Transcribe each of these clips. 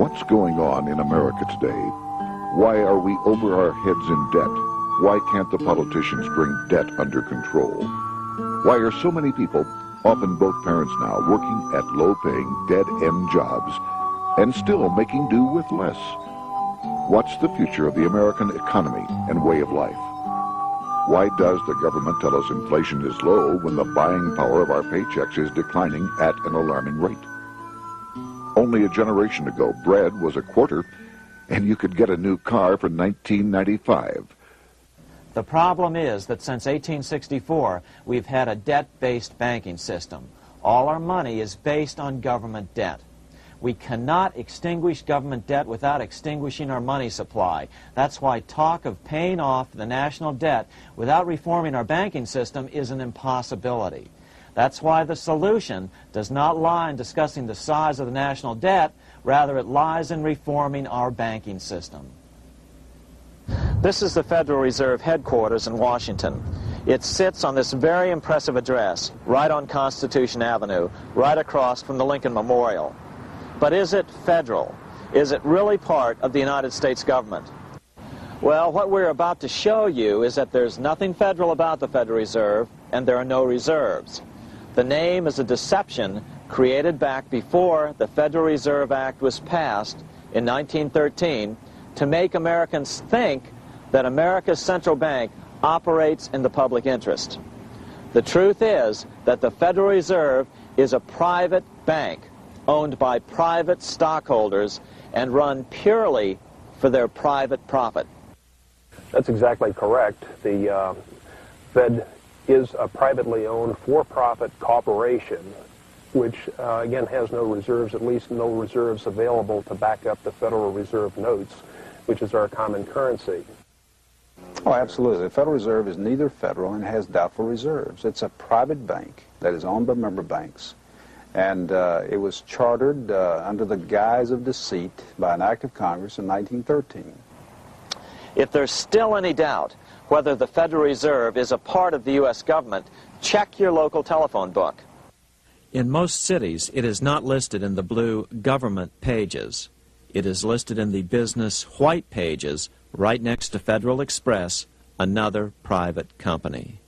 What's going on in America today? Why are we over our heads in debt? Why can't the politicians bring debt under control? Why are so many people, often both parents now, working at low-paying, dead-end jobs and still making do with less? What's the future of the American economy and way of life? Why does the government tell us inflation is low when the buying power of our paychecks is declining at an alarming rate? Only a generation ago, bread was a quarter, and you could get a new car for $19.95. The problem is that since 1864, we've had a debt-based banking system. All our money is based on government debt. We cannot extinguish government debt without extinguishing our money supply. That's why talk of paying off the national debt without reforming our banking system is an impossibility. That's why the solution does not lie in discussing the size of the national debt, rather it lies in reforming our banking system. This is the Federal Reserve headquarters in Washington. It sits on this very impressive address, right on Constitution Avenue, right across from the Lincoln Memorial. But is it federal? Is it really part of the United States government? Well, what we're about to show you is that there's nothing federal about the Federal Reserve, and there are no reserves. The name is a deception created back before the Federal Reserve Act was passed in 1913 to make Americans think that America's central bank operates in the public interest. The truth is that the Federal Reserve is a private bank owned by private stockholders and run purely for their private profit. That's exactly correct. The Fed is a privately owned for-profit corporation which, again, has no reserves, at least no reserves available to back up the Federal Reserve notes, which is our common currency. Oh, absolutely. The Federal Reserve is neither federal and has doubtful reserves. It's a private bank that is owned by member banks. And it was chartered under the guise of deceit by an act of Congress in 1913. If there's still any doubt whether the Federal Reserve is a part of the U.S. government, check your local telephone book. In most cities, it is not listed in the blue government pages. It is listed in the business white pages right next to Federal Express, another private company.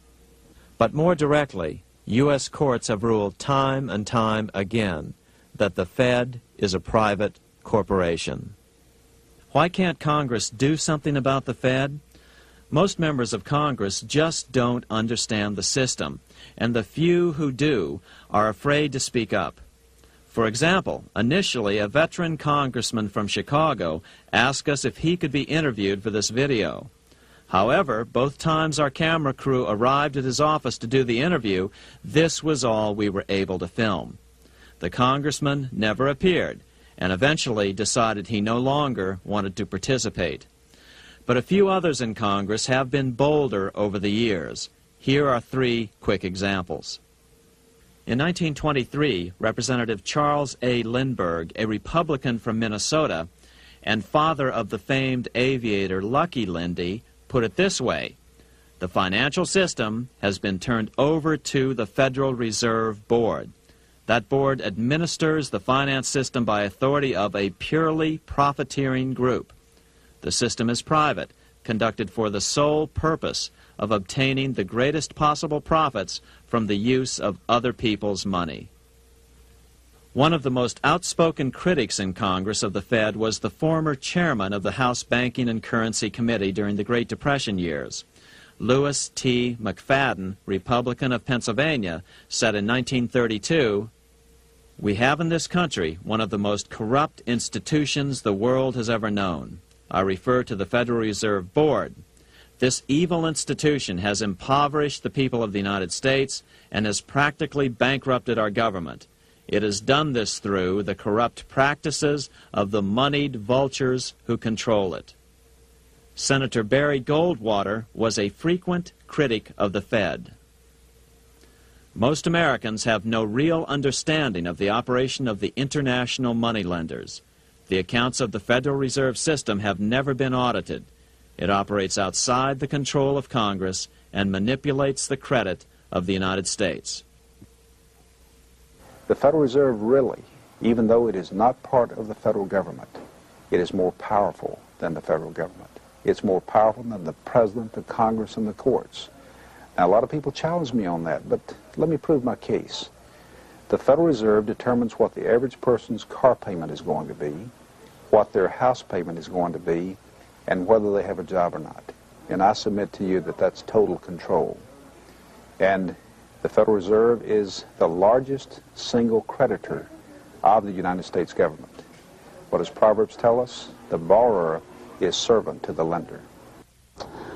But more directly, U.S. courts have ruled time and time again that the Fed is a private corporation. Why can't Congress do something about the Fed? Most members of Congress just don't understand the system, and the few who do are afraid to speak up. For example, initially a veteran congressman from Chicago asked us if he could be interviewed for this video. However, both times our camera crew arrived at his office to do the interview, this was all we were able to film. The congressman never appeared, and eventually decided he no longer wanted to participate. But a few others in Congress have been bolder over the years. Here are 3 quick examples. In 1923, Representative Charles A. Lindbergh, a Republican from Minnesota, and father of the famed aviator Lucky Lindy, put it this way: the financial system has been turned over to the Federal Reserve Board. That board administers the finance system by authority of a purely profiteering group. The system is private, conducted for the sole purpose of obtaining the greatest possible profits from the use of other people's money. One of the most outspoken critics in Congress of the Fed was the former chairman of the House Banking and Currency Committee during the Great Depression years. Lewis T. McFadden, Republican of Pennsylvania, said in 1932, "We have in this country one of the most corrupt institutions the world has ever known. I refer to the Federal Reserve Board. This evil institution has impoverished the people of the United States and has practically bankrupted our government. It has done this through the corrupt practices of the moneyed vultures who control it." Senator Barry Goldwater was a frequent critic of the Fed. Most Americans have no real understanding of the operation of the international moneylenders. The accounts of the Federal Reserve System have never been audited. It operates outside the control of Congress and manipulates the credit of the United States. The Federal Reserve really, even though it is not part of the federal government, It is more powerful than the federal government. It's more powerful than the president, the Congress, and the courts. Now, a lot of people challenge me on that, but let me prove my case. The Federal Reserve determines what the average person's car payment is going to be, what their house payment is going to be, and whether they have a job or not. And I submit to you that that's total control. And the Federal Reserve is the largest single creditor of the United States government. What does Proverbs tell us? The borrower is servant to the lender.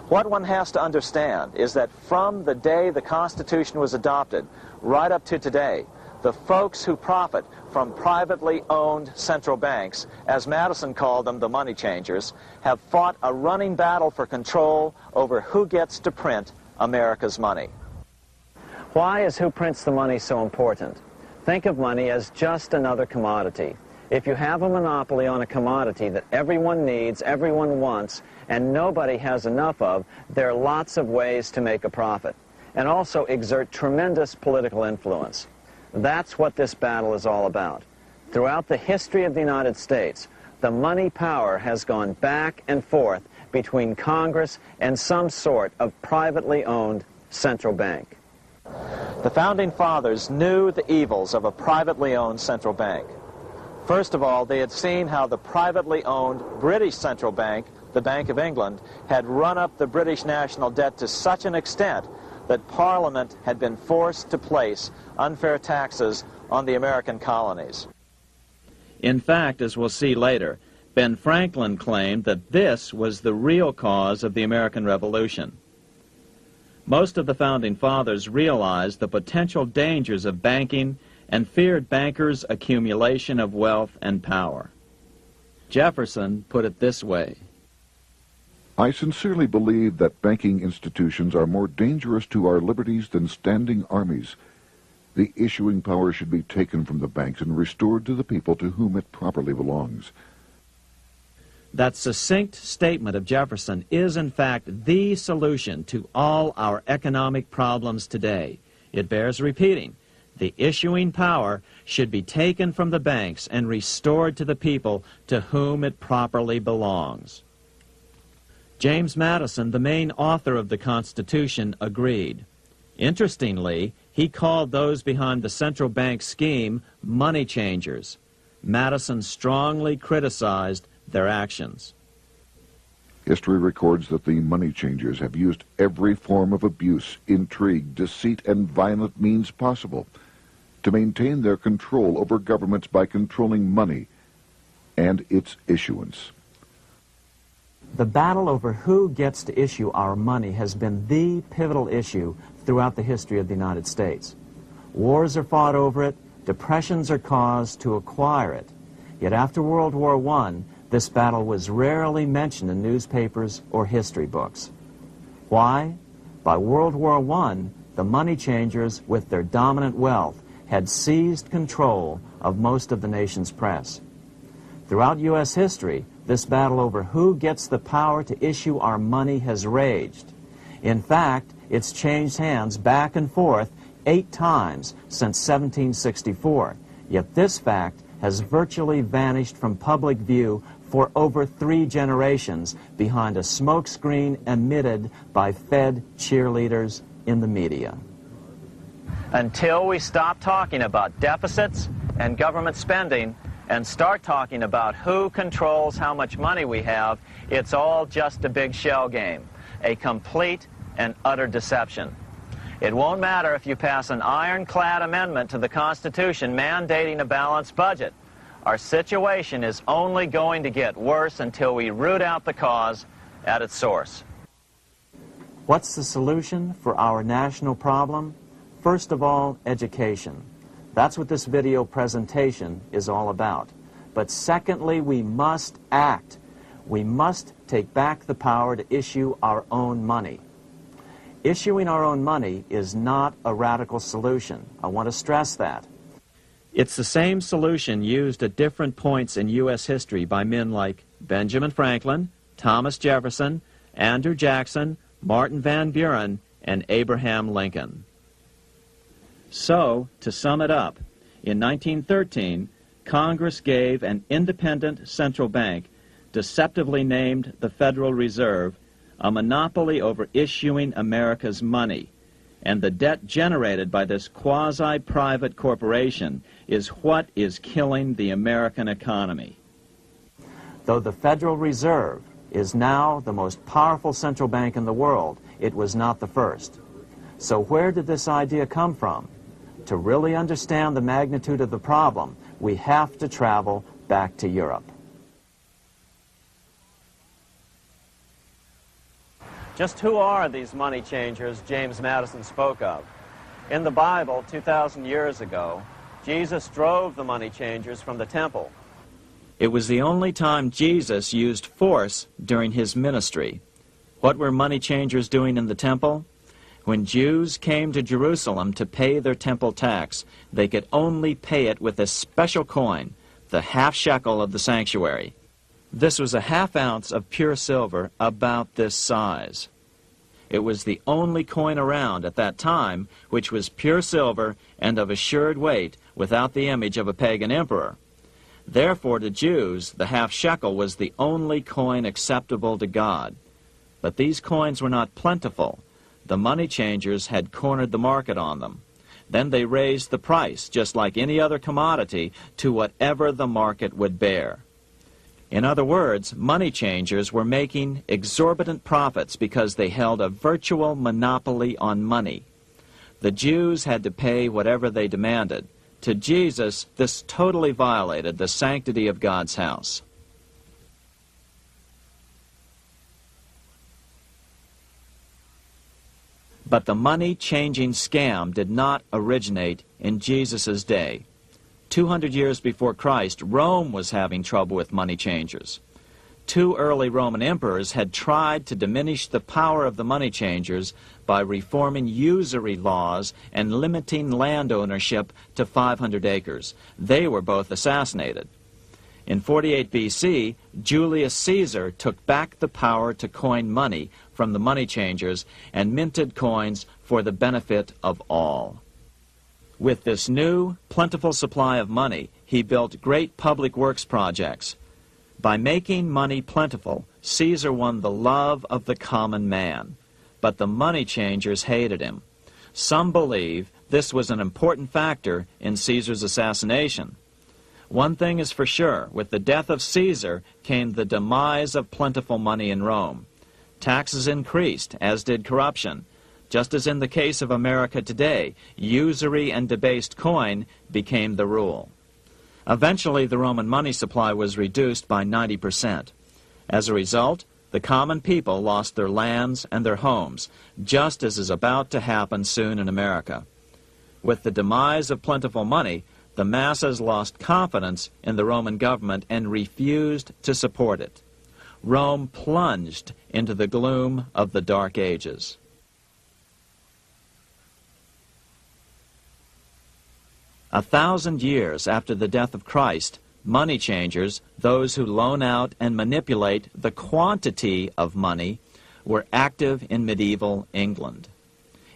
What one has to understand is that from the day the Constitution was adopted right up to today, the folks who profit from privately owned central banks, as Madison called them, the money changers, have fought a running battle for control over who gets to print America's money. Why is who prints the money so important? Think of money as just another commodity. If you have a monopoly on a commodity that everyone needs, everyone wants, and nobody has enough of, there are lots of ways to make a profit, and also exert tremendous political influence. That's what this battle is all about. Throughout the history of the United States, the money power has gone back and forth between Congress and some sort of privately owned central bank. The Founding Fathers knew the evils of a privately owned central bank. First of all, they had seen how the privately owned British central bank, the Bank of England, had run up the British national debt to such an extent that Parliament had been forced to place unfair taxes on the American colonies. In fact, as we'll see later, Ben Franklin claimed that this was the real cause of the American Revolution. Most of the Founding Fathers realized the potential dangers of banking and feared bankers' accumulation of wealth and power. Jefferson put it this way: I sincerely believe that banking institutions are more dangerous to our liberties than standing armies. The issuing power should be taken from the banks and restored to the people to whom it properly belongs. That succinct statement of Jefferson is, in fact, the solution to all our economic problems today. It bears repeating. The issuing power should be taken from the banks and restored to the people to whom it properly belongs. James Madison, the main author of the Constitution, agreed. Interestingly, he called those behind the central bank scheme money changers. Madison strongly criticized their actions. History records that the money changers have used every form of abuse, intrigue, deceit, and violent means possible to maintain their control over governments by controlling money and its issuance. The battle over who gets to issue our money has been the pivotal issue throughout the history of the United States. Wars are fought over it, depressions are caused to acquire it. Yet after World War I, this battle was rarely mentioned in newspapers or history books. Why? By World War I, the money changers, with their dominant wealth, had seized control of most of the nation's press. Throughout U.S. history, this battle over who gets the power to issue our money has raged. In fact, it's changed hands back and forth 8 times since 1764, yet this fact has virtually vanished from public view for over 3 generations behind a smokescreen emitted by Fed cheerleaders in the media. Until we stop talking about deficits and government spending and start talking about who controls how much money we have, it's all just a big shell game, a complete and utter deception. It won't matter if you pass an ironclad amendment to the Constitution mandating a balanced budget. Our situation is only going to get worse until we root out the cause at its source. What's the solution for our national problem? First of all, education. That's what this video presentation is all about. But secondly, we must act. We must take back the power to issue our own money. Issuing our own money is not a radical solution. I want to stress that. It's the same solution used at different points in U.S. history by men like Benjamin Franklin, Thomas Jefferson, Andrew Jackson, Martin Van Buren, and Abraham Lincoln. So, to sum it up, in 1913, Congress gave an independent central bank deceptively named the Federal Reserve, a monopoly over issuing America's money, and the debt generated by this quasi-private corporation is what is killing the American economy. Though the Federal Reserve is now the most powerful central bank in the world, it was not the first. So where did this idea come from? To really understand the magnitude of the problem, we have to travel back to Europe. Just who are these money changers James Madison spoke of? In the Bible, 2,000 years ago, Jesus drove the money changers from the temple. It was the only time Jesus used force during his ministry. What were money changers doing in the temple? When Jews came to Jerusalem to pay their temple tax, they could only pay it with a special coin, the half shekel of the sanctuary. This was a half ounce of pure silver about this size. It was the only coin around at that time which was pure silver and of assured weight without the image of a pagan emperor. Therefore, to Jews, the half shekel was the only coin acceptable to God. But these coins were not plentiful. The money changers had cornered the market on them. Then they raised the price, just like any other commodity, to whatever the market would bear. In other words, money changers were making exorbitant profits because they held a virtual monopoly on money. The Jews had to pay whatever they demanded. To Jesus, this totally violated the sanctity of God's house. But the money-changing scam did not originate in Jesus' day. 200 years before Christ, Rome was having trouble with money changers. 2 early Roman emperors had tried to diminish the power of the money changers by reforming usury laws and limiting land ownership to 500 acres. They were both assassinated. In 48 BC, Julius Caesar took back the power to coin money from the money changers and minted coins for the benefit of all. With this new, plentiful supply of money, he built great public works projects. By making money plentiful, Caesar won the love of the common man. But the money changers hated him. Some believe this was an important factor in Caesar's assassination. One thing is for sure, with the death of Caesar came the demise of plentiful money in Rome. Taxes increased, as did corruption. Just as in the case of America today, usury and debased coin became the rule. Eventually, the Roman money supply was reduced by 90%. As a result, the common people lost their lands and their homes, just as is about to happen soon in America. With the demise of plentiful money, the masses lost confidence in the Roman government and refused to support it. Rome plunged into the gloom of the Dark Ages. A 1,000 years after the death of Christ, money changers, those who loan out and manipulate the quantity of money, were active in medieval England.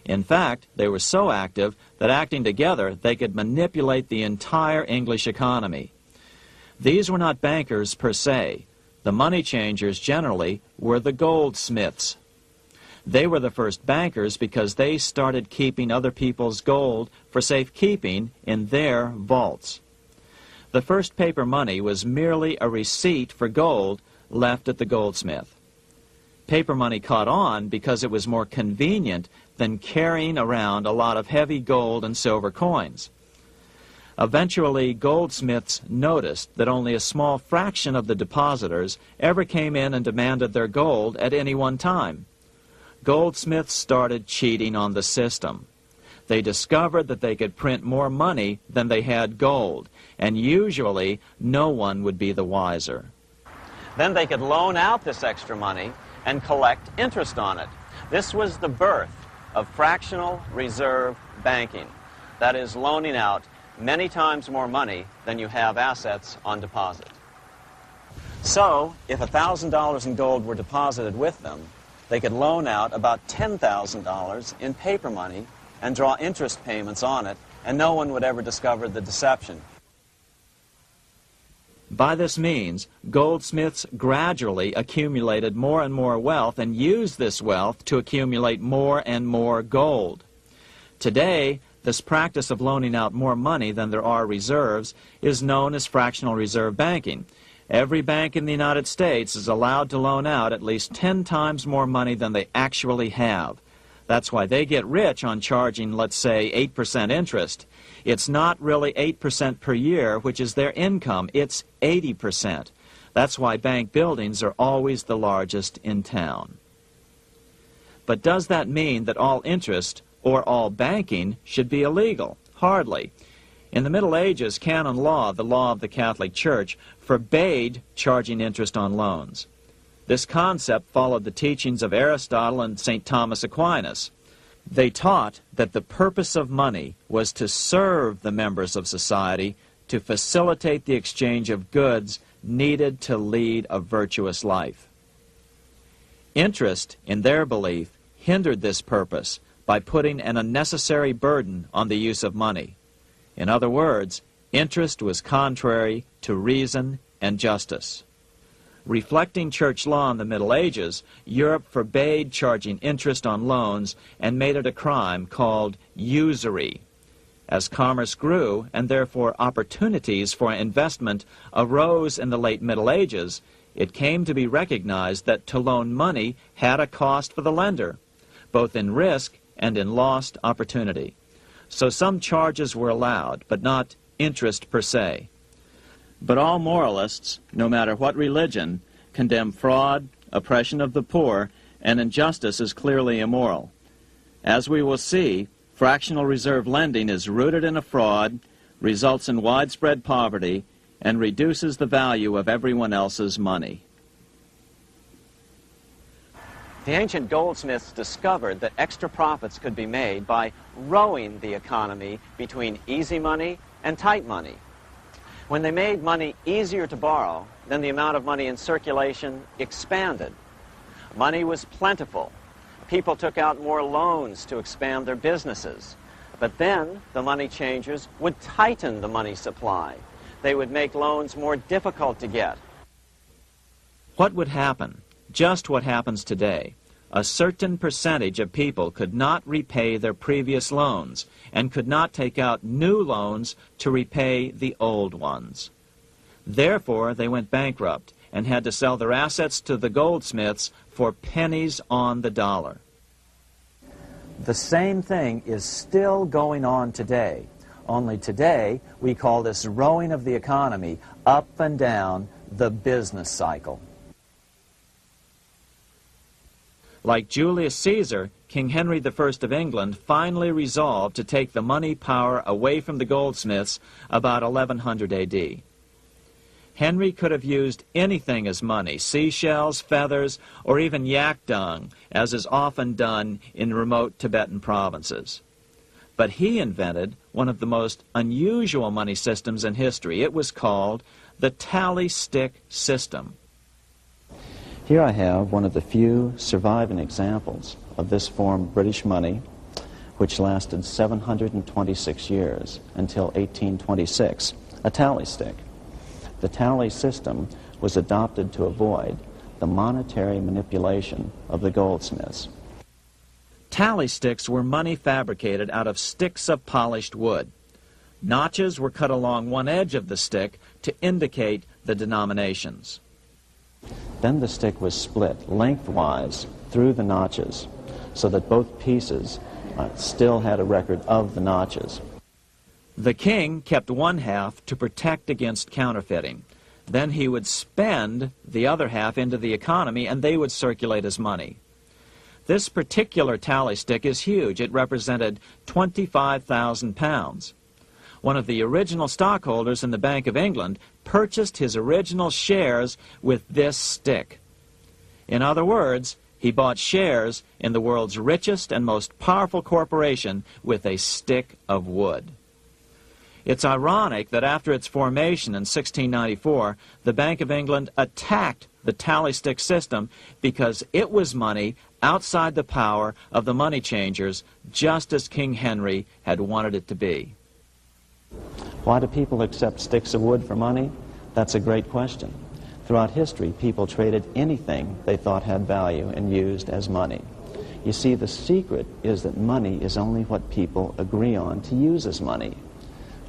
In fact, they were so active that acting together, they could manipulate the entire English economy. These were not bankers per se. The money changers generally were the goldsmiths. They were the first bankers because they started keeping other people's gold for safekeeping in their vaults. The first paper money was merely a receipt for gold left at the goldsmith. Paper money caught on because it was more convenient than carrying around a lot of heavy gold and silver coins. Eventually, goldsmiths noticed that only a small fraction of the depositors ever came in and demanded their gold at any one time. Goldsmiths started cheating on the system. They discovered that they could print more money than they had gold, and usually no one would be the wiser. Then they could loan out this extra money and collect interest on it. This was the birth of fractional reserve banking. That is, loaning out many times more money than you have assets on deposit. So, if $1,000 in gold were deposited with them, they could loan out about $10,000 in paper money and draw interest payments on it, and no one would ever discover the deception. By this means, goldsmiths gradually accumulated more and more wealth and used this wealth to accumulate more and more gold. Today, this practice of loaning out more money than there are reserves is known as fractional reserve banking. Every bank in the United States is allowed to loan out at least 10 times more money than they actually have. That's why they get rich on charging, let's say, 8% interest. It's not really 8% per year, which is their income. It's 80%. That's why bank buildings are always the largest in town. But does that mean that all interest or all banking should be illegal? Hardly. In the Middle Ages, canon law, the law of the Catholic Church, forbade charging interest on loans. This concept followed the teachings of Aristotle and St. Thomas Aquinas. They taught that the purpose of money was to serve the members of society, to facilitate the exchange of goods needed to lead a virtuous life. Interest, in their belief, hindered this purpose by putting an unnecessary burden on the use of money. In other words, interest was contrary to reason and justice. Reflecting church law in the Middle Ages, Europe forbade charging interest on loans and made it a crime called usury. As commerce grew, and therefore opportunities for investment arose in the late Middle Ages, it came to be recognized that to loan money had a cost for the lender, both in risk and in lost opportunity. So some charges were allowed, but not interest per se. But all moralists, no matter what religion, condemn fraud, oppression of the poor, and injustice as clearly immoral. As we will see, fractional reserve lending is rooted in a fraud, results in widespread poverty, and reduces the value of everyone else's money. The ancient goldsmiths discovered that extra profits could be made by rowing the economy between easy money and tight money. When they made money easier to borrow, then the amount of money in circulation expanded. Money was plentiful. People took out more loans to expand their businesses. But then the money changers would tighten the money supply. They would make loans more difficult to get. What would happen? Just what happens today. A certain percentage of people could not repay their previous loans and could not take out new loans to repay the old ones. Therefore, they went bankrupt and had to sell their assets to the goldsmiths for pennies on the dollar. The same thing is still going on today. Only today, we call this rowing of the economy up and down the business cycle. Like Julius Caesar, King Henry I of England finally resolved to take the money power away from the goldsmiths about 1100 A.D. Henry could have used anything as money, seashells, feathers, or even yak dung, as is often done in remote Tibetan provinces. But he invented one of the most unusual money systems in history. It was called the tally stick system. Here I have one of the few surviving examples of this form of British money, which lasted 726 years until 1826, a tally stick. The tally system was adopted to avoid the monetary manipulation of the goldsmiths. Tally sticks were money fabricated out of sticks of polished wood. Notches were cut along one edge of the stick to indicate the denominations. Then the stick was split lengthwise through the notches so that both pieces still had a record of the notches. The king kept one half to protect against counterfeiting. Then he would spend the other half into the economy and they would circulate as money. This particular tally stick is huge. It represented 25,000 pounds. One of the original stockholders in the Bank of England purchased his original shares with this stick. In other words, he bought shares in the world's richest and most powerful corporation with a stick of wood. It's ironic that after its formation in 1694, the Bank of England attacked the tally stick system because it was money outside the power of the money changers, just as King Henry had wanted it to be. Why do people accept sticks of wood for money? That's a great question. Throughout history, people traded anything they thought had value and used as money. You see, the secret is that money is only what people agree on to use as money.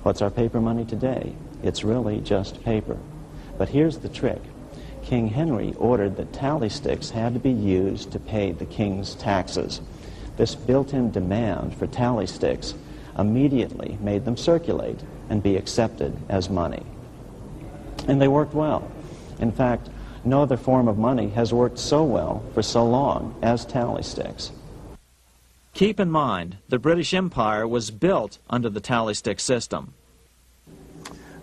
What's our paper money today? It's really just paper. But here's the trick. King Henry ordered that tally sticks had to be used to pay the king's taxes. This built-in demand for tally sticks immediately made them circulate and be accepted as money. And they worked well. In fact, no other form of money has worked so well for so long as tally sticks. Keep in mind, the British Empire was built under the tally stick system.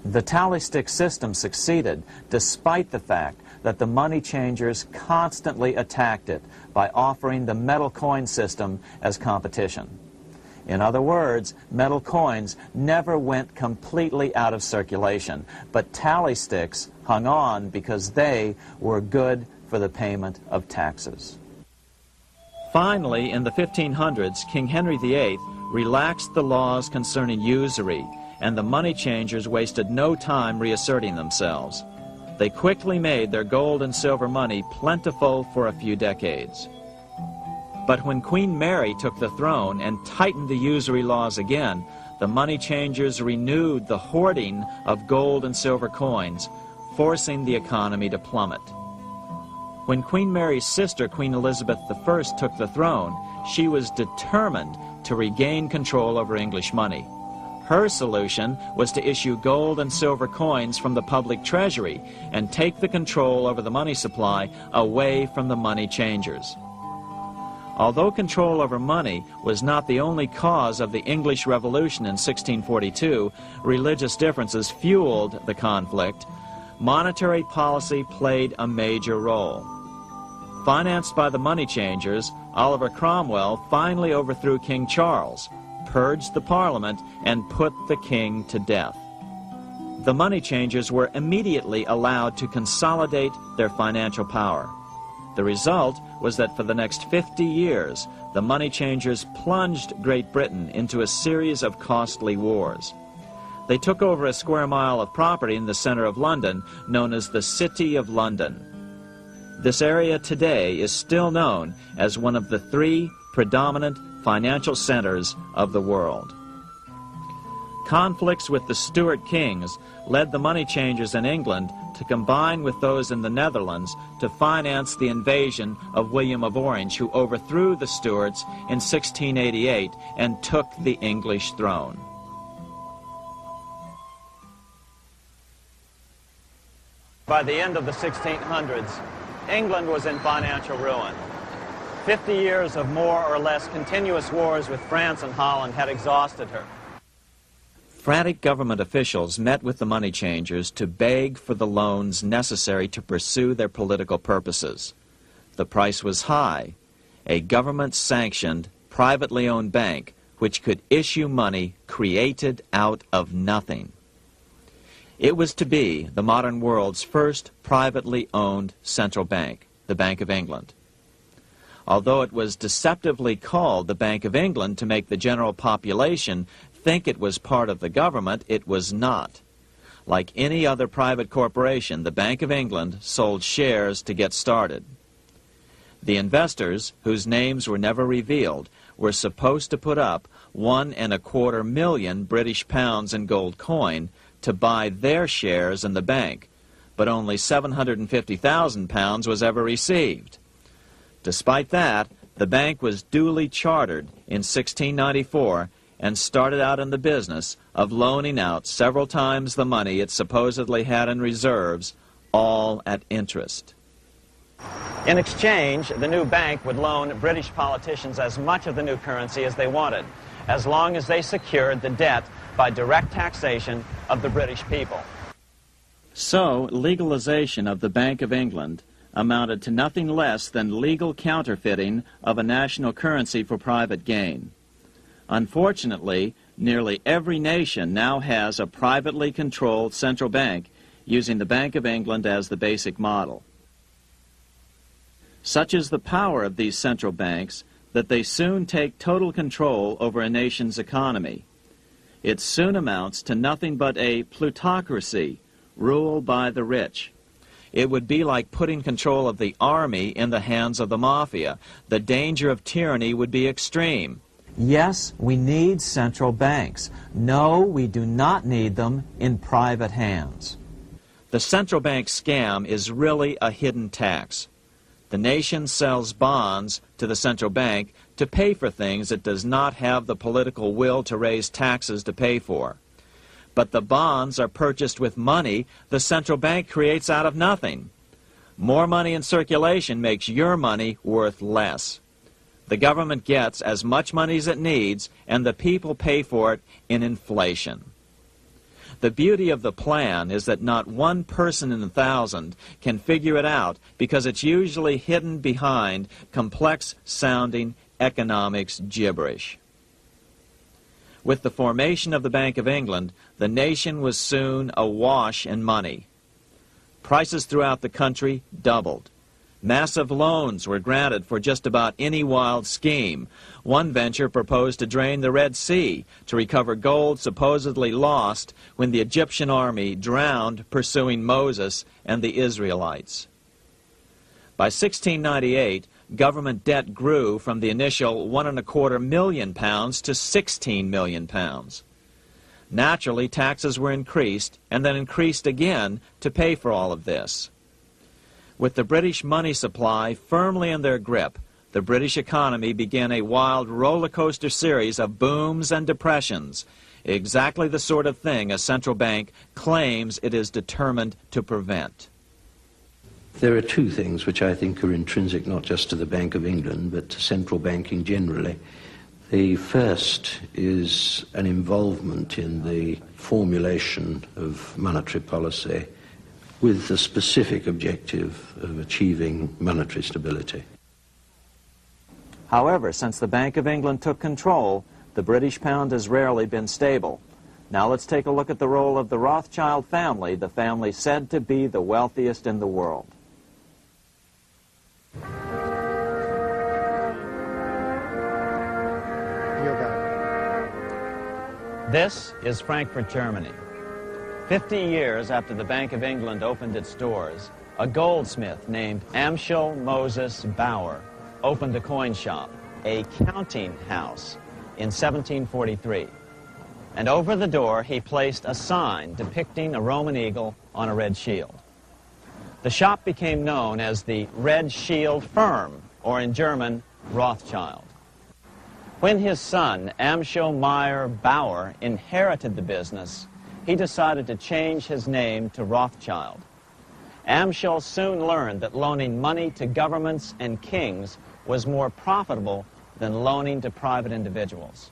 The tally stick system succeeded despite the fact that the money changers constantly attacked it by offering the metal coin system as competition. In other words, metal coins never went completely out of circulation, but tally sticks hung on because they were good for the payment of taxes. Finally, in the 1500s, King Henry VIII relaxed the laws concerning usury, and the money changers wasted no time reasserting themselves. They quickly made their gold and silver money plentiful for a few decades. But when Queen Mary took the throne and tightened the usury laws again, the money changers renewed the hoarding of gold and silver coins, forcing the economy to plummet. When Queen Mary's sister, Queen Elizabeth I, took the throne, she was determined to regain control over English money. Her solution was to issue gold and silver coins from the public treasury and take the control over the money supply away from the money changers. Although control over money was not the only cause of the English Revolution in 1642, religious differences fueled the conflict. Monetary policy played a major role. Financed by the money changers, Oliver Cromwell finally overthrew King Charles, purged the Parliament, and put the king to death. The money changers were immediately allowed to consolidate their financial power. The result was that for the next 50 years, the money changers plunged Great Britain into a series of costly wars. They took over a square mile of property in the center of London, known as the City of London. This area today is still known as one of the 3 predominant financial centers of the world. Conflicts with the Stuart kings led the money changers in England to combine with those in the Netherlands to finance the invasion of William of Orange, who overthrew the Stuarts in 1688 and took the English throne. By the end of the 1600s, England was in financial ruin. 50 years of more or less continuous wars with France and Holland had exhausted her. Frantic government officials met with the money changers to beg for the loans necessary to pursue their political purposes. The price was high: a government-sanctioned, privately owned bank which could issue money created out of nothing. It was to be the modern world's first privately owned central bank, the Bank of England. Although it was deceptively called the Bank of England to make the general population think it was part of the government, it was not. Like any other private corporation, the Bank of England sold shares to get started. The investors, whose names were never revealed, were supposed to put up £1.25 million British pounds in gold coin to buy their shares in the bank, but only £750,000 was ever received. Despite that, the bank was duly chartered in 1694 and started out in the business of loaning out several times the money it supposedly had in reserves, all at interest. In exchange, the new bank would loan British politicians as much of the new currency as they wanted, as long as they secured the debt by direct taxation of the British people. So, legalization of the Bank of England amounted to nothing less than legal counterfeiting of a national currency for private gain. Unfortunately, nearly every nation now has a privately controlled central bank using the Bank of England as the basic model. Such is the power of these central banks that they soon take total control over a nation's economy. It soon amounts to nothing but a plutocracy, rule by the rich. It would be like putting control of the army in the hands of the mafia. The danger of tyranny would be extreme. Yes, we need central banks. No, we do not need them in private hands. The central bank scam is really a hidden tax. The nation sells bonds to the central bank to pay for things it does not have the political will to raise taxes to pay for. But the bonds are purchased with money the central bank creates out of nothing. More money in circulation makes your money worth less. The government gets as much money as it needs, and the people pay for it in inflation. The beauty of the plan is that not one person in 1,000 can figure it out because it's usually hidden behind complex-sounding economics gibberish. With the formation of the Bank of England, the nation was soon awash in money. Prices throughout the country doubled. Massive loans were granted for just about any wild scheme. One venture proposed to drain the Red Sea to recover gold supposedly lost when the Egyptian army drowned pursuing Moses and the Israelites. By 1698, government debt grew from the initial £1.25 million to £16 million. Naturally, taxes were increased and then increased again to pay for all of this. With the British money supply firmly in their grip, the British economy began a wild roller coaster series of booms and depressions, exactly the sort of thing a central bank claims it is determined to prevent. There are two things which I think are intrinsic not just to the Bank of England, but to central banking generally. The first is an involvement in the formulation of monetary policy with the specific objective of achieving monetary stability. However, since the Bank of England took control, the British pound has rarely been stable. Now let's take a look at the role of the Rothschild family, the family said to be the wealthiest in the world. This is Frankfurt, Germany. 50 years after the Bank of England opened its doors, a goldsmith named Amschel Moses Bauer opened a coin shop, a counting house, in 1743. And over the door he placed a sign depicting a Roman eagle on a red shield. The shop became known as the Red Shield Firm, or in German, Rothschild. When his son, Amschel Meyer Bauer, inherited the business, he decided to change his name to Rothschild. Amschel soon learned that loaning money to governments and kings was more profitable than loaning to private individuals.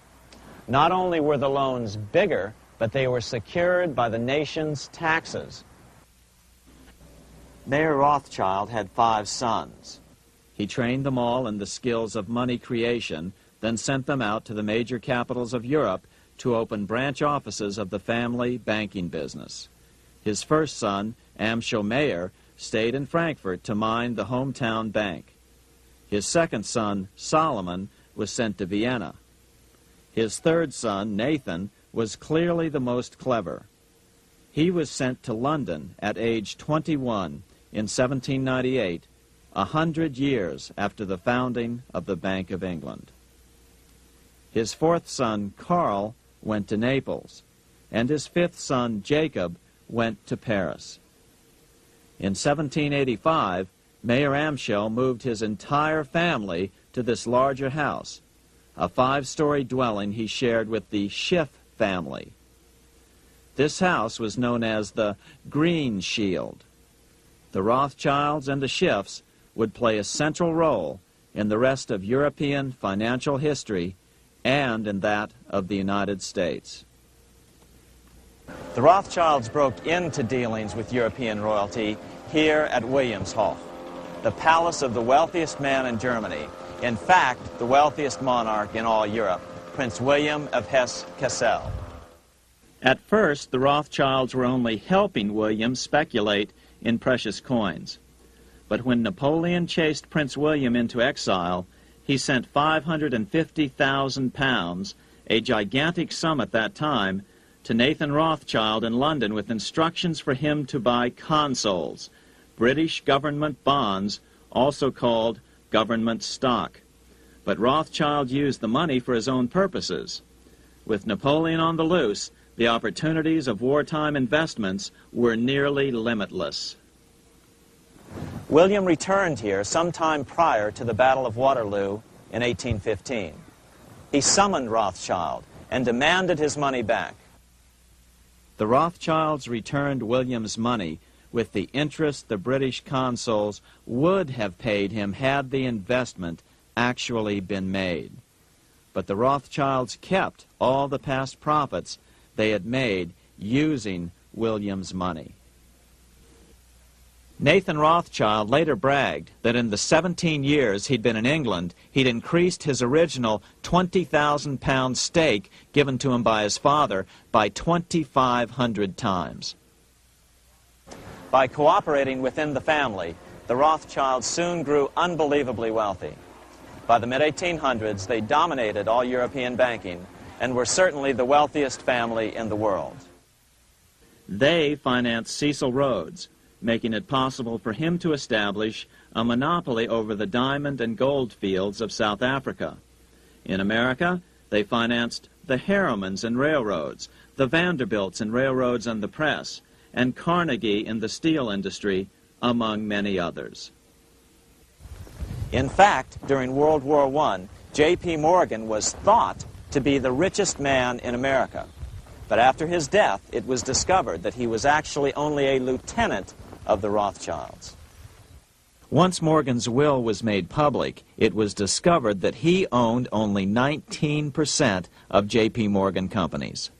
Not only were the loans bigger, but they were secured by the nation's taxes. Mayer Rothschild had 5 sons. He trained them all in the skills of money creation, then sent them out to the major capitals of Europe to open branch offices of the family banking business. His first son, Amschel Meyer, stayed in Frankfurt to mind the hometown bank. His second son, Solomon, was sent to Vienna. His third son, Nathan, was clearly the most clever. He was sent to London at age 21 in 1798, 100 years after the founding of the Bank of England. His fourth son, Karl, went to Naples, and his fifth son, Jacob, went to Paris. In 1785, Mayer Amschel moved his entire family to this larger house, a 5-story dwelling he shared with the Schiff family. This house was known as the Green Shield. The Rothschilds and the Schiffs would play a central role in the rest of European financial history and in that of the United States. The Rothschilds broke into dealings with European royalty here at Wilhelmshof, the palace of the wealthiest man in Germany. In fact, the wealthiest monarch in all Europe, Prince William of Hesse-Kassel. At first, the Rothschilds were only helping William speculate in precious coins. But when Napoleon chased Prince William into exile, he sent £550,000, a gigantic sum at that time, to Nathan Rothschild in London with instructions for him to buy consols, British government bonds, also called government stock. But Rothschild used the money for his own purposes. With Napoleon on the loose, the opportunities of wartime investments were nearly limitless. William returned here sometime prior to the Battle of Waterloo in 1815. He summoned Rothschild and demanded his money back. The Rothschilds returned William's money with the interest the British consuls would have paid him had the investment actually been made. But the Rothschilds kept all the past profits they had made using William's money. Nathan Rothschild later bragged that in the 17 years he'd been in England, he'd increased his original £20,000 stake given to him by his father by 2,500 times. By cooperating within the family, the Rothschilds soon grew unbelievably wealthy. By the mid-1800s, they dominated all European banking and were certainly the wealthiest family in the world. They financed Cecil Rhodes, making it possible for him to establish a monopoly over the diamond and gold fields of South Africa. In America, they financed the Harrimans and railroads, the Vanderbilts and railroads and the press, and Carnegie in the steel industry, among many others. In fact, during World War I, J.P. Morgan was thought to be the richest man in America. But after his death, it was discovered that he was actually only a lieutenant of the Rothschilds. Once Morgan's will was made public, it was discovered that he owned only 19% of J.P. Morgan companies.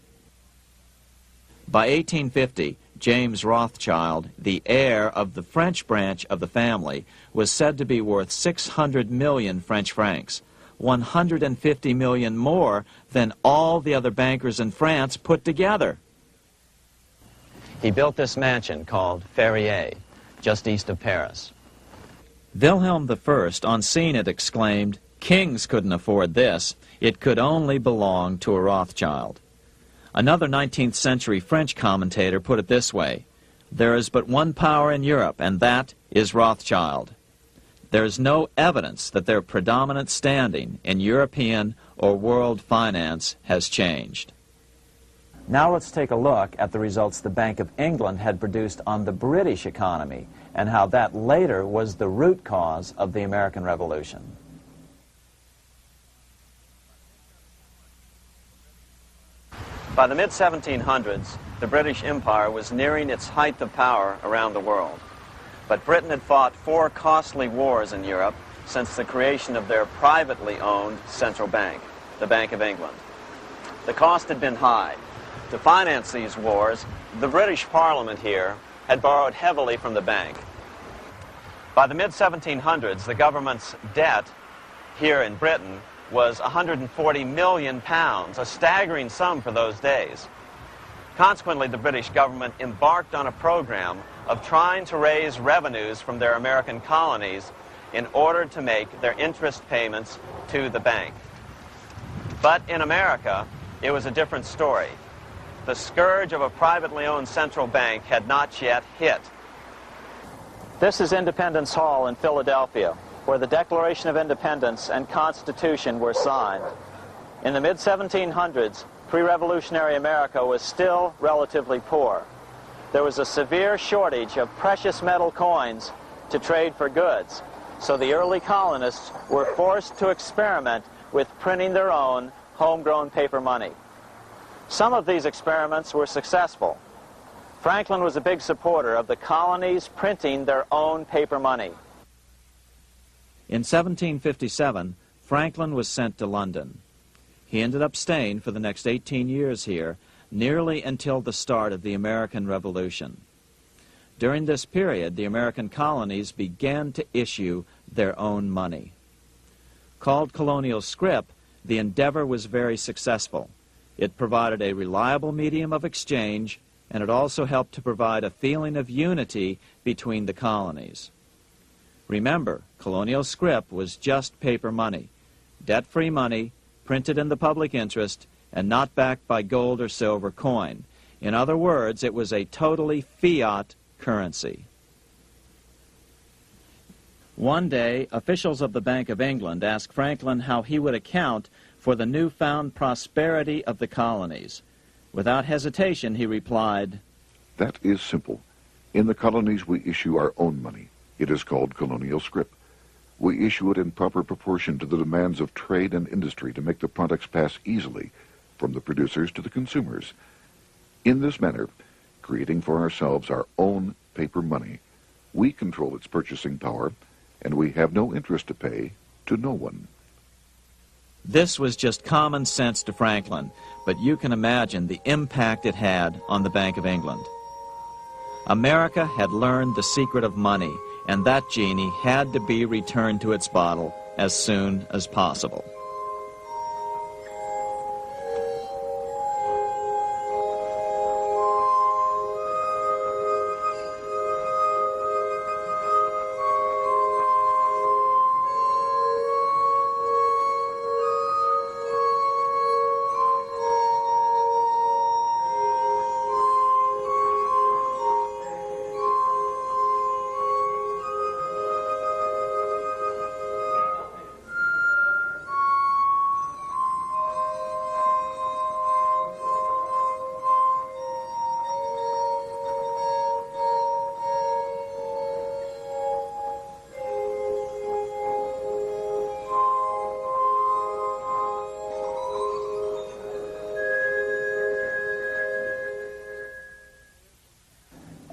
By 1850, James Rothschild, the heir of the French branch of the family, was said to be worth 600 million French francs, 150 million more than all the other bankers in France put together. He built this mansion called Ferrier, just east of Paris. Wilhelm I, on seeing it, exclaimed, "Kings couldn't afford this. It could only belong to a Rothschild." Another 19th century French commentator put it this way: "There is but one power in Europe, and that is Rothschild." There is no evidence that their predominant standing in European or world finance has changed. Now let's take a look at the results the Bank of England had produced on the British economy and how that later was the root cause of the American Revolution. By the mid-1700s, the British Empire was nearing its height of power around the world. But Britain had fought 4 costly wars in Europe since the creation of their privately owned central bank, the Bank of England. The cost had been high. To finance these wars, the British Parliament here had borrowed heavily from the bank. By the mid-1700s, the government's debt here in Britain was £140 million, a staggering sum for those days. Consequently, the British government embarked on a program of trying to raise revenues from their American colonies in order to make their interest payments to the bank. But in America, it was a different story. The scourge of a privately owned central bank had not yet hit. This is Independence Hall in Philadelphia, where the Declaration of Independence and Constitution were signed. In the mid-1700s, pre-revolutionary America was still relatively poor. There was a severe shortage of precious metal coins to trade for goods, so the early colonists were forced to experiment with printing their own homegrown paper money. Some of these experiments were successful. Franklin was a big supporter of the colonies printing their own paper money. In 1757, Franklin was sent to London. He ended up staying for the next 18 years here, nearly until the start of the American Revolution. During this period, the American colonies began to issue their own money. Called colonial scrip, the endeavor was very successful. It provided a reliable medium of exchange, and it also helped to provide a feeling of unity between the colonies. Remember, colonial scrip was just paper money, debt-free money, printed in the public interest, and not backed by gold or silver coin. In other words, it was a totally fiat currency. One day, officials of the Bank of England asked Franklin how he would account for the newfound prosperity of the colonies. Without hesitation, he replied, "That is simple. In the colonies, we issue our own money. It is called colonial scrip. We issue it in proper proportion to the demands of trade and industry to make the products pass easily from the producers to the consumers. In this manner, creating for ourselves our own paper money, we control its purchasing power, and we have no interest to pay to no one." This was just common sense to Franklin, but you can imagine the impact it had on the Bank of England. America had learned the secret of money, and that genie had to be returned to its bottle as soon as possible.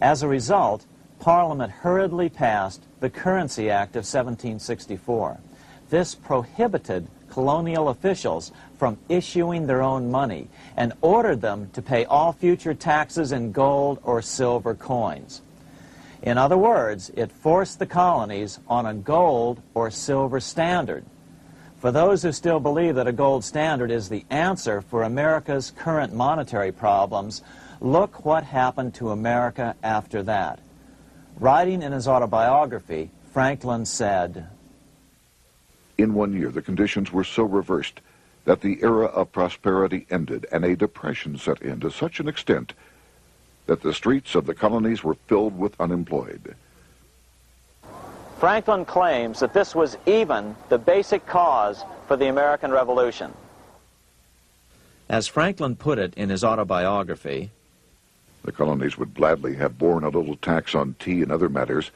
As a result, Parliament hurriedly passed the Currency Act of 1764. This prohibited colonial officials from issuing their own money and ordered them to pay all future taxes in gold or silver coins. In other words, it forced the colonies on a gold or silver standard. For those who still believe that a gold standard is the answer for America's current monetary problems, look what happened to America after that. Writing in his autobiography, Franklin said, "In 1 year, the conditions were so reversed that the era of prosperity ended and a depression set in to such an extent that the streets of the colonies were filled with unemployed." Franklin claims that this was even the basic cause for the American Revolution. As Franklin put it in his autobiography, "The colonies would gladly have borne a little tax on tea and other matters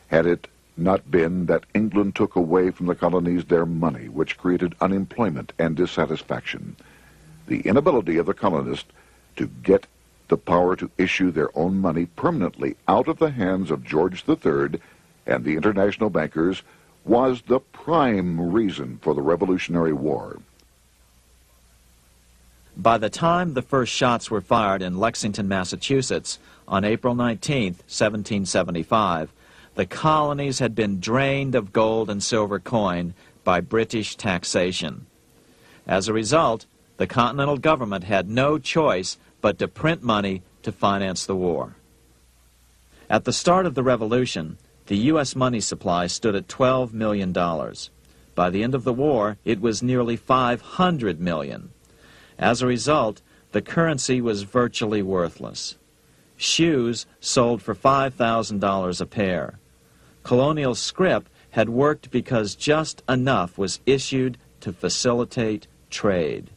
had it not been that England took away from the colonies their money, which created unemployment and dissatisfaction. The inability of the colonists to get the power to issue their own money permanently out of the hands of George III and the international bankers was the prime reason for the Revolutionary War." By the time the first shots were fired in Lexington, Massachusetts, on April 19, 1775, the colonies had been drained of gold and silver coin by British taxation. As a result, the Continental government had no choice but to print money to finance the war. At the start of the Revolution, the U.S. money supply stood at $12 million. By the end of the war, it was nearly $500 million. As a result, the currency was virtually worthless. Shoes sold for $5,000 a pair. Colonial scrip had worked because just enough was issued to facilitate trade.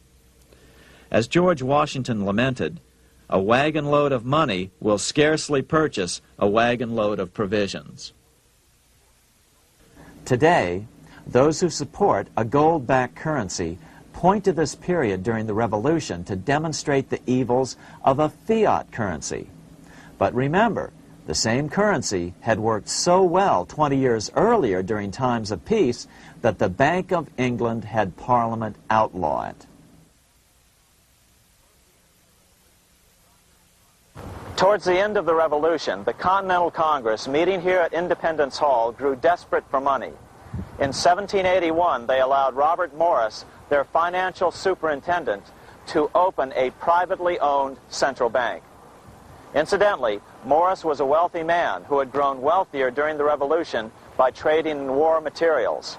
As George Washington lamented, "A wagon load of money will scarcely purchase a wagon load of provisions." Today, those who support a gold-backed currency point to this period during the Revolution to demonstrate the evils of a fiat currency. But remember, the same currency had worked so well 20 years earlier during times of peace that the Bank of England had Parliament outlaw it. Towards the end of the Revolution, the Continental Congress, meeting here at Independence Hall, grew desperate for money. In 1781, they allowed Robert Morris, their financial superintendent, to open a privately owned central bank. Incidentally, Morris was a wealthy man who had grown wealthier during the Revolution by trading in war materials.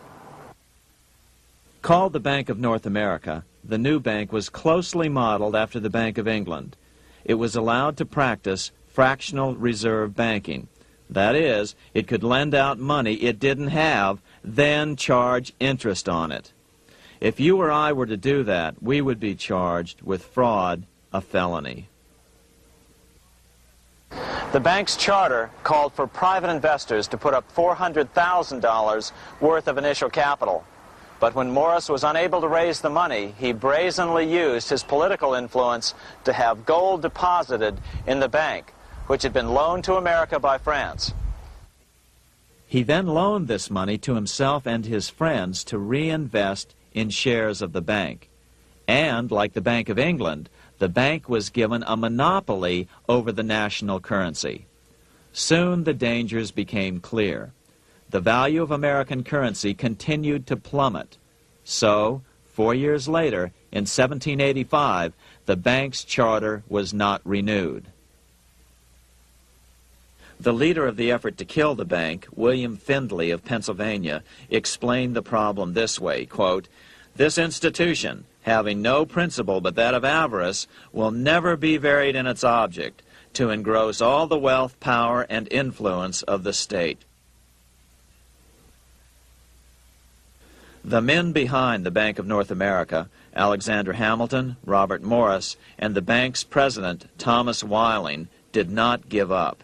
Called the Bank of North America, the new bank was closely modeled after the Bank of England. It was allowed to practice fractional reserve banking. That is, it could lend out money it didn't have, then charge interest on it. If you or I were to do that, we would be charged with fraud, a felony. The bank's charter called for private investors to put up $400,000 worth of initial capital. But when Morris was unable to raise the money, he brazenly used his political influence to have gold deposited in the bank, which had been loaned to America by France. He then loaned this money to himself and his friends to reinvest in shares of the bank. And, like the Bank of England, the bank was given a monopoly over the national currency. Soon the dangers became clear. The value of American currency continued to plummet. So, 4 years later, in 1785, the bank's charter was not renewed. The leader of the effort to kill the bank, William Findley of Pennsylvania, explained the problem this way, quote, "This institution, having no principle but that of avarice, will never be varied in its object, to engross all the wealth, power, and influence of the state." The men behind the Bank of North America, Alexander Hamilton, Robert Morris, and the bank's president, Thomas Weiling, did not give up.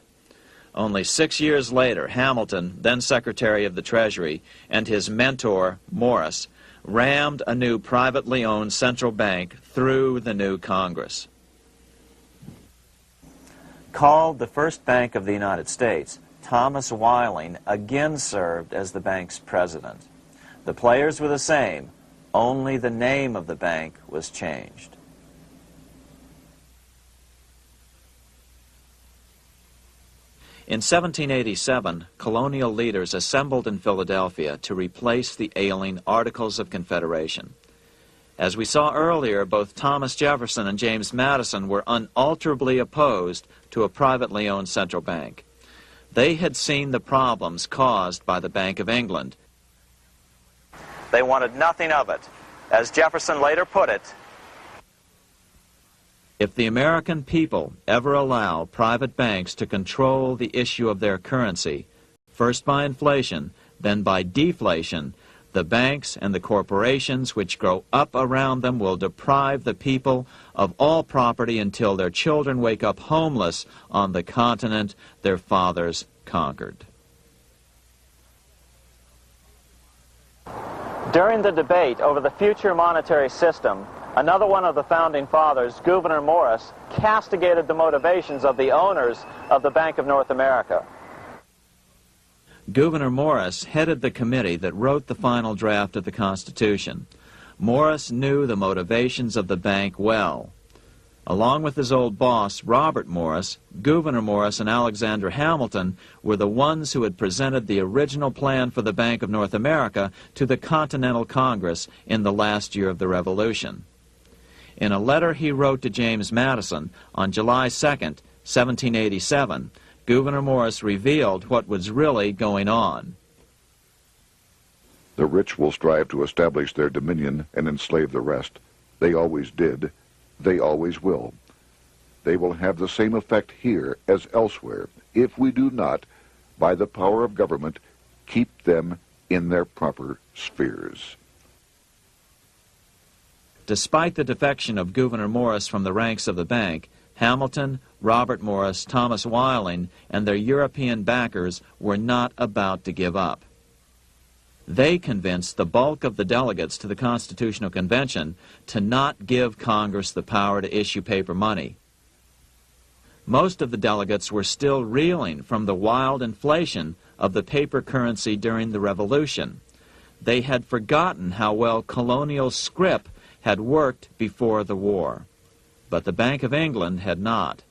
Only 6 years later, Hamilton, then Secretary of the Treasury, and his mentor, Morris, rammed a new privately owned central bank through the new Congress. Called the first bank of the United States, Thomas Weiling again served as the bank's president. The players were the same, only the name of the bank was changed. In 1787, colonial leaders assembled in Philadelphia to replace the ailing Articles of Confederation. As we saw earlier, both Thomas Jefferson and James Madison were unalterably opposed to a privately owned central bank. They had seen the problems caused by the Bank of England. They wanted nothing of it. As Jefferson later put it, "If the American people ever allow private banks to control the issue of their currency, first by inflation, then by deflation, the banks and the corporations which grow up around them will deprive the people of all property until their children wake up homeless on the continent their fathers conquered." During the debate over the future monetary system, another one of the founding fathers, Gouverneur Morris, castigated the motivations of the owners of the Bank of North America. Gouverneur Morris headed the committee that wrote the final draft of the Constitution. Morris knew the motivations of the bank well. Along with his old boss, Robert Morris, Gouverneur Morris and Alexander Hamilton were the ones who had presented the original plan for the Bank of North America to the Continental Congress in the last year of the Revolution. In a letter he wrote to James Madison on July 2nd, 1787, Gouverneur Morris revealed what was really going on. "The rich will strive to establish their dominion and enslave the rest. They always did. They always will. They will have the same effect here as elsewhere if we do not, by the power of government, keep them in their proper spheres." Despite the defection of Gouverneur Morris from the ranks of the bank, Hamilton, Robert Morris, Thomas Weiling, and their European backers were not about to give up. They convinced the bulk of the delegates to the Constitutional Convention to not give Congress the power to issue paper money. Most of the delegates were still reeling from the wild inflation of the paper currency during the Revolution. They had forgotten how well colonial scrip had worked before the war. But the Bank of England had not.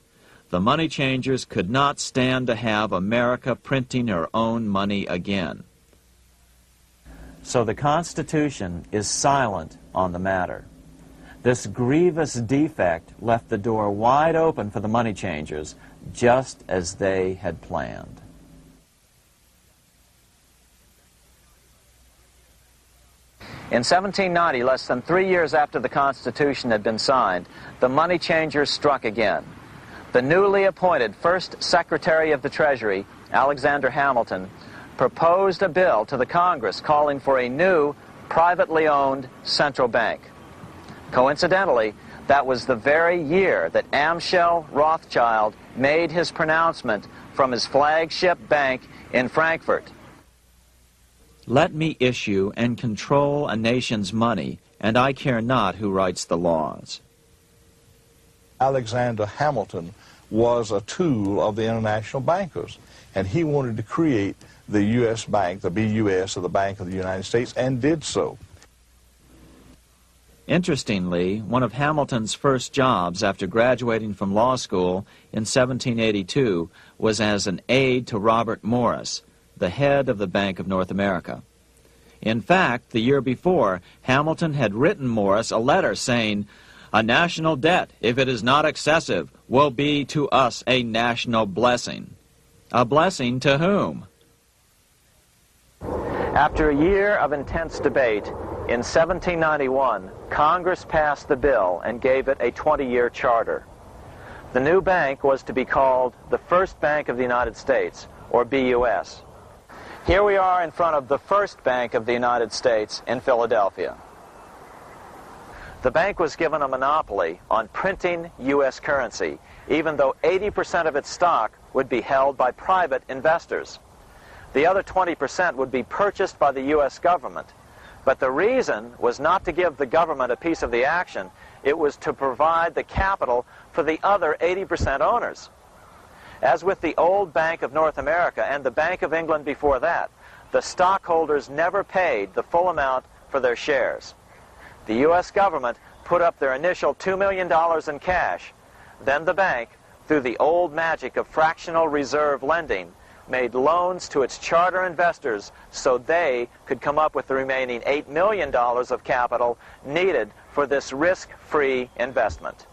The money changers could not stand to have America printing her own money again. So the Constitution is silent on the matter. This grievous defect left the door wide open for the money changers, just as they had planned. In 1790, less than 3 years after the Constitution had been signed, the money changers struck again. The newly appointed first Secretary of the Treasury, Alexander Hamilton, proposed a bill to the Congress calling for a new, privately owned central bank. Coincidentally, that was the very year that Amschel Rothschild made his pronouncement from his flagship bank in Frankfurt. Let me issue and control a nation's money, and I care not who writes the laws. Alexander Hamilton was a tool of the international bankers, and he wanted to create the U.S. Bank, the BUS, or the Bank of the United States, and did so. Interestingly, one of Hamilton's first jobs after graduating from law school in 1782 was as an aide to Robert Morris, the head of the Bank of North America. In fact, the year before, Hamilton had written Morris a letter saying, "A national debt, if it is not excessive, will be to us a national blessing." A blessing to whom? After a year of intense debate, in 1791, Congress passed the bill and gave it a 20-year charter. The new bank was to be called the First Bank of the United States, or BUS. Here we are in front of the First Bank of the United States in Philadelphia. The bank was given a monopoly on printing U.S. currency, even though 80% of its stock would be held by private investors. The other 20% would be purchased by the U.S. government. But the reason was not to give the government a piece of the action. It was to provide the capital for the other 80% owners. As with the old Bank of North America and the Bank of England before that, the stockholders never paid the full amount for their shares. The U.S. government put up their initial $2 million in cash. Then the bank, through the old magic of fractional reserve lending, made loans to its charter investors so they could come up with the remaining $8 million of capital needed for this risk-free investment.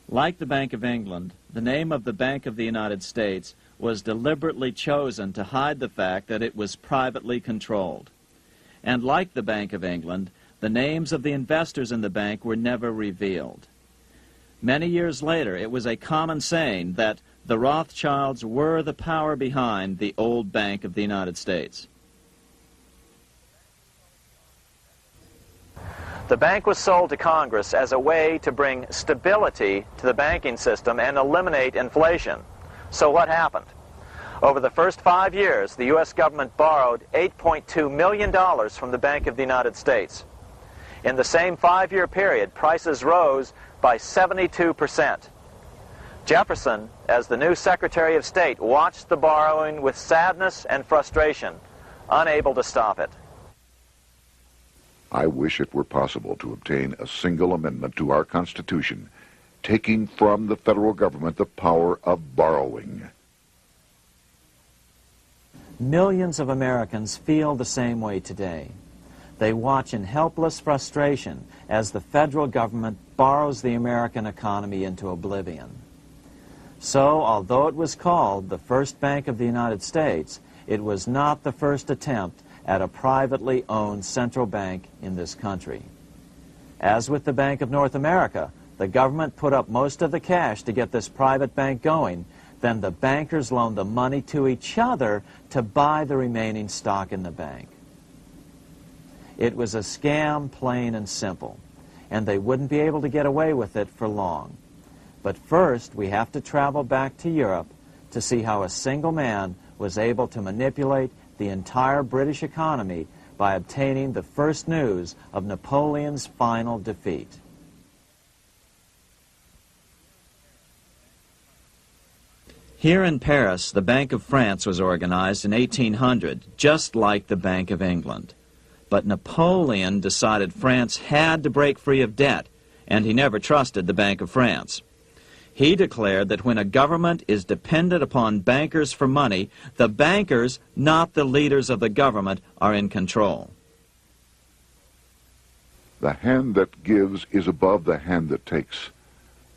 Like the Bank of England, the name of the Bank of the United States was deliberately chosen to hide the fact that it was privately controlled. And like the Bank of England, the names of the investors in the bank were never revealed. Many years later, it was a common saying that the Rothschilds were the power behind the old Bank of the United States. The bank was sold to Congress as a way to bring stability to the banking system and eliminate inflation. So what happened? Over the first 5 years, the U.S. government borrowed $8.2 million from the Bank of the United States. In the same 5-year period, prices rose by 72%. Jefferson, as the new Secretary of State, watched the borrowing with sadness and frustration, unable to stop it. I wish it were possible to obtain a single amendment to our Constitution, taking from the federal government the power of borrowing. Millions of Americans feel the same way today. They watch in helpless frustration as the federal government borrows the American economy into oblivion. So, although it was called the First Bank of the United States, it was not the first attempt at a privately owned central bank in this country. As with the Bank of North America, the government put up most of the cash to get this private bank going, then the bankers loaned the money to each other to buy the remaining stock in the bank. It was a scam, plain and simple, and they wouldn't be able to get away with it for long. But first, we have to travel back to Europe to see how a single man was able to manipulate the entire British economy by obtaining the first news of Napoleon's final defeat. Here in Paris, the Bank of France was organized in 1800, just like the Bank of England. But Napoleon decided France had to break free of debt, and he never trusted the Bank of France. He declared that when a government is dependent upon bankers for money, the bankers, not the leaders of the government, are in control. The hand that gives is above the hand that takes.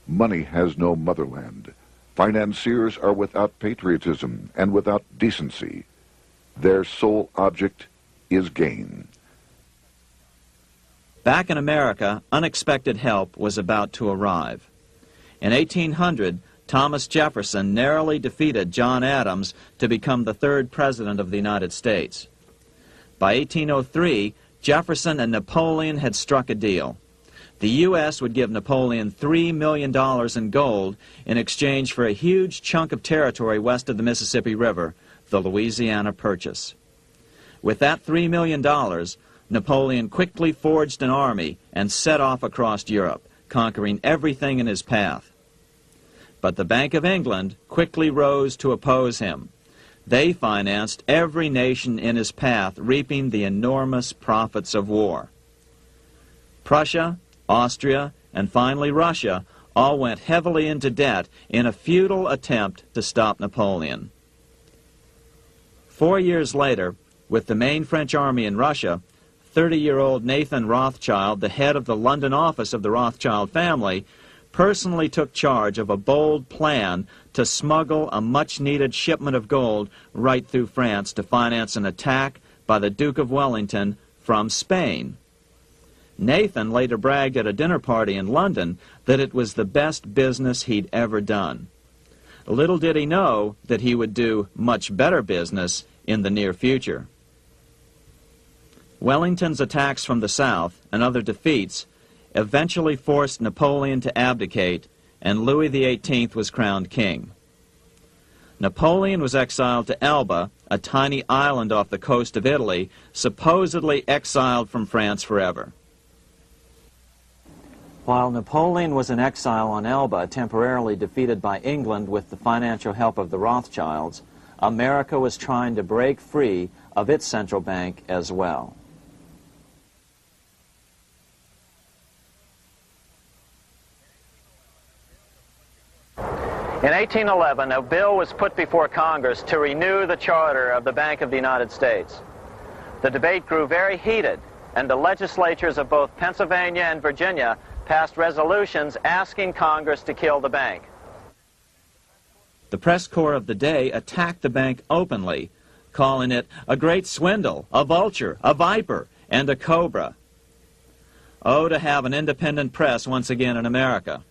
Money has no motherland. Financiers are without patriotism and without decency. Their sole object is gain. Back in America, unexpected help was about to arrive. In 1800, Thomas Jefferson narrowly defeated John Adams to become the third president of the United States. By 1803, Jefferson and Napoleon had struck a deal. The U.S. would give Napoleon $3 million in gold in exchange for a huge chunk of territory west of the Mississippi River, the Louisiana Purchase. With that $3 million, Napoleon quickly forged an army and set off across Europe, conquering everything in his path. But the Bank of England quickly rose to oppose him. They financed every nation in his path, reaping the enormous profits of war. Prussia, Austria, and finally Russia all went heavily into debt in a futile attempt to stop Napoleon. 4 years later, with the main French army in Russia, 30-year-old Nathan Rothschild, the head of the London office of the Rothschild family, personally took charge of a bold plan to smuggle a much-needed shipment of gold right through France to finance an attack by the Duke of Wellington from Spain. Nathan later bragged at a dinner party in London that it was the best business he'd ever done. Little did he know that he would do much better business in the near future. Wellington's attacks from the south and other defeats eventually forced Napoleon to abdicate, and Louis XVIII was crowned king. Napoleon was exiled to Elba, a tiny island off the coast of Italy, supposedly exiled from France forever. While Napoleon was in exile on Elba, temporarily defeated by England with the financial help of the Rothschilds, America was trying to break free of its central bank as well. In 1811, a bill was put before Congress to renew the charter of the Bank of the United States. The debate grew very heated, and the legislatures of both Pennsylvania and Virginia passed resolutions asking Congress to kill the bank. The press corps of the day attacked the bank openly, calling it a great swindle, a vulture, a viper, and a cobra. Oh, to have an independent press once again in America.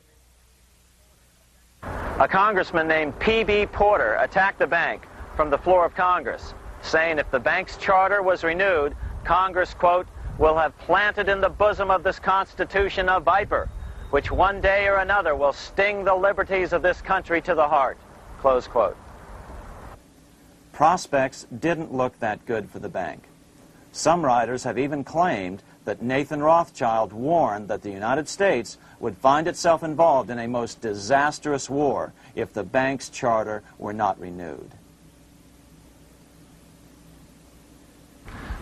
A congressman named P.B. Porter attacked the bank from the floor of Congress, saying if the bank's charter was renewed, Congress, quote, will have planted in the bosom of this Constitution a viper, which one day or another will sting the liberties of this country to the heart, close quote. Prospects didn't look that good for the bank. Some writers have even claimed that Nathan Rothschild warned that the United States would find itself involved in a most disastrous war if the bank's charter were not renewed.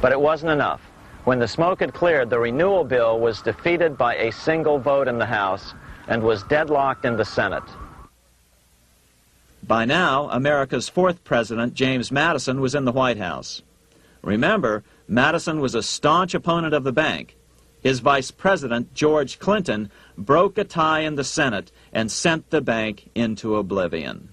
But it wasn't enough. When the smoke had cleared, the renewal bill was defeated by a single vote in the House and was deadlocked in the Senate. By now, America's fourth president, James Madison, was in the White House. Remember, Madison was a staunch opponent of the bank. His vice president, George Clinton, broke a tie in the Senate and sent the bank into oblivion.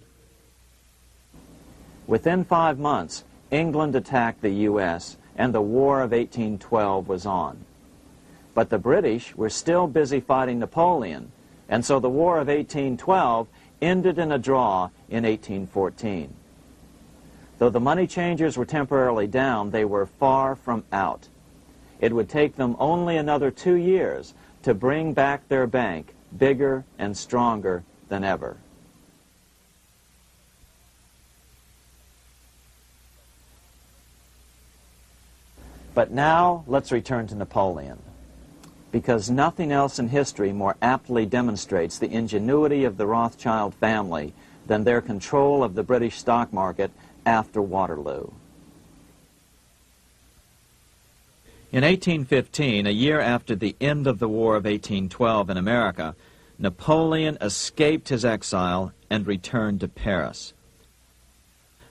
Within 5 months, England attacked the U.S., and the War of 1812 was on. But the British were still busy fighting Napoleon, and so the War of 1812 ended in a draw in 1814. Though the money changers were temporarily down, they were far from out. It would take them only another 2 years to bring back their bank bigger and stronger than ever. But now, let's return to Napoleon, because nothing else in history more aptly demonstrates the ingenuity of the Rothschild family than their control of the British stock market after Waterloo. In 1815, a year after the end of the War of 1812 in America, Napoleon escaped his exile and returned to Paris.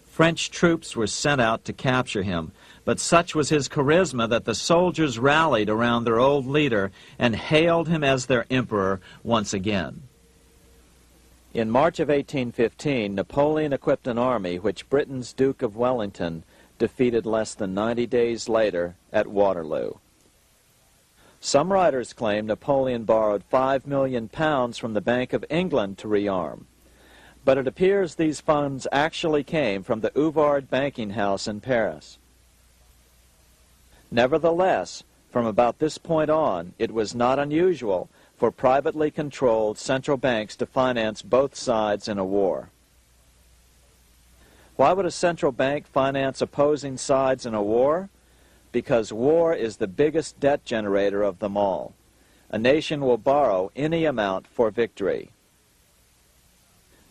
French troops were sent out to capture him, but such was his charisma that the soldiers rallied around their old leader and hailed him as their emperor once again. In March of 1815, Napoleon equipped an army which Britain's Duke of Wellington defeated less than 90 days later at Waterloo. Some writers claim Napoleon borrowed £5 million from the Bank of England to rearm. But it appears these funds actually came from the Ouvard banking house in Paris. Nevertheless, from about this point on, it was not unusual for privately controlled central banks to finance both sides in a war. Why would a central bank finance opposing sides in a war? Because war is the biggest debt generator of them all. A nation will borrow any amount for victory.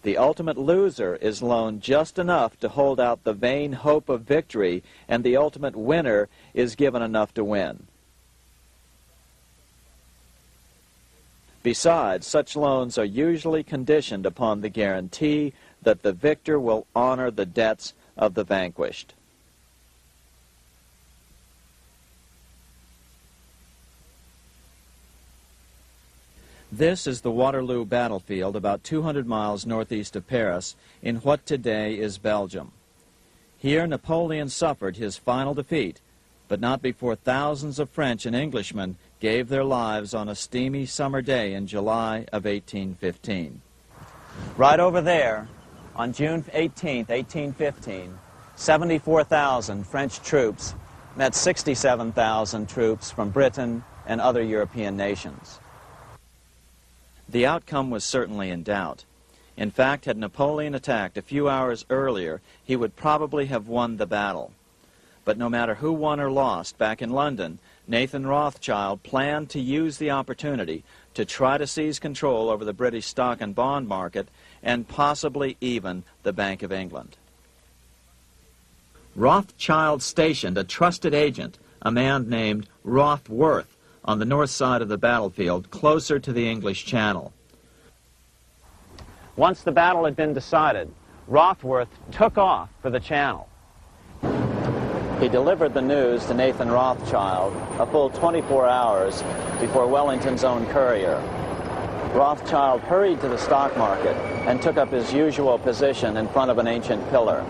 The ultimate loser is loaned just enough to hold out the vain hope of victory, and the ultimate winner is given enough to win. Besides, such loans are usually conditioned upon the guarantee that the victor will honor the debts of the vanquished. This is the Waterloo battlefield about 200 miles northeast of Paris in what today is Belgium. Here Napoleon suffered his final defeat, but not before thousands of French and Englishmen gave their lives on a steamy summer day in July of 1815. Right over there, on June 18, 1815, 74,000 French troops met 67,000 troops from Britain and other European nations. The outcome was certainly in doubt. In fact, had Napoleon attacked a few hours earlier, he would probably have won the battle. But no matter who won or lost, back in London, Nathan Rothschild planned to use the opportunity to try to seize control over the British stock and bond market and possibly even the Bank of England. Rothschild stationed a trusted agent, a man named Rothworth, on the north side of the battlefield, closer to the English Channel. Once the battle had been decided, Rothworth took off for the Channel. He delivered the news to Nathan Rothschild a full 24 hours before Wellington's own courier. Rothschild hurried to the stock market and took up his usual position in front of an ancient pillar.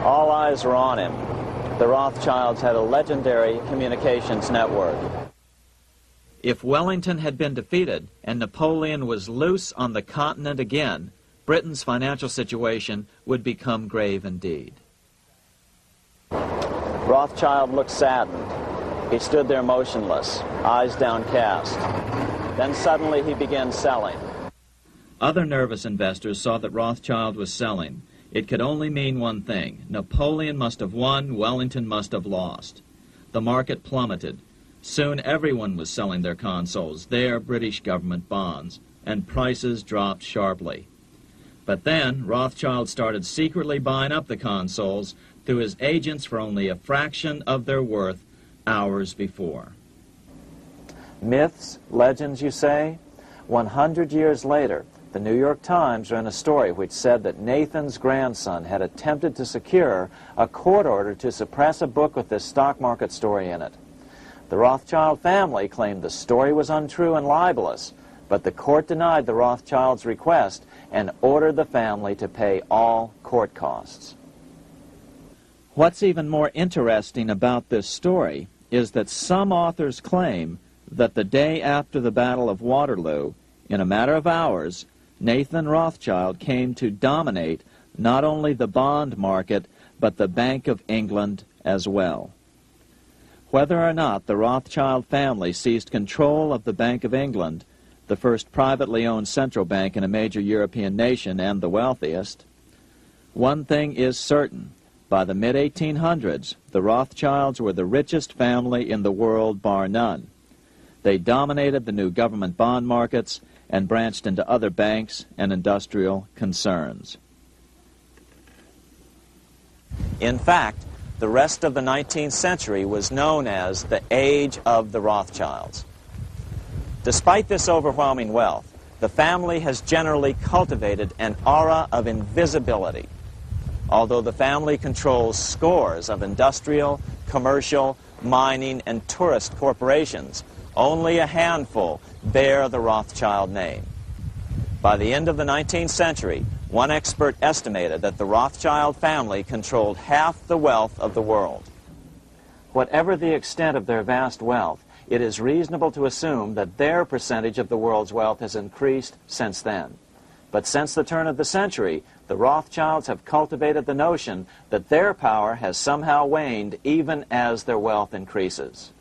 All eyes were on him. The Rothschilds had a legendary communications network. If Wellington had been defeated and Napoleon was loose on the continent again, Britain's financial situation would become grave indeed. Rothschild looked saddened. He stood there motionless, eyes downcast. Then suddenly he began selling. Other nervous investors saw that Rothschild was selling. It could only mean one thing. Napoleon must have won, Wellington must have lost. The market plummeted. Soon everyone was selling their consols, their British government bonds, and prices dropped sharply. But then Rothschild started secretly buying up the consols through his agents for only a fraction of their worth hours before. Myths, legends, you say? 100 years later, the New York Times ran a story which said that Nathan's grandson had attempted to secure a court order to suppress a book with this stock market story in it. The Rothschild family claimed the story was untrue and libelous, but the court denied the Rothschilds' request and ordered the family to pay all court costs. What's even more interesting about this story is that some authors claim that the day after the Battle of Waterloo, in a matter of hours, Nathan Rothschild came to dominate not only the bond market, but the Bank of England as well. Whether or not the Rothschild family seized control of the Bank of England, the first privately owned central bank in a major European nation and the wealthiest, one thing is certain. By the mid-1800s, the Rothschilds were the richest family in the world, bar none. They dominated the new government bond markets and branched into other banks and industrial concerns. In fact, the rest of the 19th century was known as the Age of the Rothschilds. Despite this overwhelming wealth, the family has generally cultivated an aura of invisibility. Although the family controls scores of industrial, commercial, mining, and tourist corporations, only a handful bear the Rothschild name. By the end of the 19th century, one expert estimated that the Rothschild family controlled half the wealth of the world. Whatever the extent of their vast wealth, it is reasonable to assume that their percentage of the world's wealth has increased since then. But since the turn of the century, the Rothschilds have cultivated the notion that their power has somehow waned even as their wealth increases.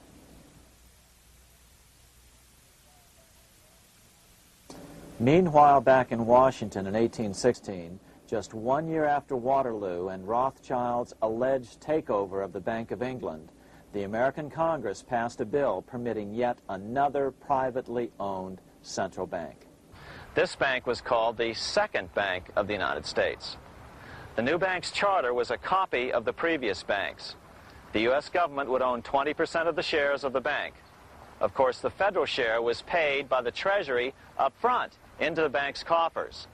Meanwhile, back in Washington in 1816, just 1 year after Waterloo and Rothschild's alleged takeover of the Bank of England, the American Congress passed a bill permitting yet another privately owned central bank. This bank was called the Second Bank of the United States. The new bank's charter was a copy of the previous bank's. The U.S. government would own 20% of the shares of the bank. Of course, the federal share was paid by the Treasury up front into the bank's coffers.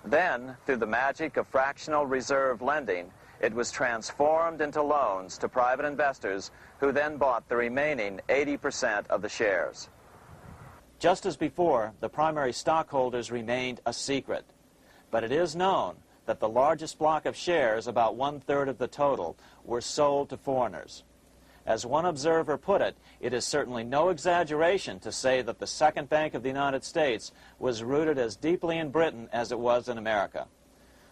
Then, through the magic of fractional reserve lending, it was transformed into loans to private investors who then bought the remaining 80% of the shares. Just as before, the primary stockholders remained a secret. But it is known that the largest block of shares, about 1/3 of the total, were sold to foreigners. As one observer put it, it is certainly no exaggeration to say that the Second Bank of the United States was rooted as deeply in Britain as it was in America.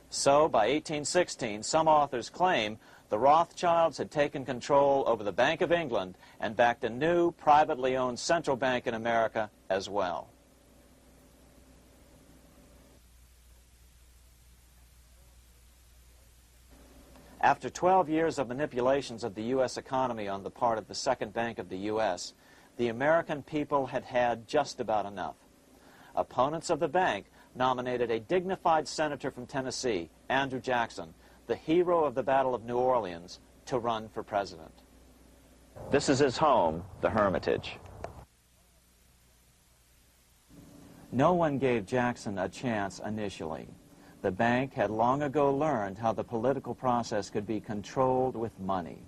So, by 1816, some authors claim the Rothschilds had taken control over the Bank of England and backed a new, privately owned central bank in America as well. After 12 years of manipulations of the U.S. economy on the part of the Second Bank of the U.S., the American people had had just about enough. Opponents of the bank nominated a dignified senator from Tennessee, Andrew Jackson, the hero of the Battle of New Orleans, to run for president. This is his home, the Hermitage. No one gave Jackson a chance initially. The bank had long ago learned how the political process could be controlled with money.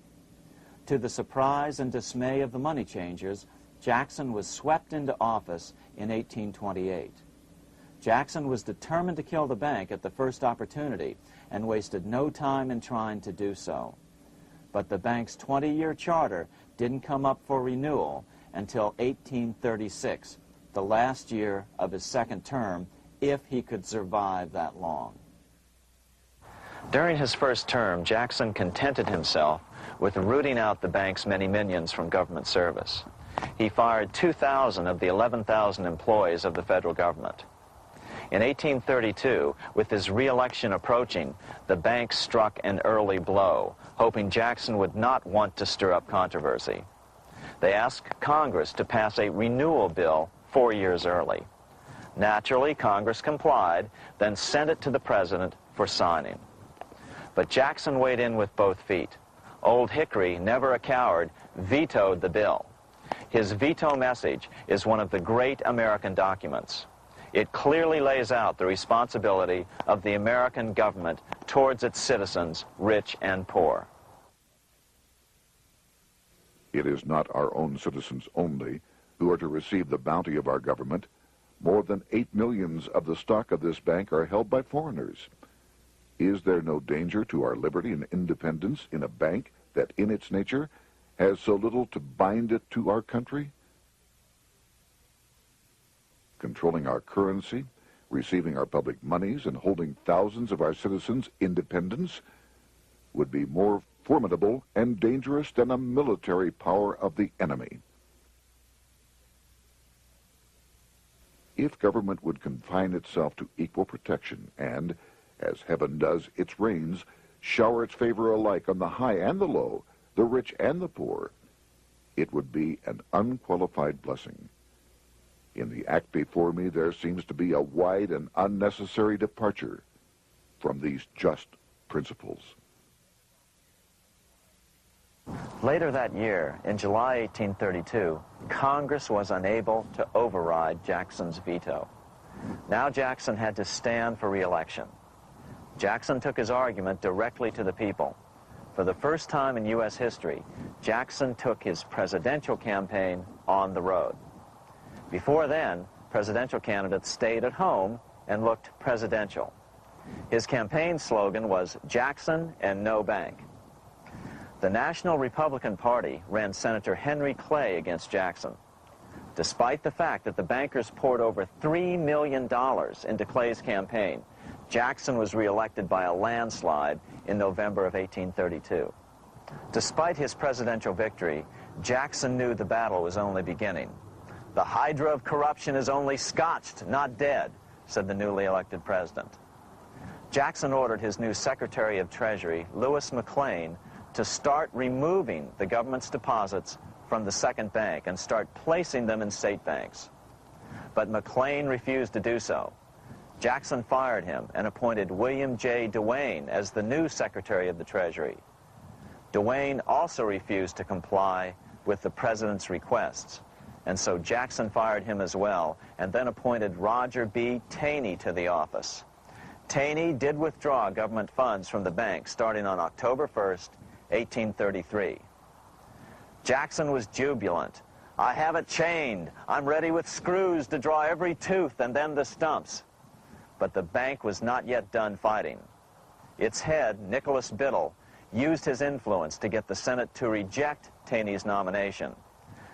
To the surprise and dismay of the money changers, Jackson was swept into office in 1828. Jackson was determined to kill the bank at the first opportunity and wasted no time in trying to do so. But the bank's 20-year charter didn't come up for renewal until 1836, the last year of his second term, if he could survive that long. During his first term, Jackson contented himself with rooting out the bank's many minions from government service. He fired 2,000 of the 11,000 employees of the federal government. In 1832, with his re-election approaching, the bank struck an early blow, hoping Jackson would not want to stir up controversy. They asked Congress to pass a renewal bill 4 years early. Naturally, Congress complied, then sent it to the president for signing. But Jackson weighed in with both feet. Old Hickory, never a coward, vetoed the bill. His veto message is one of the great American documents. It clearly lays out the responsibility of the American government towards its citizens, rich and poor. It is not our own citizens only who are to receive the bounty of our government. More than 8 million of the stock of this bank are held by foreigners. Is there no danger to our liberty and independence in a bank that in its nature has so little to bind it to our country? Controlling our currency, receiving our public monies, and holding thousands of our citizens' independence would be more formidable and dangerous than a military power of the enemy. If government would confine itself to equal protection and, as heaven does its rains, shower its favor alike on the high and the low, the rich and the poor, it would be an unqualified blessing. In the act before me, there seems to be a wide and unnecessary departure from these just principles. Later that year, in July 1832, Congress was unable to override Jackson's veto. Now Jackson had to stand for re-election. Jackson took his argument directly to the people. For the first time in U.S. history, Jackson took his presidential campaign on the road. Before then, presidential candidates stayed at home and looked presidential. His campaign slogan was "Jackson and no bank." The National Republican Party ran Senator Henry Clay against Jackson. Despite the fact that the bankers poured over $3 million into Clay's campaign, Jackson was reelected by a landslide in November of 1832. Despite his presidential victory, Jackson knew the battle was only beginning. "The hydra of corruption is only scotched, not dead," said the newly elected president. Jackson ordered his new Secretary of Treasury, Lewis McLean, to start removing the government's deposits from the second bank and start placing them in state banks. But McLean refused to do so. Jackson fired him and appointed William J. Duane as the new Secretary of the Treasury. Duane also refused to comply with the president's requests, and so Jackson fired him as well and then appointed Roger B. Taney to the office. Taney did withdraw government funds from the bank starting on October 1st, 1833. Jackson was jubilant. "I have it chained. I'm ready with screws to draw every tooth and then the stumps." But the bank was not yet done fighting. Its head, Nicholas Biddle, used his influence to get the Senate to reject Taney's nomination.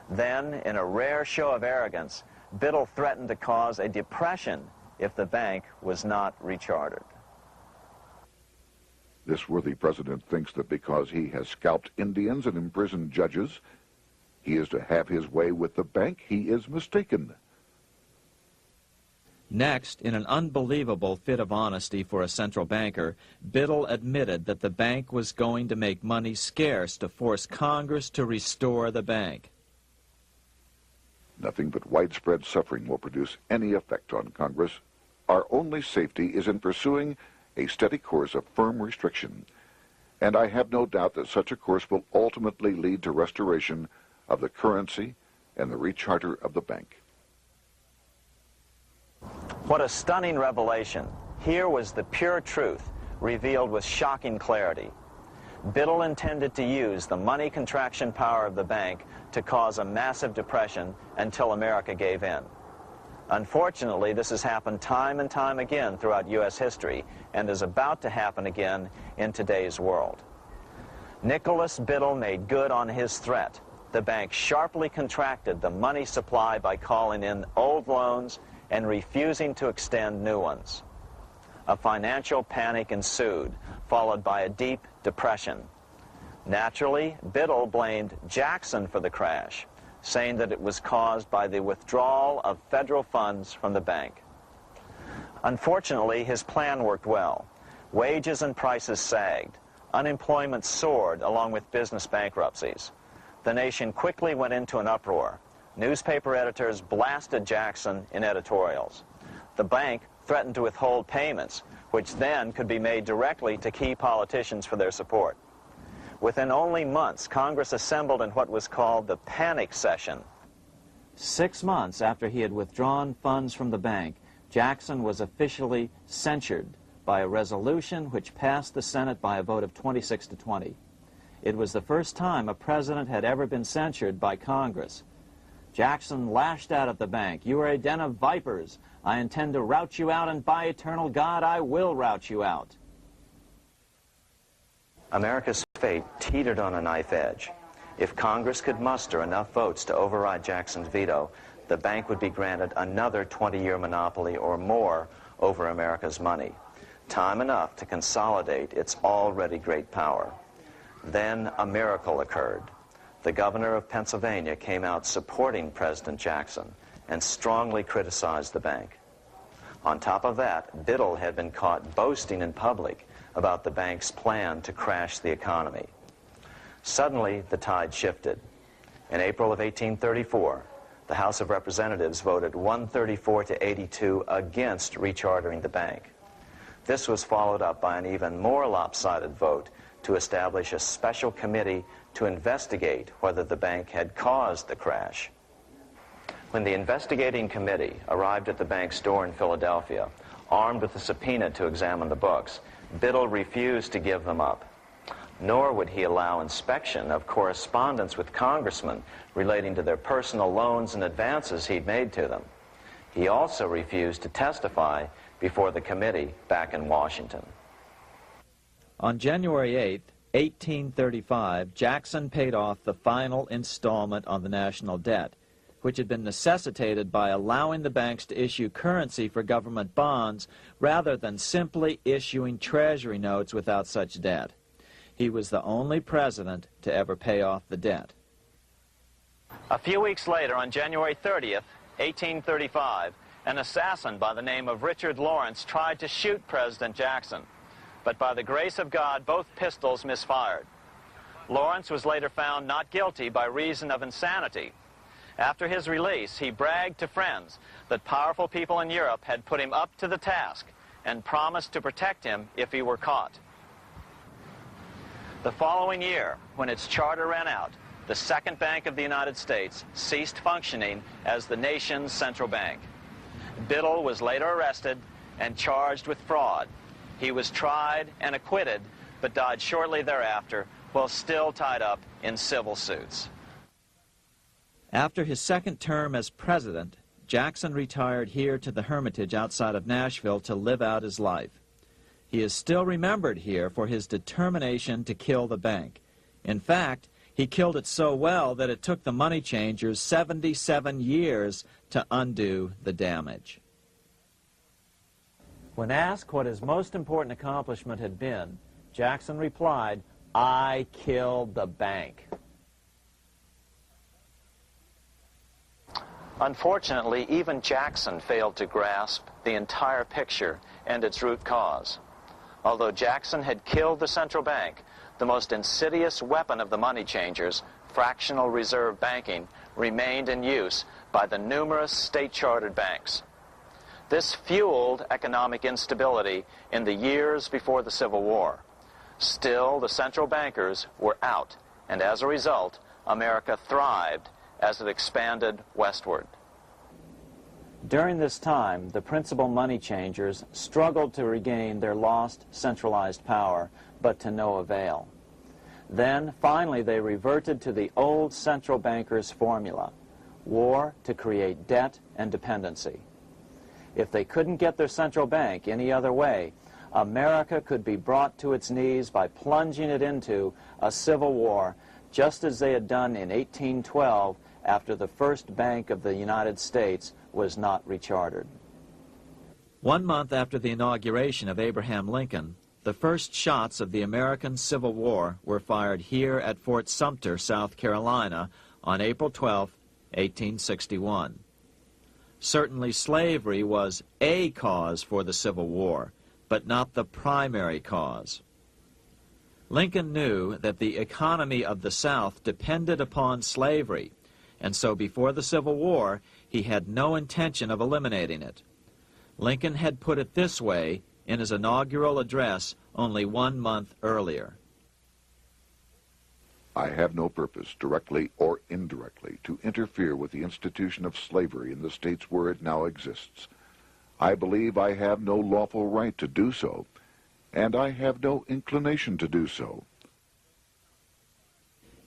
Then, in a rare show of arrogance, Biddle threatened to cause a depression if the bank was not rechartered. This worthy president thinks that because he has scalped Indians and imprisoned judges, he is to have his way with the bank. He is mistaken. Next, in an unbelievable fit of honesty for a central banker, Biddle admitted that the bank was going to make money scarce to force Congress to restore the bank. Nothing but widespread suffering will produce any effect on Congress. Our only safety is in pursuing a steady course of firm restriction, and I have no doubt that such a course will ultimately lead to restoration of the currency and the recharter of the bank. What a stunning revelation. Here was the pure truth, revealed with shocking clarity. Biddle intended to use the money contraction power of the bank to cause a massive depression until America gave in. Unfortunately, this has happened time and time again throughout U.S. history and is about to happen again in today's world. Nicholas Biddle made good on his threat. The bank sharply contracted the money supply by calling in old loans and refusing to extend new ones. A financial panic ensued, followed by a deep depression. Naturally, Biddle blamed Jackson for the crash, saying that it was caused by the withdrawal of federal funds from the bank. Unfortunately, his plan worked well. Wages and prices sagged. Unemployment soared along with business bankruptcies. The nation quickly went into an uproar. Newspaper editors blasted Jackson in editorials. The bank threatened to withhold payments, which then could be made directly to key politicians for their support. Within only months, Congress assembled in what was called the panic session. 6 months after he had withdrawn funds from the bank, Jackson was officially censured by a resolution which passed the Senate by a vote of 26 to 20. It was the first time a president had ever been censured by Congress. Jackson lashed out at the bank. "You are a den of vipers. I intend to rout you out, and by eternal God, I will rout you out." America's fate teetered on a knife edge. If Congress could muster enough votes to override Jackson's veto, the bank would be granted another 20-year monopoly or more over America's money, time enough to consolidate its already great power. Then a miracle occurred. The governor of Pennsylvania came out supporting President Jackson and strongly criticized the bank. On top of that, Biddle had been caught boasting in public about the bank's plan to crash the economy. Suddenly, the tide shifted. In April of 1834, the House of Representatives voted 134 to 82 against rechartering the bank. This was followed up by an even more lopsided vote to establish a special committee to investigate whether the bank had caused the crash. When the investigating committee arrived at the bank's door in Philadelphia, armed with a subpoena to examine the books, Biddle refused to give them up. Nor would he allow inspection of correspondence with congressmen relating to their personal loans and advances he'd made to them. He also refused to testify before the committee back in Washington. On January 8th, 1835, Jackson paid off the final installment on the national debt, which had been necessitated by allowing the banks to issue currency for government bonds rather than simply issuing treasury notes without such debt. He was the only president to ever pay off the debt. A few weeks later, on January 30th, 1835, an assassin by the name of Richard Lawrence tried to shoot President Jackson, but by the grace of God, both pistols misfired. Lawrence was later found not guilty by reason of insanity. After his release, he bragged to friends that powerful people in Europe had put him up to the task and promised to protect him if he were caught. The following year, when its charter ran out, the Second Bank of the United States ceased functioning as the nation's central bank. Biddle was later arrested and charged with fraud. He was tried and acquitted, but died shortly thereafter while still tied up in civil suits. After his second term as president, Jackson retired here to the Hermitage outside of Nashville to live out his life. He is still remembered here for his determination to kill the bank. In fact, he killed it so well that it took the money changers 77 years to undo the damage. When asked what his most important accomplishment had been, Jackson replied, "I killed the bank." Unfortunately, even Jackson failed to grasp the entire picture and its root cause. Although Jackson had killed the central bank, the most insidious weapon of the money changers, fractional reserve banking, remained in use by the numerous state-chartered banks. This fueled economic instability in the years before the Civil War. Still, the central bankers were out, and as a result, America thrived as it expanded westward. During this time, the principal money changers struggled to regain their lost centralized power, but to no avail. Then, finally, they reverted to the old central bankers' formula: war to create debt and dependency. If they couldn't get their central bank any other way, America could be brought to its knees by plunging it into a civil war, just as they had done in 1812 after the first Bank of the United States was not rechartered. 1 month after the inauguration of Abraham Lincoln, the first shots of the American Civil War were fired here at Fort Sumter, South Carolina, on April 12, 1861. Certainly slavery was a cause for the Civil War, but not the primary cause. Lincoln knew that the economy of the South depended upon slavery, and so before the Civil War, he had no intention of eliminating it. Lincoln had put it this way in his inaugural address only 1 month earlier. I have no purpose, directly or indirectly, to interfere with the institution of slavery in the states where it now exists. I believe I have no lawful right to do so, and I have no inclination to do so.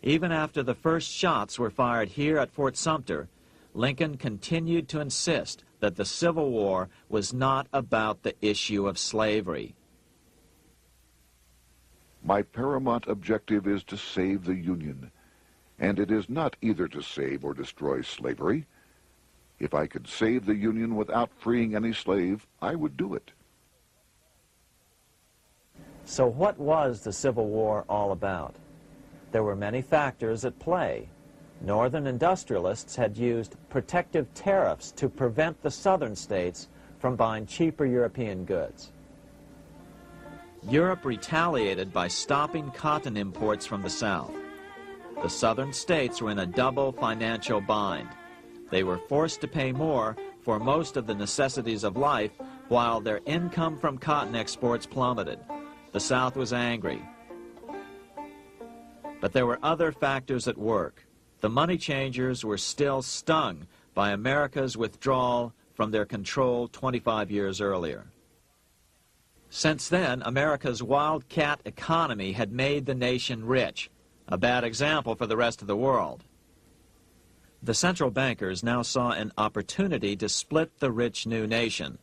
Even after the first shots were fired here at Fort Sumter, Lincoln continued to insist that the Civil War was not about the issue of slavery. My paramount objective is to save the Union, and it is not either to save or destroy slavery. If I could save the Union without freeing any slave, I would do it. So what was the Civil War all about? There were many factors at play. Northern industrialists had used protective tariffs to prevent the southern states from buying cheaper European goods. Europe retaliated by stopping cotton imports from the South. The southern states were in a double financial bind. They were forced to pay more for most of the necessities of life, while their income from cotton exports plummeted. The South was angry. But there were other factors at work. The money changers were still stung by America's withdrawal from their control 25 years earlier. Since then, America's wildcat economy had made the nation rich, a bad example for the rest of the world. The central bankers now saw an opportunity to split the rich new nation,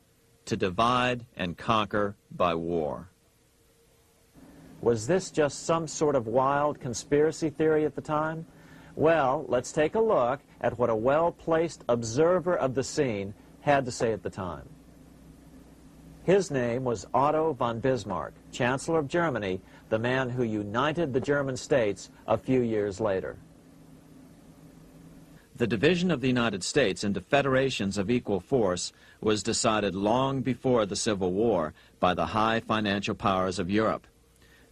to divide and conquer by war. Was this just some sort of wild conspiracy theory at the time? Well, let's take a look at what a well-placed observer of the scene had to say at the time. His name was Otto von Bismarck, Chancellor of Germany, the man who united the German states a few years later. The division of the United States into federations of equal force was decided long before the Civil War by the high financial powers of Europe.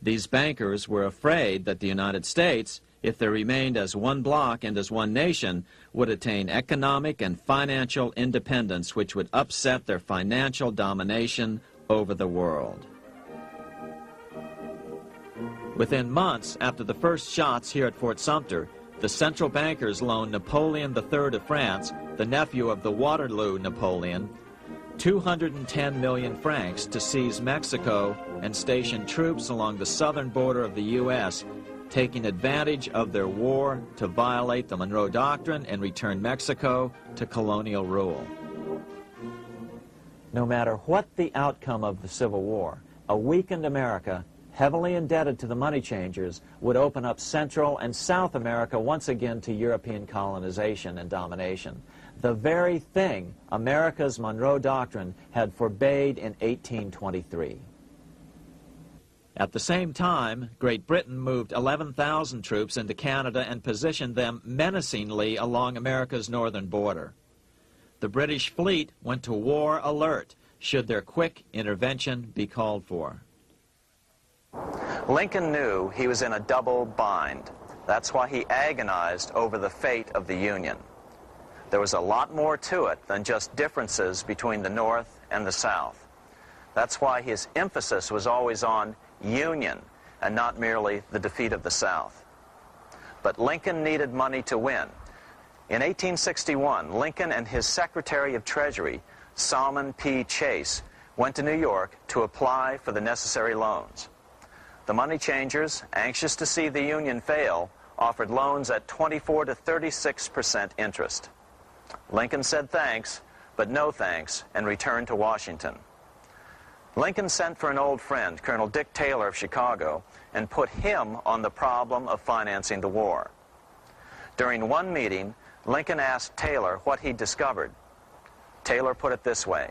These bankers were afraid that the United States, if they remained as one bloc and as one nation, would attain economic and financial independence which would upset their financial domination over the world. Within months after the first shots here at Fort Sumter, the central bankers loaned Napoleon III of France, the nephew of the Waterloo Napoleon, 210 million francs to seize Mexico and station troops along the southern border of the U.S., taking advantage of their war to violate the Monroe Doctrine and return Mexico to colonial rule. No matter what the outcome of the Civil War, a weakened America, heavily indebted to the money changers, would open up Central and South America once again to European colonization and domination. The very thing America's Monroe Doctrine had forbade in 1823. At the same time, Great Britain moved 11,000 troops into Canada and positioned them menacingly along America's northern border. The British fleet went to war alert should their quick intervention be called for. Lincoln knew he was in a double bind. That's why he agonized over the fate of the Union. There was a lot more to it than just differences between the North and the South. That's why his emphasis was always on union and not merely the defeat of the South. But Lincoln needed money to win. In 1861, Lincoln and his Secretary of Treasury, Salmon P. Chase, went to New York to apply for the necessary loans. The money changers, anxious to see the Union fail, offered loans at 24 to 36% interest. Lincoln said thanks, but no thanks, and returned to Washington. Lincoln sent for an old friend, Colonel Dick Taylor of Chicago, and put him on the problem of financing the war. During one meeting, Lincoln asked Taylor what he'd discovered. Taylor put it this way.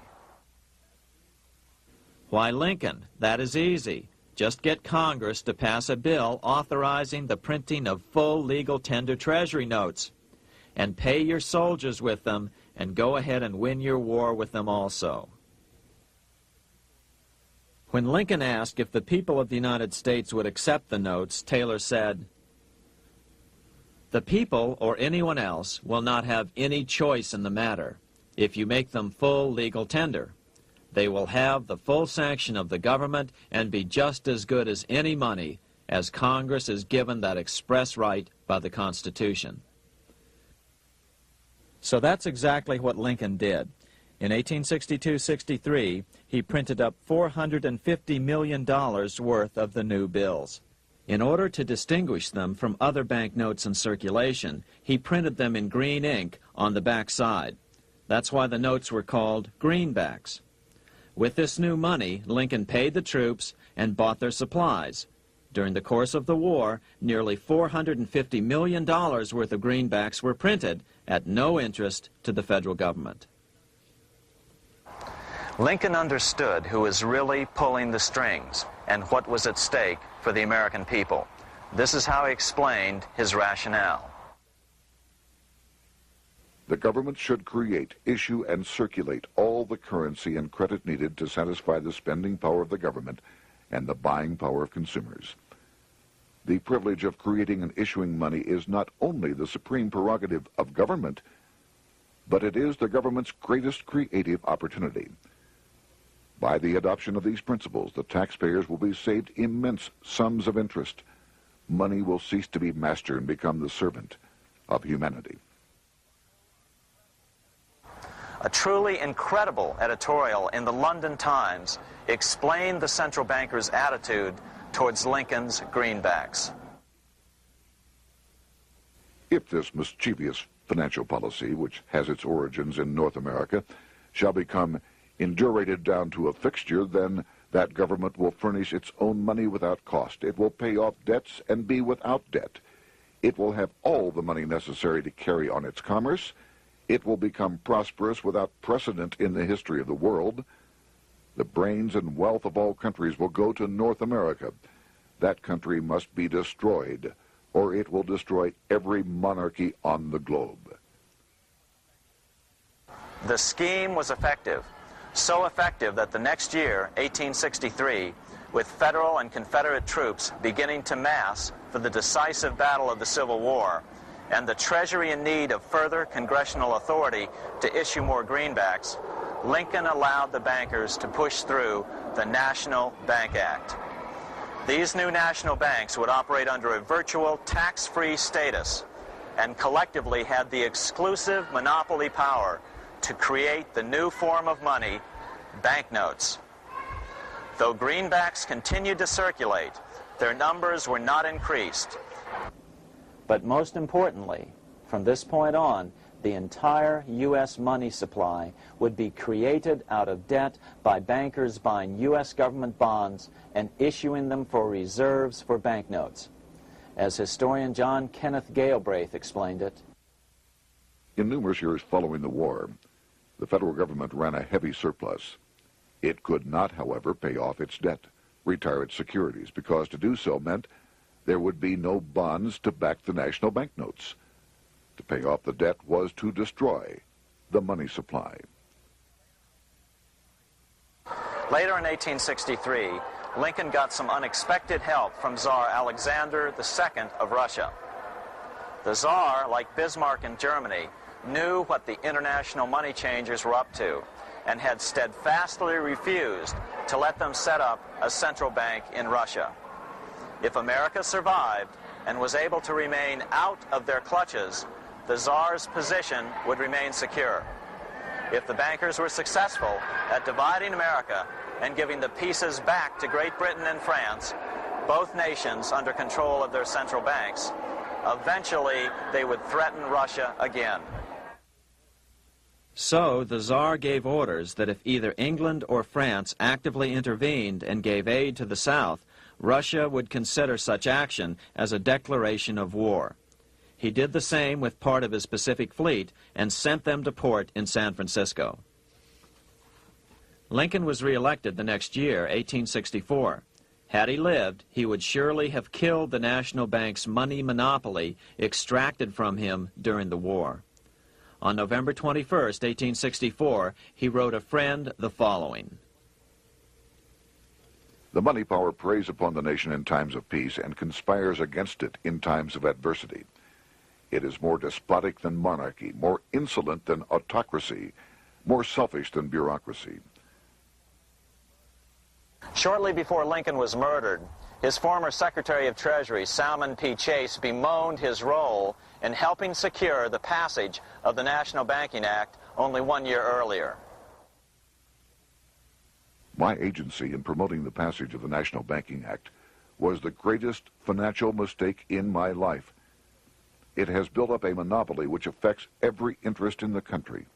Why, Lincoln, that is easy. Just get Congress to pass a bill authorizing the printing of full legal tender treasury notes, and pay your soldiers with them, and go ahead and win your war with them also. When Lincoln asked if the people of the United States would accept the notes, Taylor said, "The people, or anyone else, will not have any choice in the matter if you make them full legal tender. They will have the full sanction of the government and be just as good as any money, as Congress is given that express right by the Constitution." So that's exactly what Lincoln did. In 1862-63, he printed up $450 million worth of the new bills. In order to distinguish them from other banknotes in circulation, he printed them in green ink on the back side. That's why the notes were called greenbacks. With this new money, Lincoln paid the troops and bought their supplies. During the course of the war, nearly $450 million worth of greenbacks were printed at no interest to the federal government. Lincoln understood who was really pulling the strings and what was at stake for the American people. This is how he explained his rationale. The government should create, issue, and circulate all the currency and credit needed to satisfy the spending power of the government and the buying power of consumers. The privilege of creating and issuing money is not only the supreme prerogative of government, but it is the government's greatest creative opportunity. By the adoption of these principles, the taxpayers will be saved immense sums of interest. Money will cease to be master and become the servant of humanity. A truly incredible editorial in the London Times explained the central bankers' attitude towards Lincoln's greenbacks. If this mischievous financial policy, which has its origins in North America, shall become indurated down to a fixture, then That government will furnish its own money without cost. It will pay off debts and be without debt. It will have all the money necessary to carry on its commerce. It will become prosperous without precedent in the history of the world. The brains and wealth of all countries will go to North America. That country must be destroyed, or it will destroy every monarchy on the globe. The scheme was effective, so effective that the next year, 1863, with Federal and Confederate troops beginning to mass for the decisive battle of the Civil War, and the Treasury in need of further congressional authority to issue more greenbacks, Lincoln allowed the bankers to push through the National Bank Act. These new national banks would operate under a virtual tax-free status and collectively had the exclusive monopoly power to create the new form of money, banknotes. Though greenbacks continued to circulate, their numbers were not increased. But most importantly, from this point on, the entire U.S. money supply would be created out of debt by bankers buying U.S. government bonds and issuing them for reserves for banknotes. As historian John Kenneth Galbraith explained it, in numerous years following the war, the federal government ran a heavy surplus. It could not, however, pay off its debt, retire its securities, because to do so meant there would be no bonds to back the national banknotes. To pay off the debt was to destroy the money supply. Later in 1863, Lincoln got some unexpected help from Tsar Alexander II of Russia. The Tsar, like Bismarck in Germany, knew what the international money changers were up to and had steadfastly refused to let them set up a central bank in Russia. If America survived and was able to remain out of their clutches, the Tsar's position would remain secure. If the bankers were successful at dividing America and giving the pieces back to Great Britain and France, both nations under control of their central banks, eventually they would threaten Russia again. So the Tsar gave orders that if either England or France actively intervened and gave aid to the South, Russia would consider such action as a declaration of war. He did the same with part of his Pacific Fleet and sent them to port in San Francisco. Lincoln was reelected the next year, 1864. Had he lived, he would surely have killed the national bank's money monopoly extracted from him during the war. On November 21st, 1864, he wrote a friend the following. The money power preys upon the nation in times of peace and conspires against it in times of adversity. It is more despotic than monarchy, more insolent than autocracy, more selfish than bureaucracy. Shortly before Lincoln was murdered, his former Secretary of Treasury, Salmon P. Chase, bemoaned his role in helping secure the passage of the National Banking Act only 1 year earlier. My agency in promoting the passage of the National Banking Act was the greatest financial mistake in my life. It has built up a monopoly which affects every interest in the country.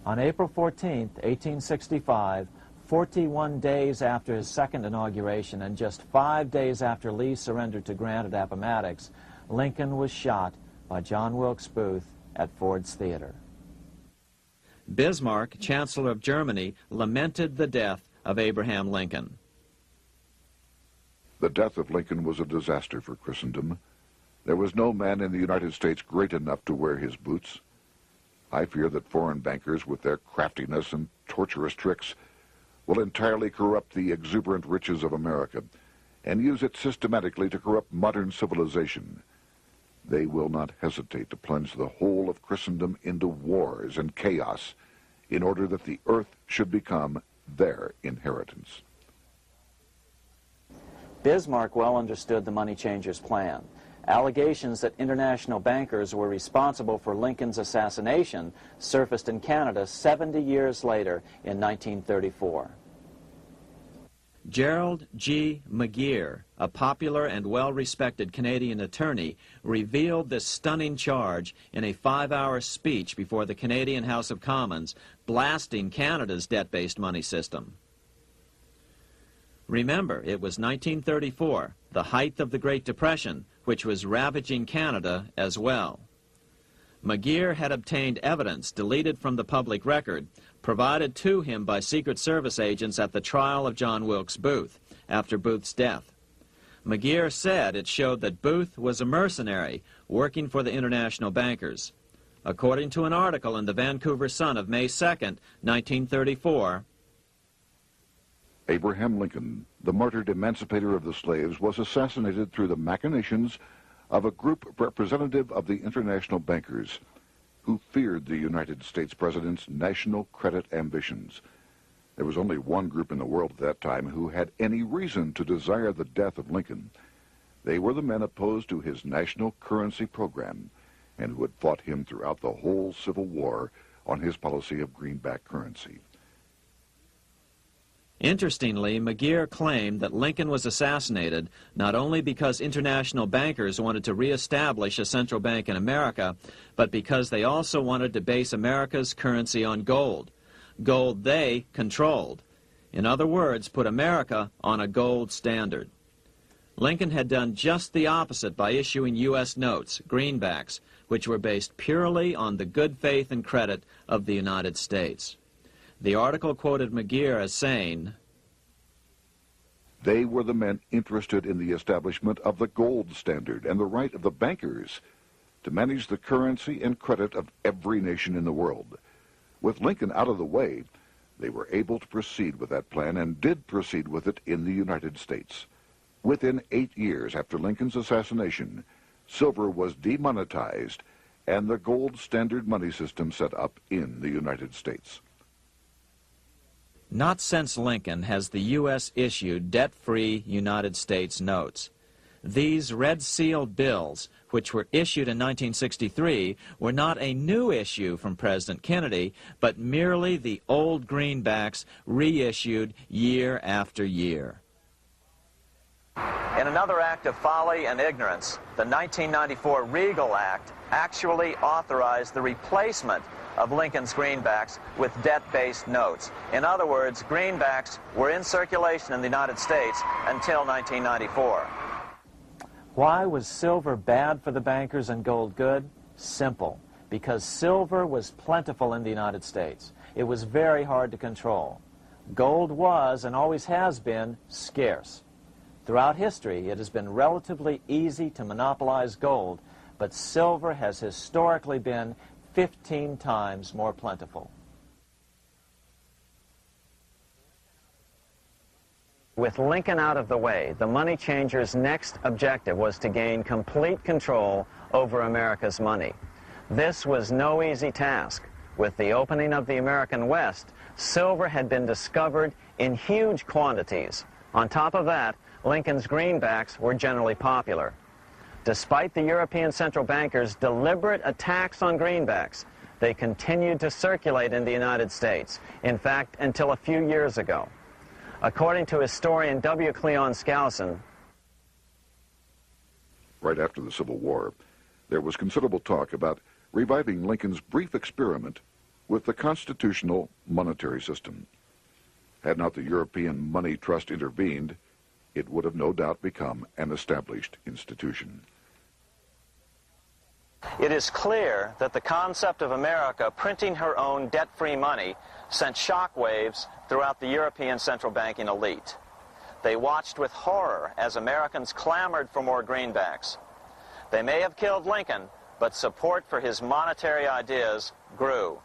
On April 14, 1865, 41 days after his second inauguration and just 5 days after Lee surrendered to Grant at Appomattox, Lincoln was shot by John Wilkes Booth at Ford's Theater. Bismarck, Chancellor of Germany, lamented the death of Abraham Lincoln. The death of Lincoln was a disaster for Christendom. There was no man in the United States great enough to wear his boots. I fear that foreign bankers, with their craftiness and tortuous tricks, will entirely corrupt the exuberant riches of America and use it systematically to corrupt modern civilization. They will not hesitate to plunge the whole of Christendom into wars and chaos in order that the earth should become their inheritance. Bismarck well understood the money changers' plan. Allegations that international bankers were responsible for Lincoln's assassination surfaced in Canada 70 years later in 1934. Gerald G. McGeer, a popular and well-respected Canadian attorney, revealed this stunning charge in a 5-hour speech before the Canadian House of Commons, blasting Canada's debt-based money system. Remember, it was 1934, the height of the Great Depression, which was ravaging Canada as well. McGeer had obtained evidence deleted from the public record, provided to him by Secret Service agents at the trial of John Wilkes Booth after Booth's death. McGeer said it showed that Booth was a mercenary working for the international bankers. According to an article in the Vancouver Sun of May 2nd, 1934, Abraham Lincoln, the martyred emancipator of the slaves, was assassinated through the machinations of a group representative of the international bankers who feared the United States president's national credit ambitions. There was only one group in the world at that time who had any reason to desire the death of Lincoln. They were the men opposed to his national currency program and who had fought him throughout the whole Civil War on his policy of greenback currency. Interestingly, McGeer claimed that Lincoln was assassinated not only because international bankers wanted to reestablish a central bank in America, but because they also wanted to base America's currency on gold. Gold they controlled. In other words, put America on a gold standard. Lincoln had done just the opposite by issuing U.S. notes, greenbacks, which were based purely on the good faith and credit of the United States. The article quoted McGeer as saying, "They were the men interested in the establishment of the gold standard and the right of the bankers to manage the currency and credit of every nation in the world. With Lincoln out of the way, they were able to proceed with that plan and did proceed with it in the United States. Within 8 years after Lincoln's assassination, silver was demonetized and the gold standard money system set up in the United States." Not since Lincoln has the U.S. issued debt-free United States notes. These red-sealed bills, which were issued in 1963, were not a new issue from President Kennedy, but merely the old greenbacks reissued year after year. In another act of folly and ignorance, the 1994 Regal Act actually authorized the replacement of Lincoln's greenbacks with debt-based notes. In other words, greenbacks were in circulation in the United States until 1994. Why was silver bad for the bankers and gold good? Simple. Because silver was plentiful in the United States. It was very hard to control. Gold was, and always has been, scarce. Throughout history, it has been relatively easy to monopolize gold, but silver has historically been 15 times more plentiful. With Lincoln out of the way, the money changers' next objective was to gain complete control over America's money. This was no easy task. With the opening of the American West, silver had been discovered in huge quantities. On top of that, Lincoln's greenbacks were generally popular. Despite the European central bankers' deliberate attacks on greenbacks, they continued to circulate in the United States, in fact, until a few years ago. According to historian W. Cleon Skousen, right after the Civil War, there was considerable talk about reviving Lincoln's brief experiment with the constitutional monetary system. Had not the European Money Trust intervened, it would have no doubt become an established institution. it is clear that the concept of America printing her own debt-free money sent shockwaves throughout the European central banking elite. They watched with horror as Americans clamored for more greenbacks. They may have killed Lincoln, but support for his monetary ideas grew.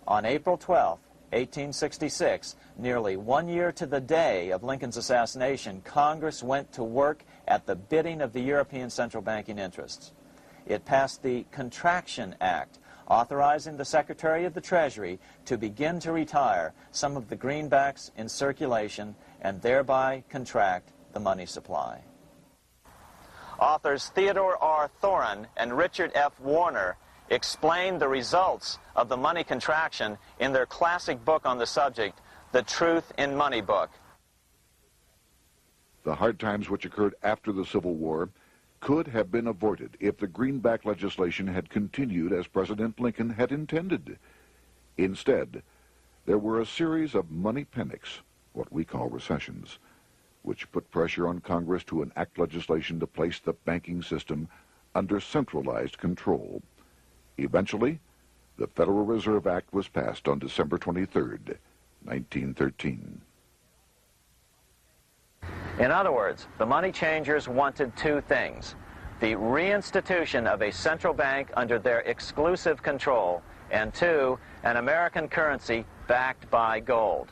On April 12, 1866, nearly 1 year to the day of Lincoln's assassination, Congress went to work at the bidding of the European central banking interests. It passed the Contraction Act, authorizing the Secretary of the Treasury to begin to retire some of the greenbacks in circulation and thereby contract the money supply. Authors Theodore R. Thorin and Richard F. Warner explained the results of the money contraction in their classic book on the subject, The Truth in Money Book. The hard times which occurred after the Civil War could have been avoided if the greenback legislation had continued as President Lincoln had intended. Instead, there were a series of money panics, what we call recessions, which put pressure on Congress to enact legislation to place the banking system under centralized control. Eventually, the Federal Reserve Act was passed on December 23, 1913. In other words, the money changers wanted two things: the reinstitution of a central bank under their exclusive control, and two, an American currency backed by gold.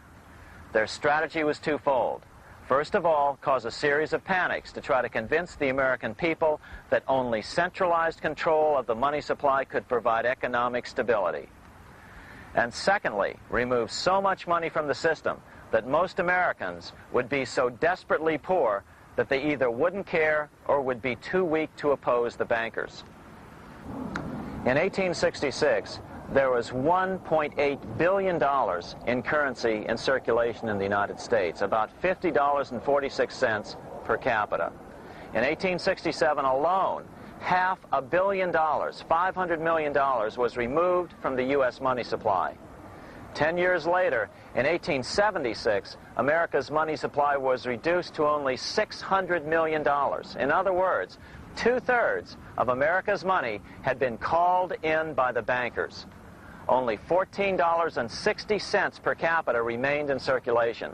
Their strategy was twofold. First of all, cause a series of panics to try to convince the American people that only centralized control of the money supply could provide economic stability. And secondly, remove so much money from the system that most Americans would be so desperately poor that they either wouldn't care or would be too weak to oppose the bankers. In 1866, there was $1.8 billion in currency in circulation in the United States, about $50.46 per capita. In 1867 alone, $500 million, $500 million, was removed from the U.S. money supply. 10 years later, in 1876, America's money supply was reduced to only $600 million. In other words, 2/3 of America's money had been called in by the bankers. Only $14.60 per capita remained in circulation.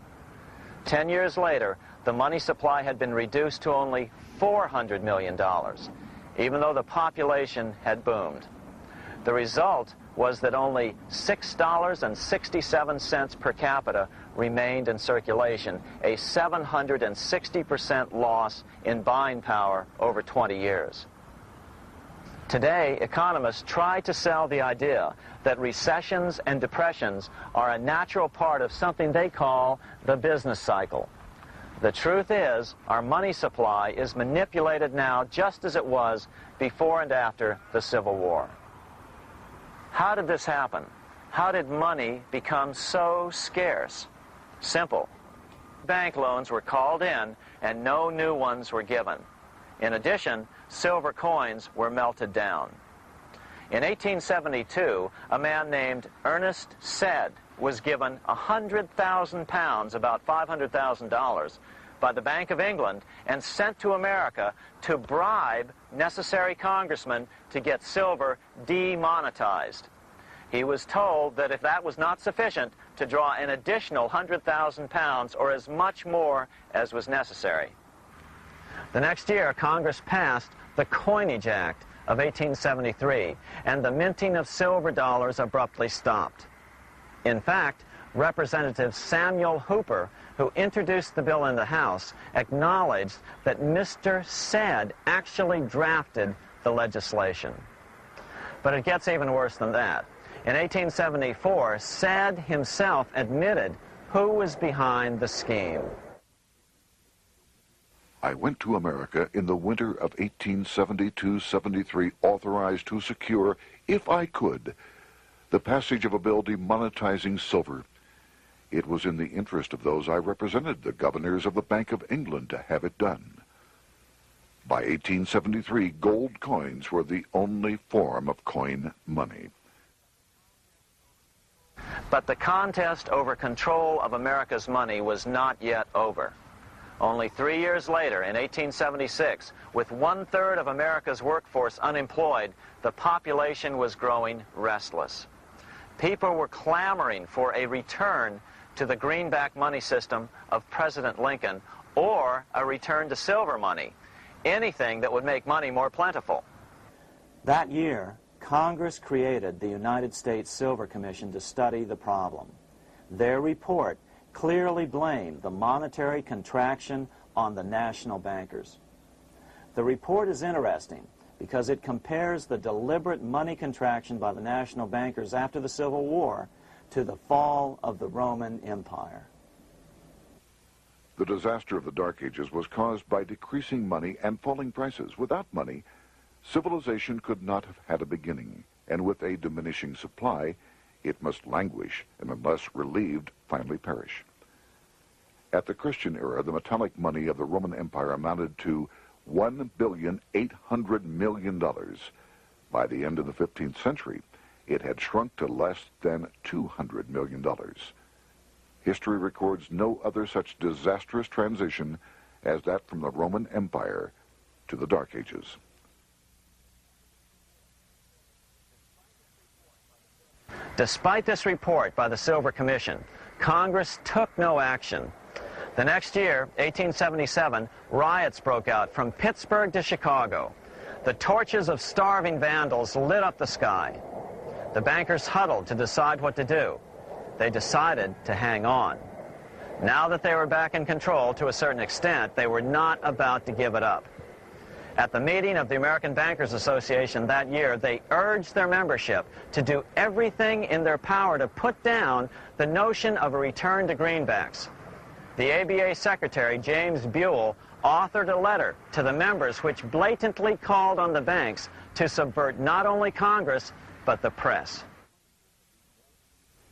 10 years later, the money supply had been reduced to only $400 million, even though the population had boomed. The result was that only $6.67 per capita remained in circulation, a 760% loss in buying power over 20 years. Today, economists try to sell the idea that recessions and depressions are a natural part of something they call the business cycle. The truth is, our money supply is manipulated now just as it was before and after the Civil War. How did this happen? How did money become so scarce? Simple. Bank loans were called in and no new ones were given. In addition, silver coins were melted down. In 1872, a man named Ernest Sed was given 100,000 pounds, about $500,000, by the Bank of England and sent to America to bribe necessary congressmen to get silver demonetized. He was told that if that was not sufficient, to draw an additional 100,000 pounds or as much more as was necessary. The next year, Congress passed the Coinage Act of 1873, and the minting of silver dollars abruptly stopped. In fact, Representative Samuel Hooper, who introduced the bill in the House, acknowledged that Mr. Sed actually drafted the legislation. But it gets even worse than that. In 1874, Sed himself admitted who was behind the scheme. I went to America in the winter of 1872-73, authorized to secure, if I could, the passage of a bill demonetizing silver. It was in the interest of those I represented, the governors of the Bank of England, to have it done. By 1873, gold coins were the only form of coin money. But the contest over control of America's money was not yet over. Only 3 years later, in 1876, with 1/3 of America's workforce unemployed, the population was growing restless. People were clamoring for a return to the greenback money system of President Lincoln, or a return to silver money, anything that would make money more plentiful. That year, Congress created the United States Silver Commission to study the problem. Their report clearly blamed the monetary contraction on the national bankers. The report is interesting because it compares the deliberate money contraction by the national bankers after the Civil War to the fall of the Roman Empire. The disaster of the Dark Ages was caused by decreasing money and falling prices. Without money, civilization could not have had a beginning, and with a diminishing supply, it must languish, and unless relieved, finally perish. At the Christian era, the metallic money of the Roman Empire amounted to $1,800,000,000. By the end of the 15th century, it had shrunk to less than $200 million. History records no other such disastrous transition as that from the Roman Empire to the Dark Ages. Despite this report by the Silver Commission, Congress took no action. The next year, 1877, riots broke out from Pittsburgh to Chicago. The torches of starving vandals lit up the sky. The bankers huddled to decide what to do. They decided to hang on. Now that they were back in control to a certain extent, they were not about to give it up. At the meeting of the American Bankers Association that year, they urged their membership to do everything in their power to put down the notion of a return to greenbacks. The ABA Secretary, James Buell, authored a letter to the members which blatantly called on the banks to subvert not only Congress, but the press.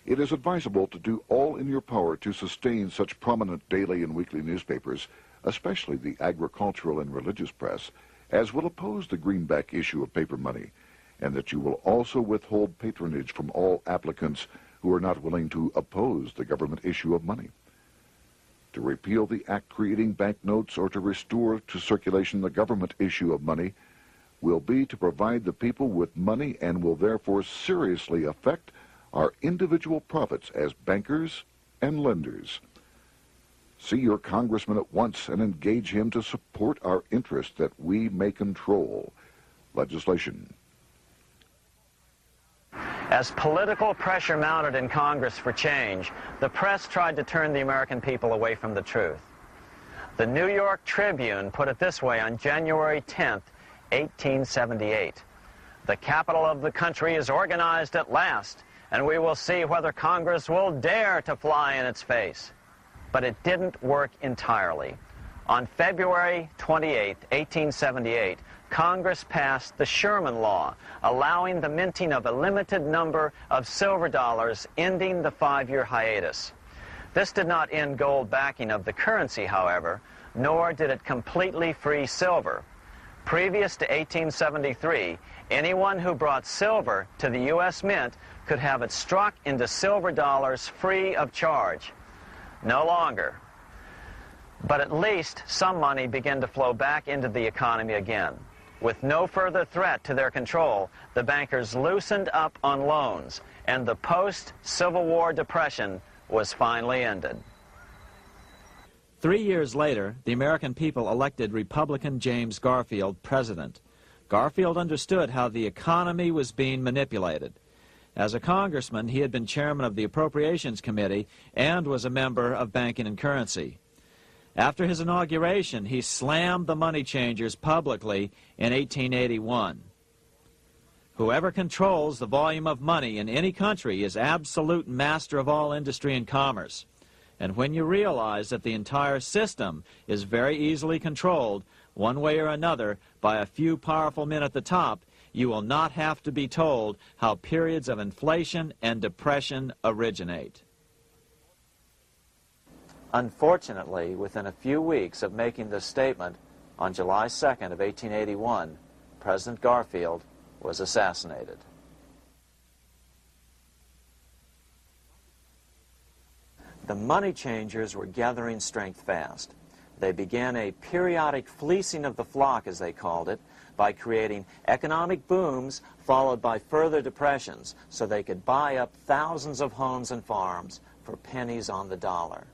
It is advisable to do all in your power to sustain such prominent daily and weekly newspapers, especially the agricultural and religious press, as will oppose the greenback issue of paper money, and that you will also withhold patronage from all applicants who are not willing to oppose the government issue of money. To repeal the act creating banknotes or to restore to circulation the government issue of money will be to provide the people with money and will therefore seriously affect our individual profits as bankers and lenders. See your congressman at once and engage him to support our interest that we may control legislation. As political pressure mounted in Congress for change, the press tried to turn the American people away from the truth. The New York Tribune put it this way on January 10th, 1878. "The capital of the country is organized at last, and we will see whether Congress will dare to fly in its face." But it didn't work entirely. On February 28, 1878, Congress passed the Sherman Law, allowing the minting of a limited number of silver dollars, ending the 5-year hiatus. This did not end gold backing of the currency, however, nor did it completely free silver. Previous to 1873, anyone who brought silver to the U.S. Mint could have it struck into silver dollars free of charge. No longer. But at least some money began to flow back into the economy again. With no further threat to their control, the bankers loosened up on loans, and the post-Civil War depression was finally ended. 3 years later, the American people elected Republican James Garfield president. Garfield understood how the economy was being manipulated. As a congressman, he had been chairman of the Appropriations Committee and was a member of Banking and Currency. After his inauguration, he slammed the money changers publicly in 1881. Whoever controls the volume of money in any country is absolute master of all industry and commerce. And when you realize that the entire system is very easily controlled, one way or another, by a few powerful men at the top, you will not have to be told how periods of inflation and depression originate. Unfortunately, within a few weeks of making this statement, on July 2nd of 1881, President Garfield was assassinated. The money changers were gathering strength fast. They began a periodic fleecing of the flock, as they called it, by creating economic booms followed by further depressions so they could buy up thousands of homes and farms for pennies on the dollar.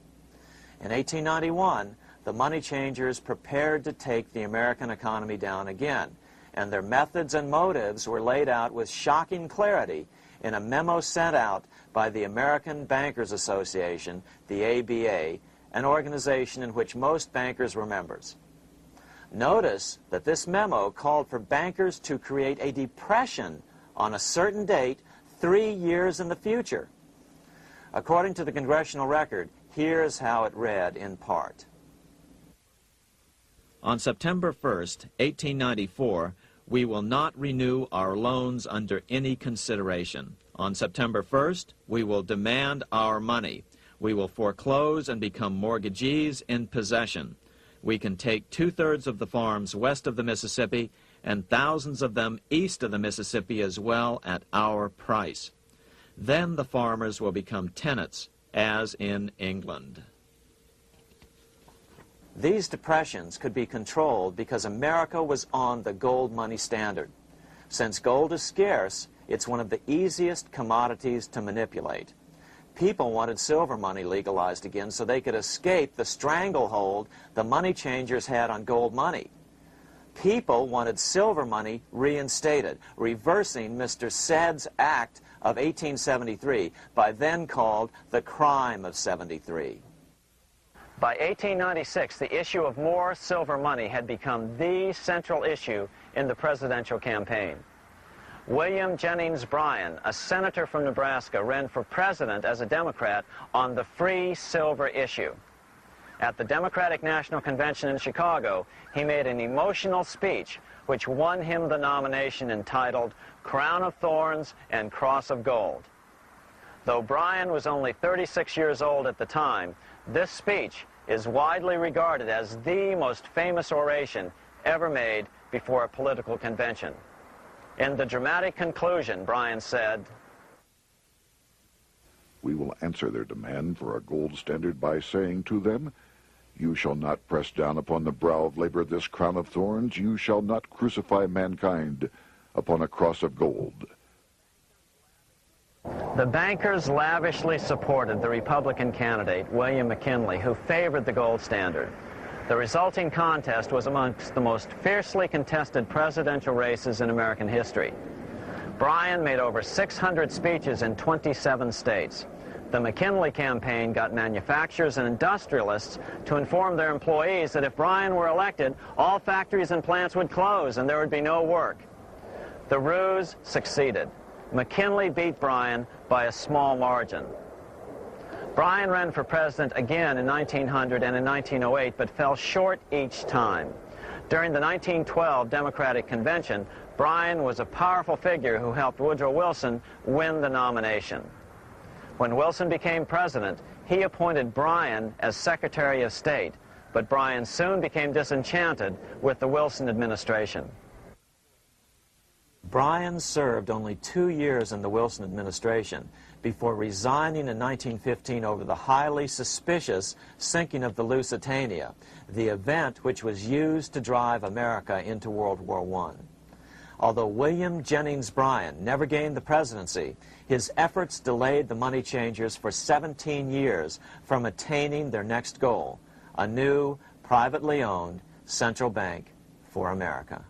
In 1891, the money changers prepared to take the American economy down again, and their methods and motives were laid out with shocking clarity in a memo sent out by the American Bankers Association, the ABA, an organization in which most bankers were members. Notice that this memo called for bankers to create a depression on a certain date 3 years in the future. According to the Congressional Record, here's how it read in part. On September 1st, 1894, we will not renew our loans under any consideration. On September 1st, we will demand our money. We will foreclose and become mortgagees in possession. We can take 2/3 of the farms west of the Mississippi and thousands of them east of the Mississippi as well at our price. Then the farmers will become tenants, as in England. These depressions could be controlled because America was on the gold money standard. Since gold is scarce, it's one of the easiest commodities to manipulate. People wanted silver money legalized again so they could escape the stranglehold the money changers had on gold money. People wanted silver money reinstated, reversing Mr. Said's Act of 1873, by then called the Crime of '73. By 1896, the issue of more silver money had become the central issue in the presidential campaign. William Jennings Bryan, a senator from Nebraska, ran for president as a Democrat on the free silver issue. At the Democratic National Convention in Chicago, he made an emotional speech which won him the nomination, entitled Crown of Thorns and Cross of Gold. Though Bryan was only 36 years old at the time, this speech is widely regarded as the most famous oration ever made before a political convention. In the dramatic conclusion, Bryan said, "We will answer their demand for a gold standard by saying to them, you shall not press down upon the brow of labor this crown of thorns. You shall not crucify mankind upon a cross of gold." The bankers lavishly supported the Republican candidate, William McKinley, who favored the gold standard. The resulting contest was amongst the most fiercely contested presidential races in American history. Bryan made over 600 speeches in 27 states. The McKinley campaign got manufacturers and industrialists to inform their employees that if Bryan were elected, all factories and plants would close and there would be no work. The ruse succeeded. McKinley beat Bryan by a small margin. Bryan ran for president again in 1900 and in 1908, but fell short each time. During the 1912 Democratic Convention, Bryan was a powerful figure who helped Woodrow Wilson win the nomination. When Wilson became president, he appointed Bryan as Secretary of State, but Bryan soon became disenchanted with the Wilson administration. Bryan served only 2 years in the Wilson administration before resigning in 1915 over the highly suspicious sinking of the Lusitania, the event which was used to drive America into World War I. Although William Jennings Bryan never gained the presidency, his efforts delayed the money changers for 17 years from attaining their next goal, a new, privately owned central bank for America.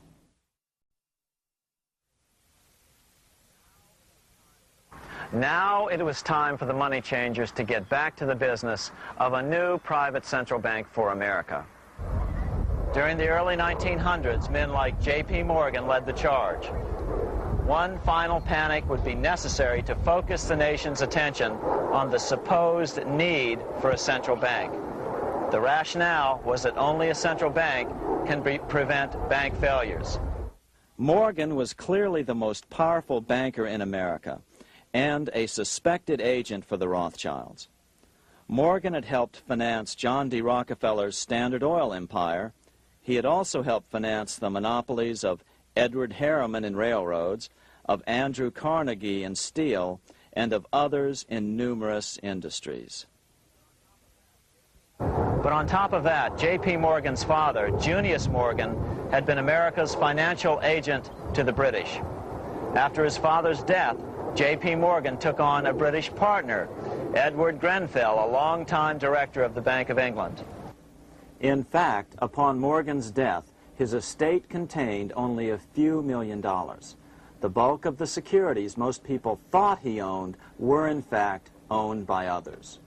Now it was time for the money changers to get back to the business of a new private central bank for America. During the early 1900s, men like J.P. Morgan led the charge. One final panic would be necessary to focus the nation's attention on the supposed need for a central bank. The rationale was that only a central bank can prevent bank failures. Morgan was clearly the most powerful banker in America and a suspected agent for the Rothschilds. Morgan had helped finance John D. Rockefeller's Standard Oil empire. He had also helped finance the monopolies of Edward Harriman in railroads, of Andrew Carnegie in steel, and of others in numerous industries. But on top of that, J.P. Morgan's father, Junius Morgan, had been America's financial agent to the British. After his father's death, J.P. Morgan took on a British partner, Edward Grenfell, a longtime director of the Bank of England. In fact, upon Morgan's death, his estate contained only a few $1 million. The bulk of the securities most people thought he owned were, in fact, owned by others.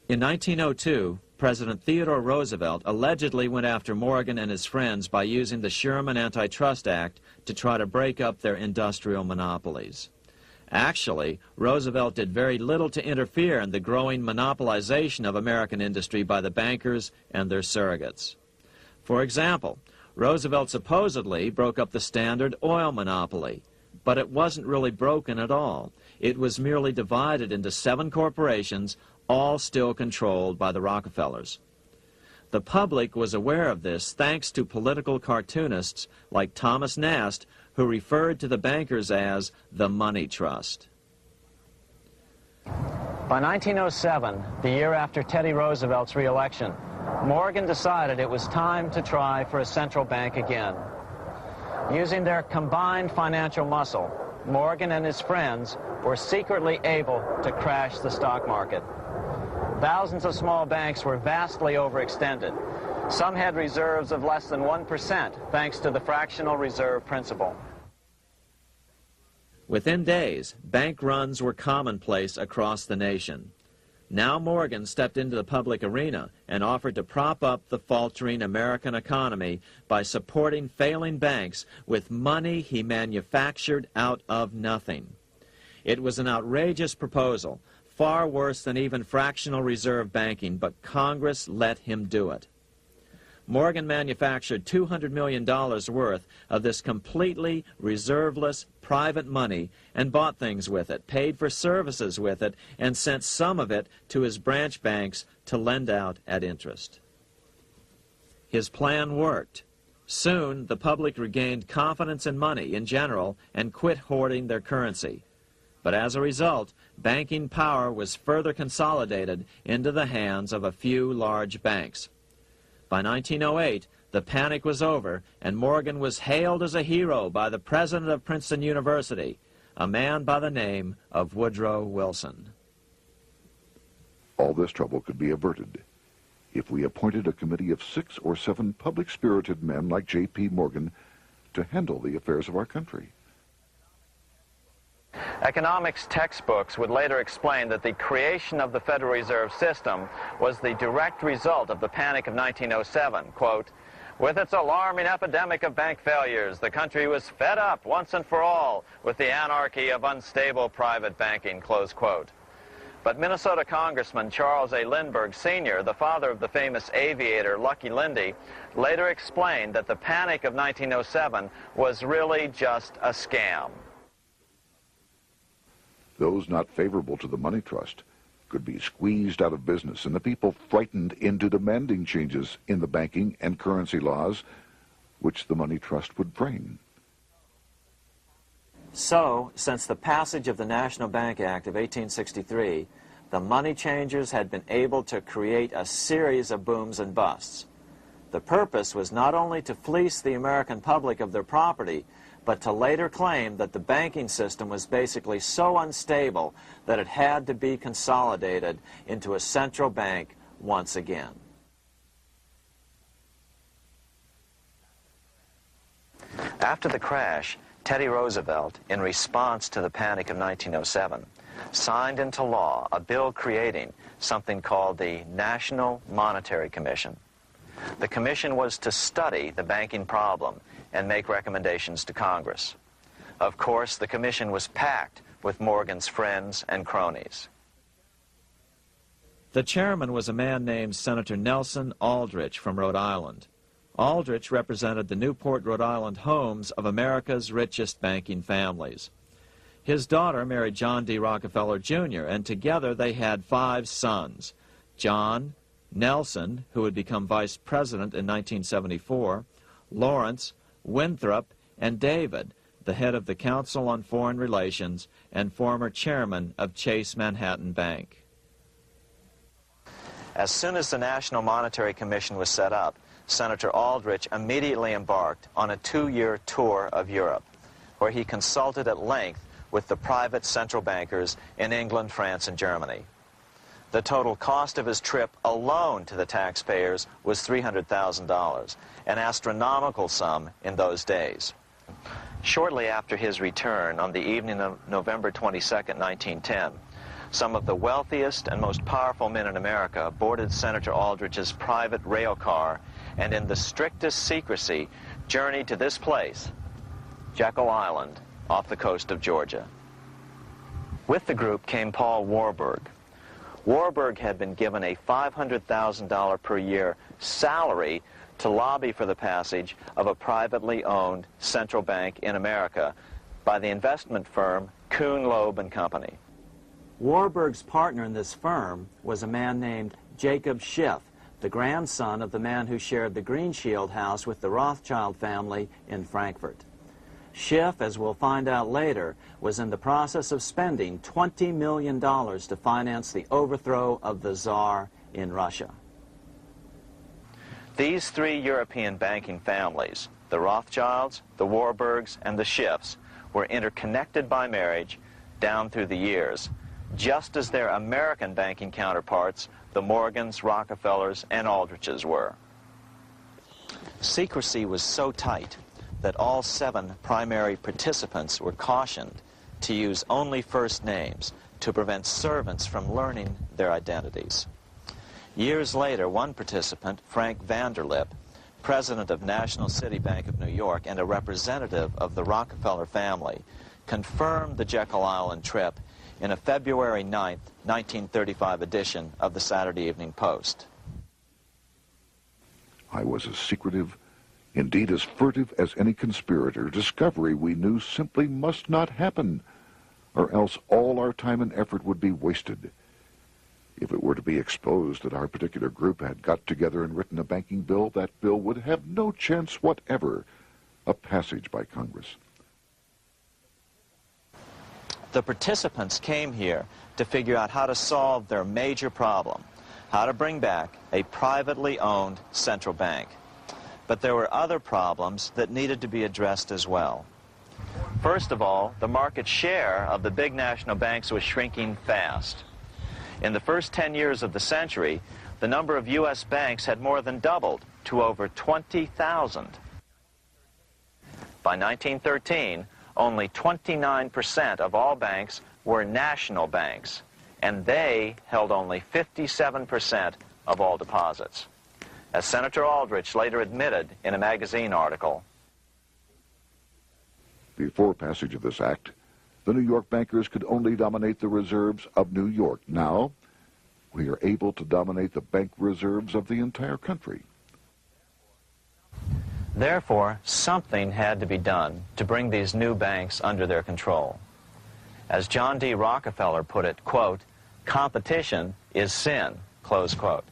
In 1902, President Theodore Roosevelt allegedly went after Morgan and his friends by using the Sherman Antitrust Act to try to break up their industrial monopolies. Actually, Roosevelt did very little to interfere in the growing monopolization of American industry by the bankers and their surrogates. For example, Roosevelt supposedly broke up the Standard Oil monopoly, But it wasn't really broken at all. It was merely divided into 7 corporations, all still controlled by the Rockefellers. The public was aware of this thanks to political cartoonists like Thomas Nast, who referred to the bankers as the money trust. By 1907, the year after Teddy Roosevelt's re-election, Morgan decided it was time to try for a central bank again. Using their combined financial muscle, Morgan and his friends were secretly able to crash the stock market. Thousands of small banks were vastly overextended. Some had reserves of less than 1% thanks to the fractional reserve principle. Within days, bank runs were commonplace across the nation. Now Morgan stepped into the public arena and offered to prop up the faltering American economy by supporting failing banks with money he manufactured out of nothing. It was an outrageous proposal, far worse than even fractional reserve banking, but Congress let him do it. Morgan manufactured $200 million worth of this completely reserveless private money and bought things with it, paid for services with it, and sent some of it to his branch banks to lend out at interest. His plan worked. Soon, the public regained confidence in money in general and quit hoarding their currency. But as a result, banking power was further consolidated into the hands of a few large banks. By 1908, the panic was over, and Morgan was hailed as a hero by the president of Princeton University, a man by the name of Woodrow Wilson. All this trouble could be averted if we appointed a committee of 6 or 7 public-spirited men like J.P. Morgan to handle the affairs of our country. Economics textbooks would later explain that the creation of the Federal Reserve System was the direct result of the panic of 1907. Quote, "With its alarming epidemic of bank failures, the country was fed up once and for all with the anarchy of unstable private banking," close quote. But Minnesota Congressman Charles A. Lindbergh Sr., the father of the famous aviator Lucky Lindy, later explained that the panic of 1907 was really just a scam. Those not favorable to the money trust could be squeezed out of business, and the people frightened into demanding changes in the banking and currency laws which the money trust would frame. So, since the passage of the National Bank Act of 1863, the money changers had been able to create a series of booms and busts. The purpose was not only to fleece the American public of their property, but to later claim that the banking system was basically so unstable that it had to be consolidated into a central bank once again. After the crash, Teddy Roosevelt, in response to the panic of 1907, signed into law a bill creating something called the National Monetary Commission. The commission was to study the banking problem and make recommendations to Congress. Of course, the commission was packed with Morgan's friends and cronies. The chairman was a man named Senator Nelson Aldrich from Rhode Island. Aldrich represented the Newport, Rhode Island homes of America's richest banking families. His daughter married John D. Rockefeller, Jr., and together they had 5 sons: John, Nelson, who would become vice president in 1974, Lawrence, Winthrop, and David, the head of the Council on Foreign Relations and former chairman of Chase Manhattan Bank. As soon as the National Monetary Commission was set up, Senator Aldrich immediately embarked on a 2-year tour of Europe, where he consulted at length with the private central bankers in England, France, and Germany. The total cost of his trip alone to the taxpayers was $300,000, an astronomical sum in those days. Shortly after his return, on the evening of November 22, 1910, some of the wealthiest and most powerful men in America boarded Senator Aldrich's private rail car and in the strictest secrecy journeyed to this place, Jekyll Island, off the coast of Georgia. With the group came Paul Warburg. Warburg had been given a $500,000 per year salary to lobby for the passage of a privately owned central bank in America, by the investment firm Kuhn, Loeb and Company. Warburg's partner in this firm was a man named Jacob Schiff, the grandson of the man who shared the Green Shield house with the Rothschild family in Frankfurt. Schiff, as we'll find out later, was in the process of spending $20 million to finance the overthrow of the Tsar in Russia. These three European banking families, the Rothschilds, the Warburgs, and the Schiffs, were interconnected by marriage down through the years, just as their American banking counterparts, the Morgans, Rockefellers, and Aldriches were. Secrecy was so tight that all 7 primary participants were cautioned to use only first names to prevent servants from learning their identities. Years later, one participant, Frank Vanderlip, president of National City Bank of New York and a representative of the Rockefeller family, confirmed the Jekyll Island trip in a February 9, 1935 edition of the Saturday Evening Post. I was as secretive, indeed as furtive as any conspirator. Discovery, we knew, simply must not happen, or else all our time and effort would be wasted. If it were to be exposed that our particular group had got together and written a banking bill, that bill would have no chance whatever of passage by Congress. The participants came here to figure out how to solve their major problem, how to bring back a privately owned central bank. But there were other problems that needed to be addressed as well. First of all, the market share of the big national banks was shrinking fast. In the first 10 years of the century, the number of U.S. banks had more than doubled to over 20,000. By 1913, only 29% of all banks were national banks, and they held only 57% of all deposits. As Senator Aldrich later admitted in a magazine article, before passage of this act, the New York bankers could only dominate the reserves of New York. Now, we are able to dominate the bank reserves of the entire country. Therefore, something had to be done to bring these new banks under their control. As John D. Rockefeller put it, quote, "Competition is sin," close quote.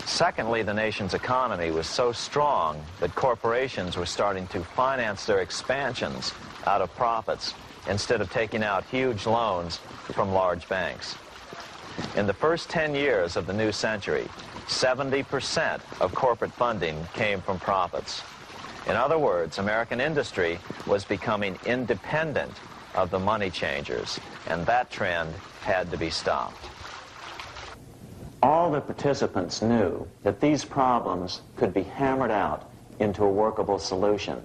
Secondly, the nation's economy was so strong that corporations were starting to finance their expansions out of profits instead of taking out huge loans from large banks. In the first 10 years of the new century, 70% of corporate funding came from profits. In other words, American industry was becoming independent of the money changers, and that trend had to be stopped. All the participants knew that these problems could be hammered out into a workable solution,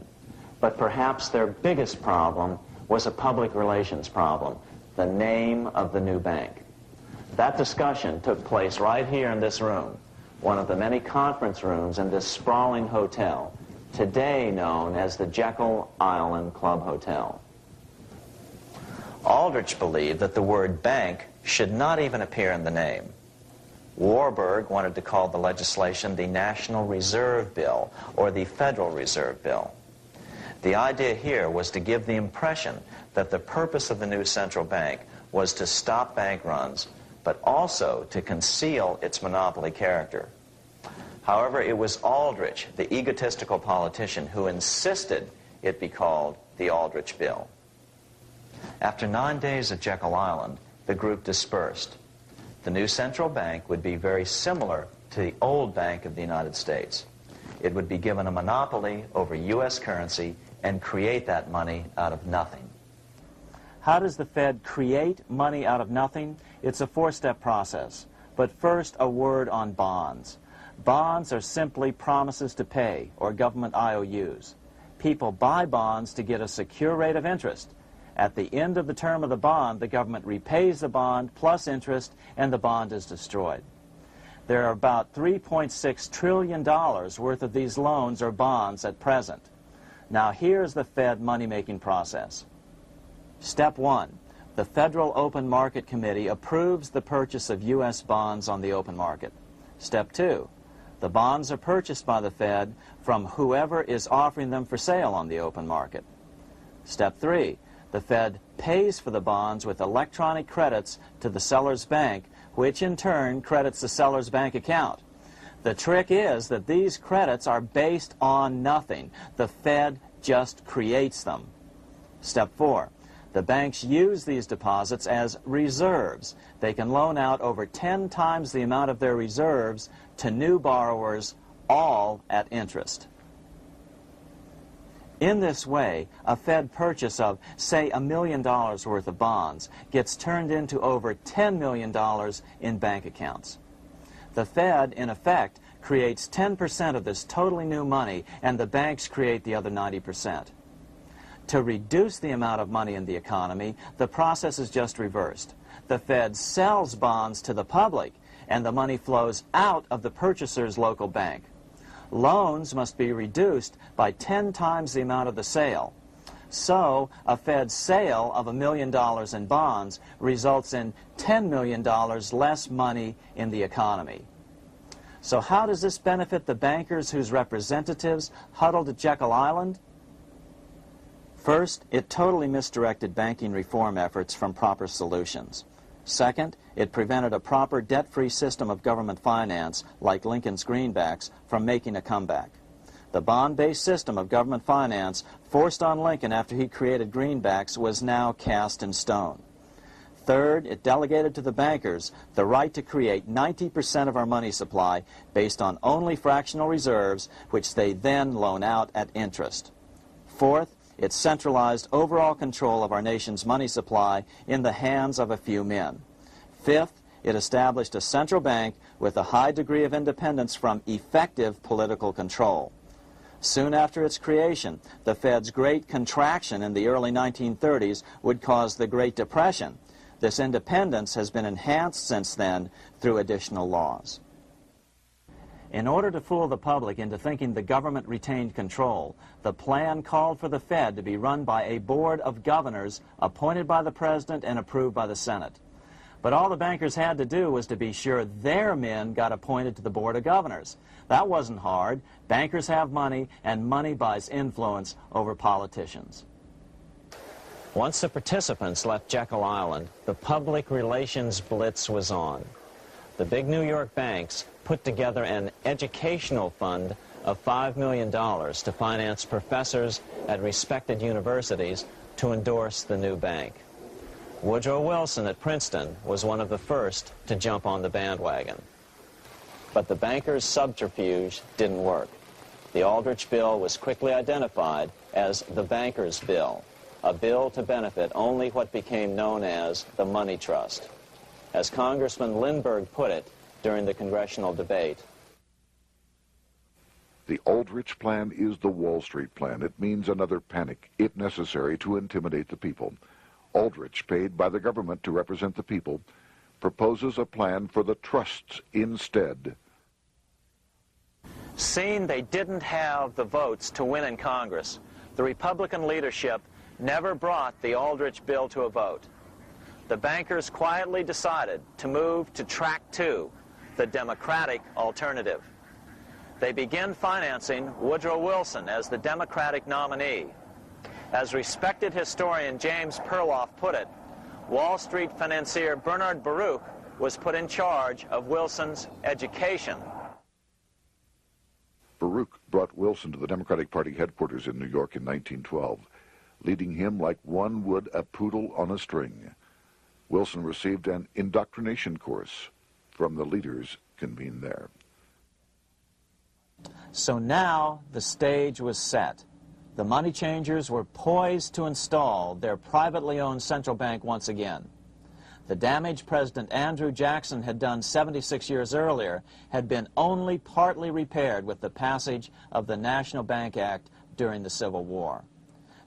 but perhaps their biggest problem was a public relations problem, the name of the new bank. That discussion took place right here in this room, one of the many conference rooms in this sprawling hotel, today known as the Jekyll Island Club Hotel. Aldrich believed that the word bank should not even appear in the name. Warburg wanted to call the legislation the National Reserve Bill or the Federal Reserve Bill. The idea here was to give the impression that the purpose of the new central bank was to stop bank runs, but also to conceal its monopoly character. However, it was Aldrich, the egotistical politician, who insisted it be called the Aldrich Bill. After 9 days at Jekyll Island, the group dispersed. The new central bank would be very similar to the old Bank of the United States. It would be given a monopoly over U.S. currency and create that money out of nothing. How does the Fed create money out of nothing? It's a four-step process. But first, a word on bonds. Bonds are simply promises to pay, or government IOUs. People buy bonds to get a secure rate of interest. At the end of the term of the bond, the government repays the bond plus interest, and the bond is destroyed. There are about $3.6 trillion worth of these loans or bonds at present. Now here's the Fed money-making process. Step 1. The Federal Open Market Committee approves the purchase of U.S. bonds on the open market. Step 2. The bonds are purchased by the Fed from whoever is offering them for sale on the open market. Step 3, the Fed pays for the bonds with electronic credits to the seller's bank, which in turn credits the seller's bank account. The trick is that these credits are based on nothing. The Fed just creates them. Step 4, the banks use these deposits as reserves. They can loan out over 10 times the amount of their reserves to new borrowers, all at interest. In this way, a Fed purchase of, say, $1 million worth of bonds gets turned into over $10 million in bank accounts. The Fed, in effect, creates 10% of this totally new money, and the banks create the other 90%. To reduce the amount of money in the economy, the process is just reversed. The Fed sells bonds to the public, and the money flows out of the purchaser's local bank. Loans must be reduced by 10 times the amount of the sale. So, a Fed sale of $1 million in bonds results in $10 million less money in the economy. So how does this benefit the bankers whose representatives huddled at Jekyll Island? First, it totally misdirected banking reform efforts from proper solutions. Second, it prevented a proper debt-free system of government finance, like Lincoln's greenbacks, from making a comeback. The bond-based system of government finance forced on Lincoln after he created greenbacks was now cast in stone. Third, it delegated to the bankers the right to create 90% of our money supply based on only fractional reserves, which they then loan out at interest. Fourth, it centralized overall control of our nation's money supply in the hands of a few men. Fifth, it established a central bank with a high degree of independence from effective political control. Soon after its creation, the Fed's great contraction in the early 1930s would cause the Great Depression. This independence has been enhanced since then through additional laws. In order to fool the public into thinking the government retained control, the plan called for the Fed to be run by a board of governors appointed by the President and approved by the Senate. But all the bankers had to do was to be sure their men got appointed to the board of governors. That wasn't hard. Bankers have money, and money buys influence over politicians. Once the participants left Jekyll Island, the public relations blitz was on. The big New York banks put together an educational fund of $5 million to finance professors at respected universities to endorse the new bank. Woodrow Wilson at Princeton was one of the first to jump on the bandwagon. But the bankers' subterfuge didn't work. The Aldrich Bill was quickly identified as the Bankers' Bill, a bill to benefit only what became known as the money trust. As Congressman Lindbergh put it during the congressional debate, the Aldrich Plan is the Wall Street Plan. It means another panic, if necessary, to intimidate the people. Aldrich, paid by the government to represent the people, proposes a plan for the trusts instead. seeing they didn't have the votes to win in Congress, the Republican leadership never brought the Aldrich bill to a vote. The bankers quietly decided to move to track 2, the Democratic alternative. They began financing Woodrow Wilson as the Democratic nominee. As respected historian James Perloff put it, Wall Street financier Bernard Baruch was put in charge of Wilson's education. Baruch brought Wilson to the Democratic Party headquarters in New York in 1912, leading him like one would a poodle on a string. Wilson received an indoctrination course from the leaders convened there. So now the stage was set. The money changers were poised to install their privately owned central bank once again. The damage President Andrew Jackson had done 76 years earlier had been only partly repaired with the passage of the National Bank Act during the Civil War.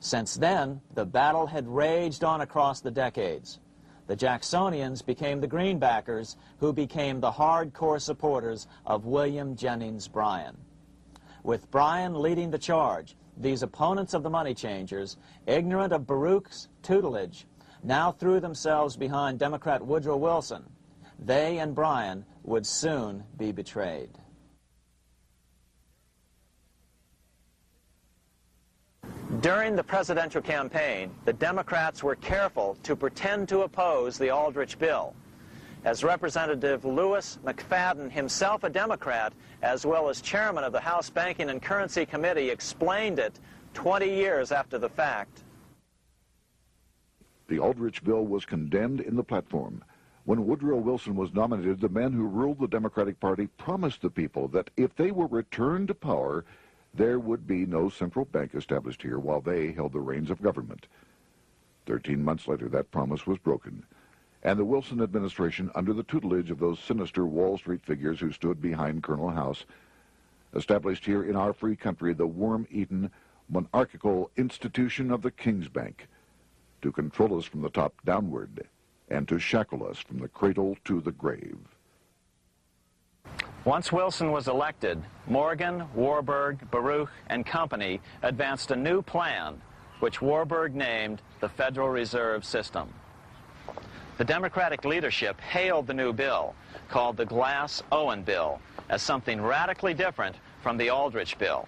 Since then, the battle had raged on across the decades. The Jacksonians became the Greenbackers, who became the hardcore supporters of William Jennings Bryan. With Bryan leading the charge, these opponents of the money changers, ignorant of Baruch's tutelage, now threw themselves behind Democrat Woodrow Wilson. They and Bryan would soon be betrayed. During the presidential campaign, the Democrats were careful to pretend to oppose the Aldrich bill. As Representative Lewis McFadden, himself a Democrat, as well as chairman of the House Banking and Currency Committee, explained it 20 years after the fact. The Aldrich bill was condemned in the platform. When Woodrow Wilson was nominated, the men who ruled the Democratic Party promised the people that if they were returned to power, there would be no central bank established here while they held the reins of government. 13 months later, that promise was broken, and the Wilson administration, under the tutelage of those sinister Wall Street figures who stood behind Colonel House, established here in our free country the worm-eaten, monarchical institution of the King's Bank, to control us from the top downward and to shackle us from the cradle to the grave. Once Wilson was elected, Morgan, Warburg, Baruch, and company advanced a new plan, which Warburg named the Federal Reserve System. The Democratic leadership hailed the new bill, called the Glass-Owen bill, as something radically different from the Aldrich bill.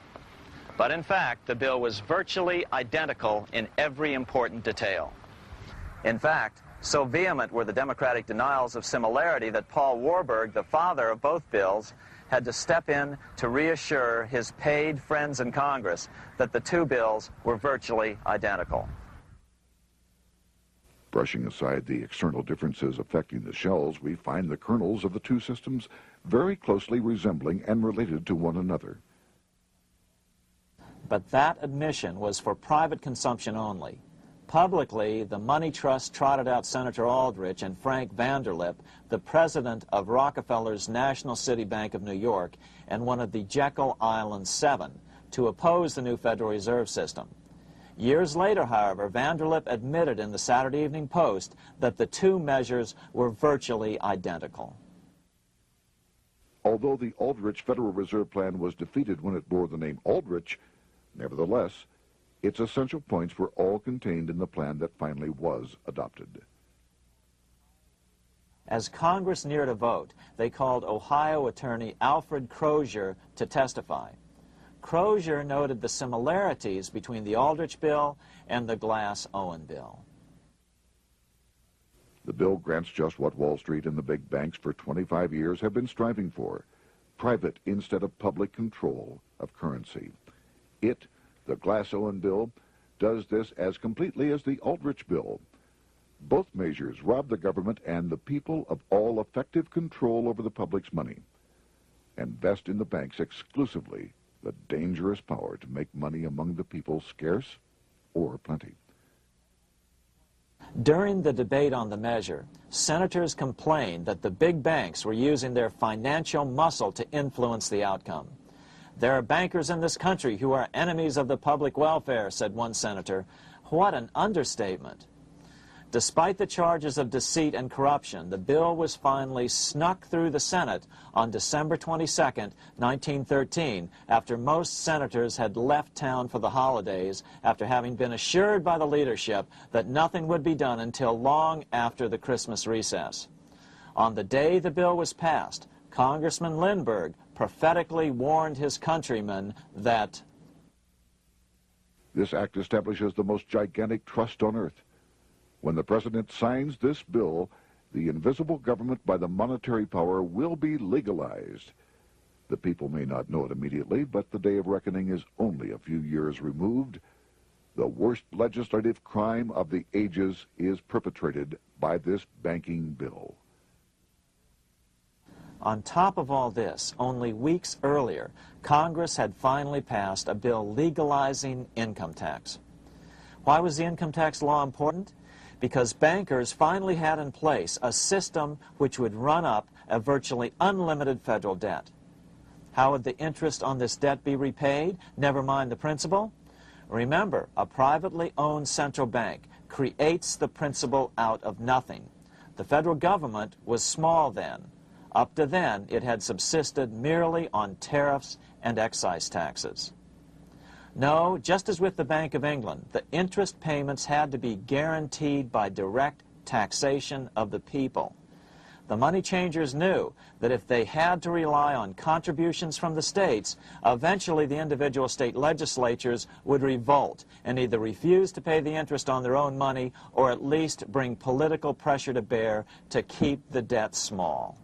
But in fact, the bill was virtually identical in every important detail. In fact, so vehement were the Democratic denials of similarity that Paul Warburg, the father of both bills, had to step in to reassure his paid friends in Congress that the two bills were virtually identical. Brushing aside the external differences affecting the shells, we find the kernels of the two systems very closely resembling and related to one another. But that admission was for private consumption only. Publicly, the money trust trotted out Senator Aldrich and Frank Vanderlip, the president of Rockefeller's National City Bank of New York and one of the Jekyll Island Seven, to oppose the new Federal Reserve System. Years later, however, Vanderlip admitted in the Saturday Evening Post that the two measures were virtually identical. Although the Aldrich Federal Reserve Plan was defeated when it bore the name Aldrich, nevertheless, its essential points were all contained in the plan that finally was adopted. As Congress neared a vote, they called Ohio attorney Alfred Crozier to testify. Crozier noted the similarities between the Aldrich bill and the Glass-Owen bill. The bill grants just what Wall Street and the big banks for 25 years have been striving for: private instead of public control of currency. It, the Glass-Owen bill, does this as completely as the Aldrich bill. Both measures rob the government and the people of all effective control over the public's money and vest in the banks exclusively the dangerous power to make money among the people scarce or plenty. During the debate on the measure, senators complained that the big banks were using their financial muscle to influence the outcome. "There are bankers in this country who are enemies of the public welfare," said one senator. What an understatement. Despite the charges of deceit and corruption, the bill was finally snuck through the Senate on December 22, 1913, after most senators had left town for the holidays, after having been assured by the leadership that nothing would be done until long after the Christmas recess. On the day the bill was passed, Congressman Lindbergh prophetically warned his countrymen that this act establishes the most gigantic trust on earth. When the president signs this bill, the invisible government by the monetary power will be legalized. The people may not know it immediately, but the day of reckoning is only a few years removed. The worst legislative crime of the ages is perpetrated by this banking bill. On top of all this, only weeks earlier, Congress had finally passed a bill legalizing income tax. Why was the income tax law important? Because bankers finally had in place a system which would run up a virtually unlimited federal debt. How would the interest on this debt be repaid? Never mind the principal. Remember, a privately owned central bank creates the principal out of nothing. The federal government was small then. Up to then, it had subsisted merely on tariffs and excise taxes. No, just as with the Bank of England, the interest payments had to be guaranteed by direct taxation of the people. The money changers knew that if they had to rely on contributions from the states, eventually the individual state legislatures would revolt and either refuse to pay the interest on their own money or at least bring political pressure to bear to keep the debt small.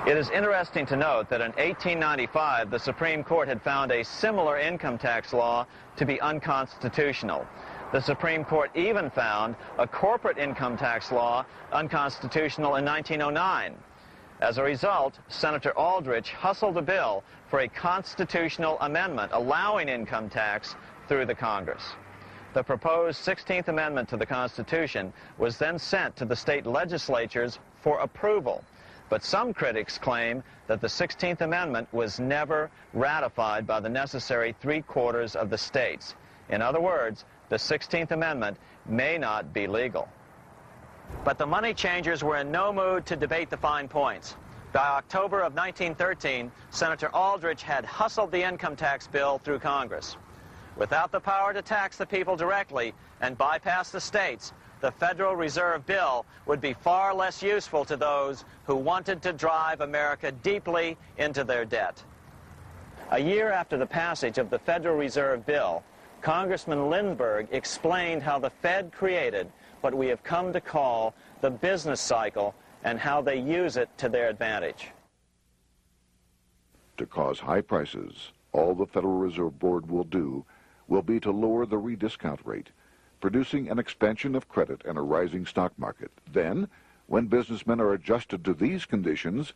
It is interesting to note that in 1895, the Supreme Court had found a similar income tax law to be unconstitutional. The Supreme Court even found a corporate income tax law unconstitutional in 1909. As a result, Senator Aldrich hustled a bill for a constitutional amendment allowing income tax through the Congress. The proposed 16th Amendment to the Constitution was then sent to the state legislatures for approval. But some critics claim that the 16th Amendment was never ratified by the necessary 3/4 of the states. In other words, the 16th Amendment may not be legal. But the money changers were in no mood to debate the fine points. By October of 1913, Senator Aldrich had hustled the income tax bill through Congress. Without the power to tax the people directly and bypass the states, the Federal Reserve Bill would be far less useful to those who wanted to drive America deeply into their debt. A year after the passage of the Federal Reserve Bill, Congressman Lindbergh explained how the Fed created what we have come to call the business cycle and how they use it to their advantage. To cause high prices, all the Federal Reserve Board will do will be to lower the rediscount rate, producing an expansion of credit and a rising stock market. Then, when businessmen are adjusted to these conditions,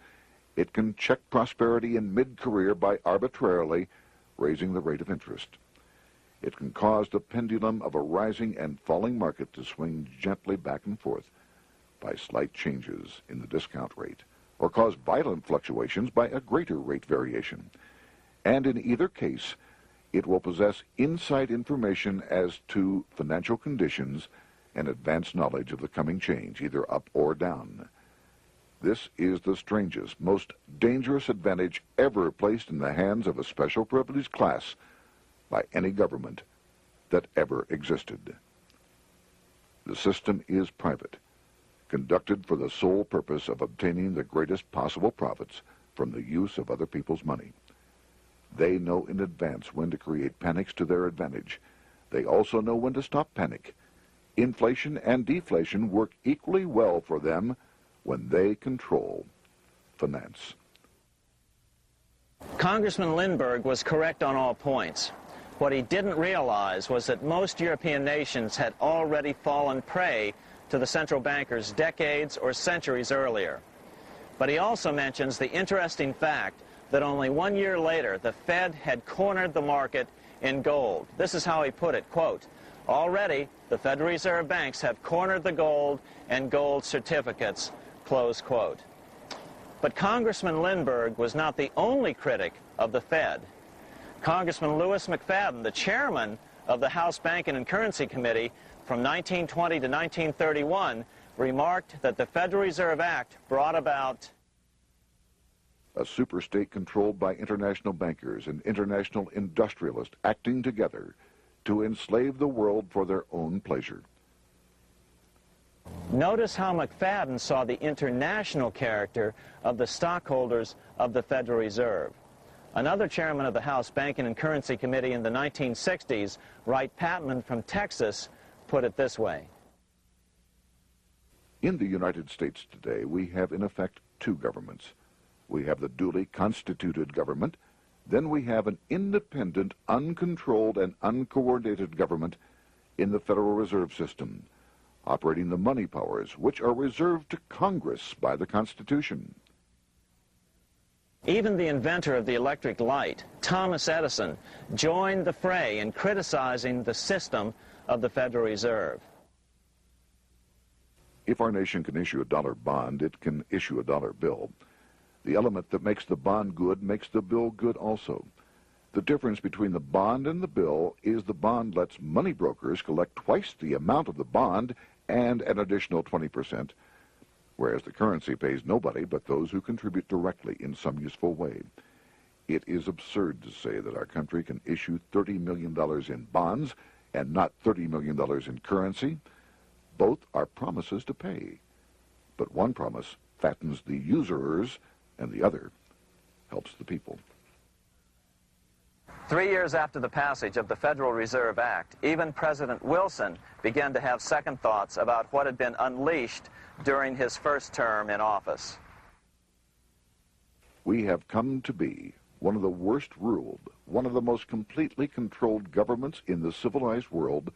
it can check prosperity in mid-career by arbitrarily raising the rate of interest. It can cause the pendulum of a rising and falling market to swing gently back and forth by slight changes in the discount rate, or cause violent fluctuations by a greater rate variation. And in either case, it will possess inside information as to financial conditions and advanced knowledge of the coming change, either up or down. This is the strangest, most dangerous advantage ever placed in the hands of a special privileged class by any government that ever existed. The system is private, conducted for the sole purpose of obtaining the greatest possible profits from the use of other people's money. They know in advance when to create panics to their advantage. They also know when to stop panic. Inflation and deflation work equally well for them when they control finance. Congressman Lindbergh was correct on all points. What he didn't realize was that most European nations had already fallen prey to the central bankers decades or centuries earlier. But he also mentions the interesting fact that only 1 year later, the Fed had cornered the market in gold. This is how he put it, quote, "Already, the Federal Reserve banks have cornered the gold and gold certificates," close quote. But Congressman Lindbergh was not the only critic of the Fed. Congressman Lewis McFadden, the chairman of the House Banking and Currency Committee from 1920 to 1931, remarked that the Federal Reserve Act brought about a superstate controlled by international bankers and international industrialists acting together to enslave the world for their own pleasure. Notice how McFadden saw the international character of the stockholders of the Federal Reserve. Another chairman of the House Banking and Currency Committee in the 1960s, Wright Patman from Texas, put it this way. In the United States today, we have in effect two governments. We have the duly constituted government, then we have an independent, uncontrolled, and uncoordinated government in the Federal Reserve System, operating the money powers which are reserved to Congress by the Constitution. Even the inventor of the electric light, Thomas Edison, joined the fray in criticizing the system of the Federal Reserve. If our nation can issue a dollar bond, it can issue a dollar bill. The element that makes the bond good makes the bill good also. The difference between the bond and the bill is the bond lets money brokers collect twice the amount of the bond and an additional 20%, whereas the currency pays nobody but those who contribute directly in some useful way. It is absurd to say that our country can issue $30 million in bonds and not $30 million in currency. Both are promises to pay, but one promise fattens the usurers, and the other helps the people. 3 years after the passage of the Federal Reserve Act, even President Wilson began to have second thoughts about what had been unleashed during his first term in office. We have come to be one of the worst ruled, one of the most completely controlled governments in the civilized world,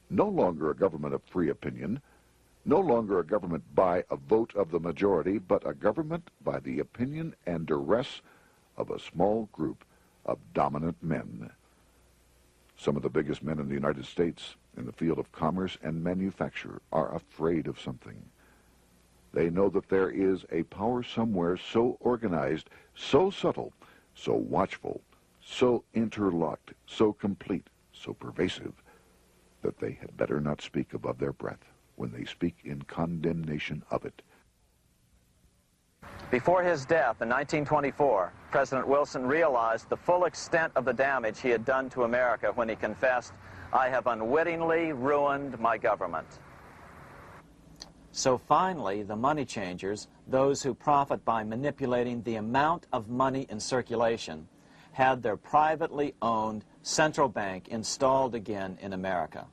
no longer a government of free opinion, no longer a government by a vote of the majority, but a government by the opinion and duress of a small group of dominant men. Some of the biggest men in the United States in the field of commerce and manufacture are afraid of something. They know that there is a power somewhere so organized, so subtle, so watchful, so interlocked, so complete, so pervasive, that they had better not speak above their breath when they speak in condemnation of it. Before his death in 1924, President Wilson realized the full extent of the damage he had done to America when he confessed, "I have unwittingly ruined my government." So finally, the money changers, those who profit by manipulating the amount of money in circulation, had their privately owned central bank installed again in America.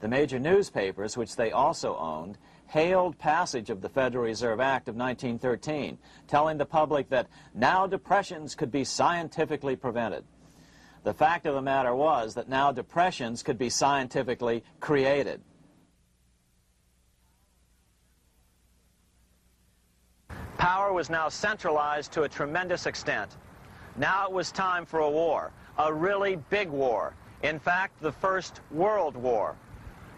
The major newspapers, which they also owned, hailed passage of the Federal Reserve Act of 1913, telling the public that now depressions could be scientifically prevented. The fact of the matter was that now depressions could be scientifically created. Power was now centralized to a tremendous extent. Now it was time for a war, a really big war. In fact, the First World War.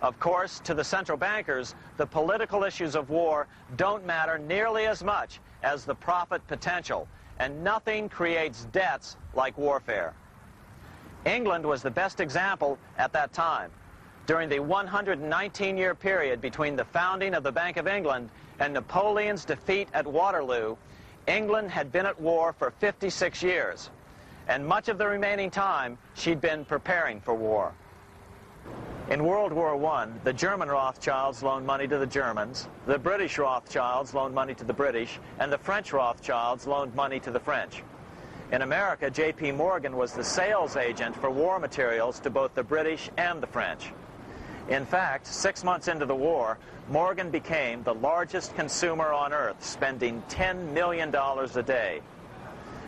Of course, to the central bankers, the political issues of war don't matter nearly as much as the profit potential, and nothing creates debts like warfare. England was the best example at that time. During the 119-year period between the founding of the Bank of England and Napoleon's defeat at Waterloo, England had been at war for 56 years, and much of the remaining time she'd been preparing for war. In World War I, the German Rothschilds loaned money to the Germans, the British Rothschilds loaned money to the British, and the French Rothschilds loaned money to the French. In America, J.P. Morgan was the sales agent for war materials to both the British and the French. In fact, 6 months into the war, Morgan became the largest consumer on earth, spending $10 million a day.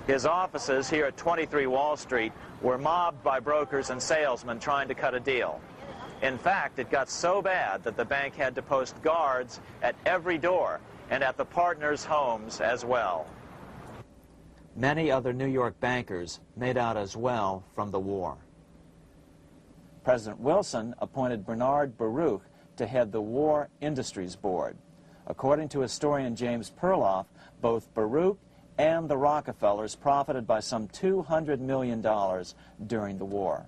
His offices here at 23 Wall Street were mobbed by brokers and salesmen trying to cut a deal. In fact, it got so bad that the bank had to post guards at every door and at the partners' homes as well. Many other New York bankers made out as well from the war. President Wilson appointed Bernard Baruch to head the War Industries Board. According to historian James Perloff, both Baruch and the Rockefellers profited by some $200 million during the war.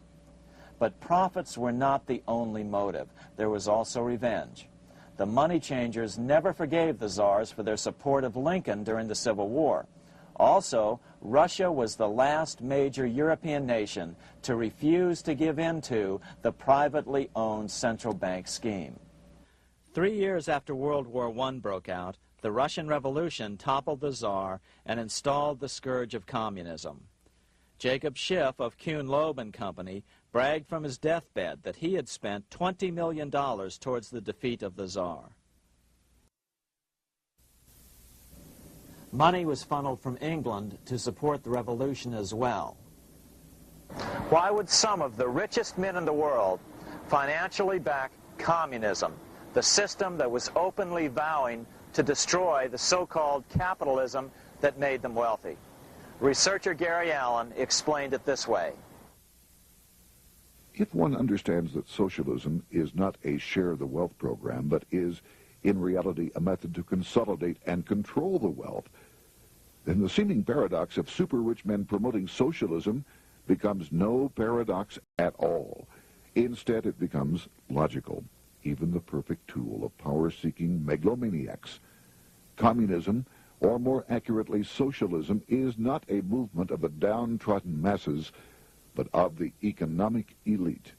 But profits were not the only motive. There was also revenge. The money changers never forgave the czars for their support of Lincoln during the Civil War. Also, Russia was the last major European nation to refuse to give in to the privately owned central bank scheme. 3 years after World War I broke out, the Russian Revolution toppled the Tsar and installed the scourge of communism. Jacob Schiff of Kuhn Loeb and Company bragged from his deathbed that he had spent $20 million towards the defeat of the Tsar. Money was funneled from England to support the revolution as well. Why would some of the richest men in the world financially back communism, the system that was openly vowing to destroy the so-called capitalism that made them wealthy? Researcher Gary Allen explained it this way. If one understands that socialism is not a share the wealth program, but is in reality a method to consolidate and control the wealth, then the seeming paradox of super-rich men promoting socialism becomes no paradox at all. Instead, it becomes logical, even the perfect tool of power-seeking megalomaniacs. Communism, or more accurately socialism, is not a movement of the downtrodden masses, but of the economic elite.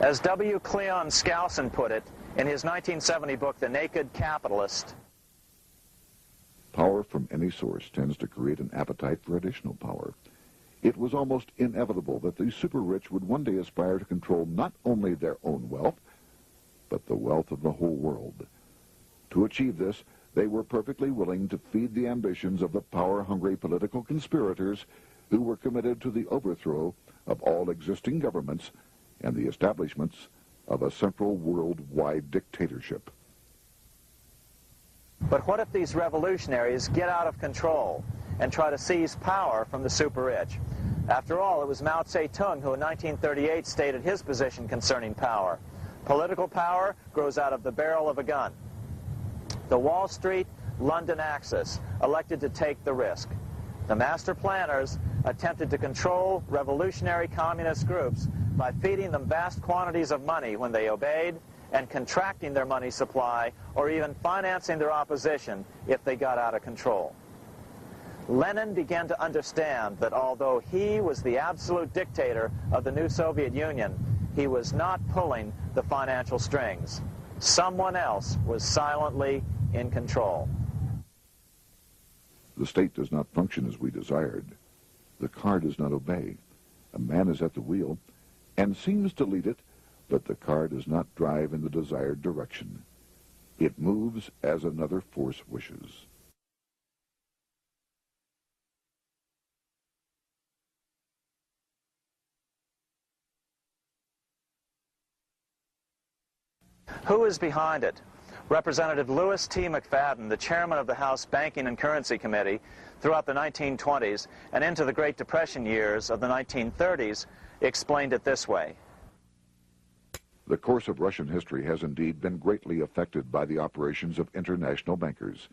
As W. Cleon Skousen put it, In his 1970 book, The Naked Capitalist, Power from any source tends to create an appetite for additional power. It was almost inevitable that the super-rich would one day aspire to control not only their own wealth, but the wealth of the whole world. To achieve this, they were perfectly willing to feed the ambitions of the power-hungry political conspirators who were committed to the overthrow of all existing governments and the establishments of a central worldwide dictatorship. but what if these revolutionaries get out of control and try to seize power from the super-rich? After all, it was Mao Zedong who in 1938 stated his position concerning power. Political power grows out of the barrel of a gun. The Wall Street, London Axis elected to take the risk. The master planners attempted to control revolutionary communist groups by feeding them vast quantities of money when they obeyed and contracting their money supply or even financing their opposition if they got out of control. Lenin began to understand that although he was the absolute dictator of the new Soviet Union, he was not pulling the financial strings. Someone else was silently in control. The state does not function as we desired. The car does not obey. A man is at the wheel and seems to lead it, but the car does not drive in the desired direction. It moves as another force wishes. Who is behind it? Representative Louis T. McFadden, the chairman of the House Banking and Currency Committee throughout the 1920s and into the Great Depression years of the 1930s, explained it this way. The course of Russian history has indeed been greatly affected by the operations of international bankers.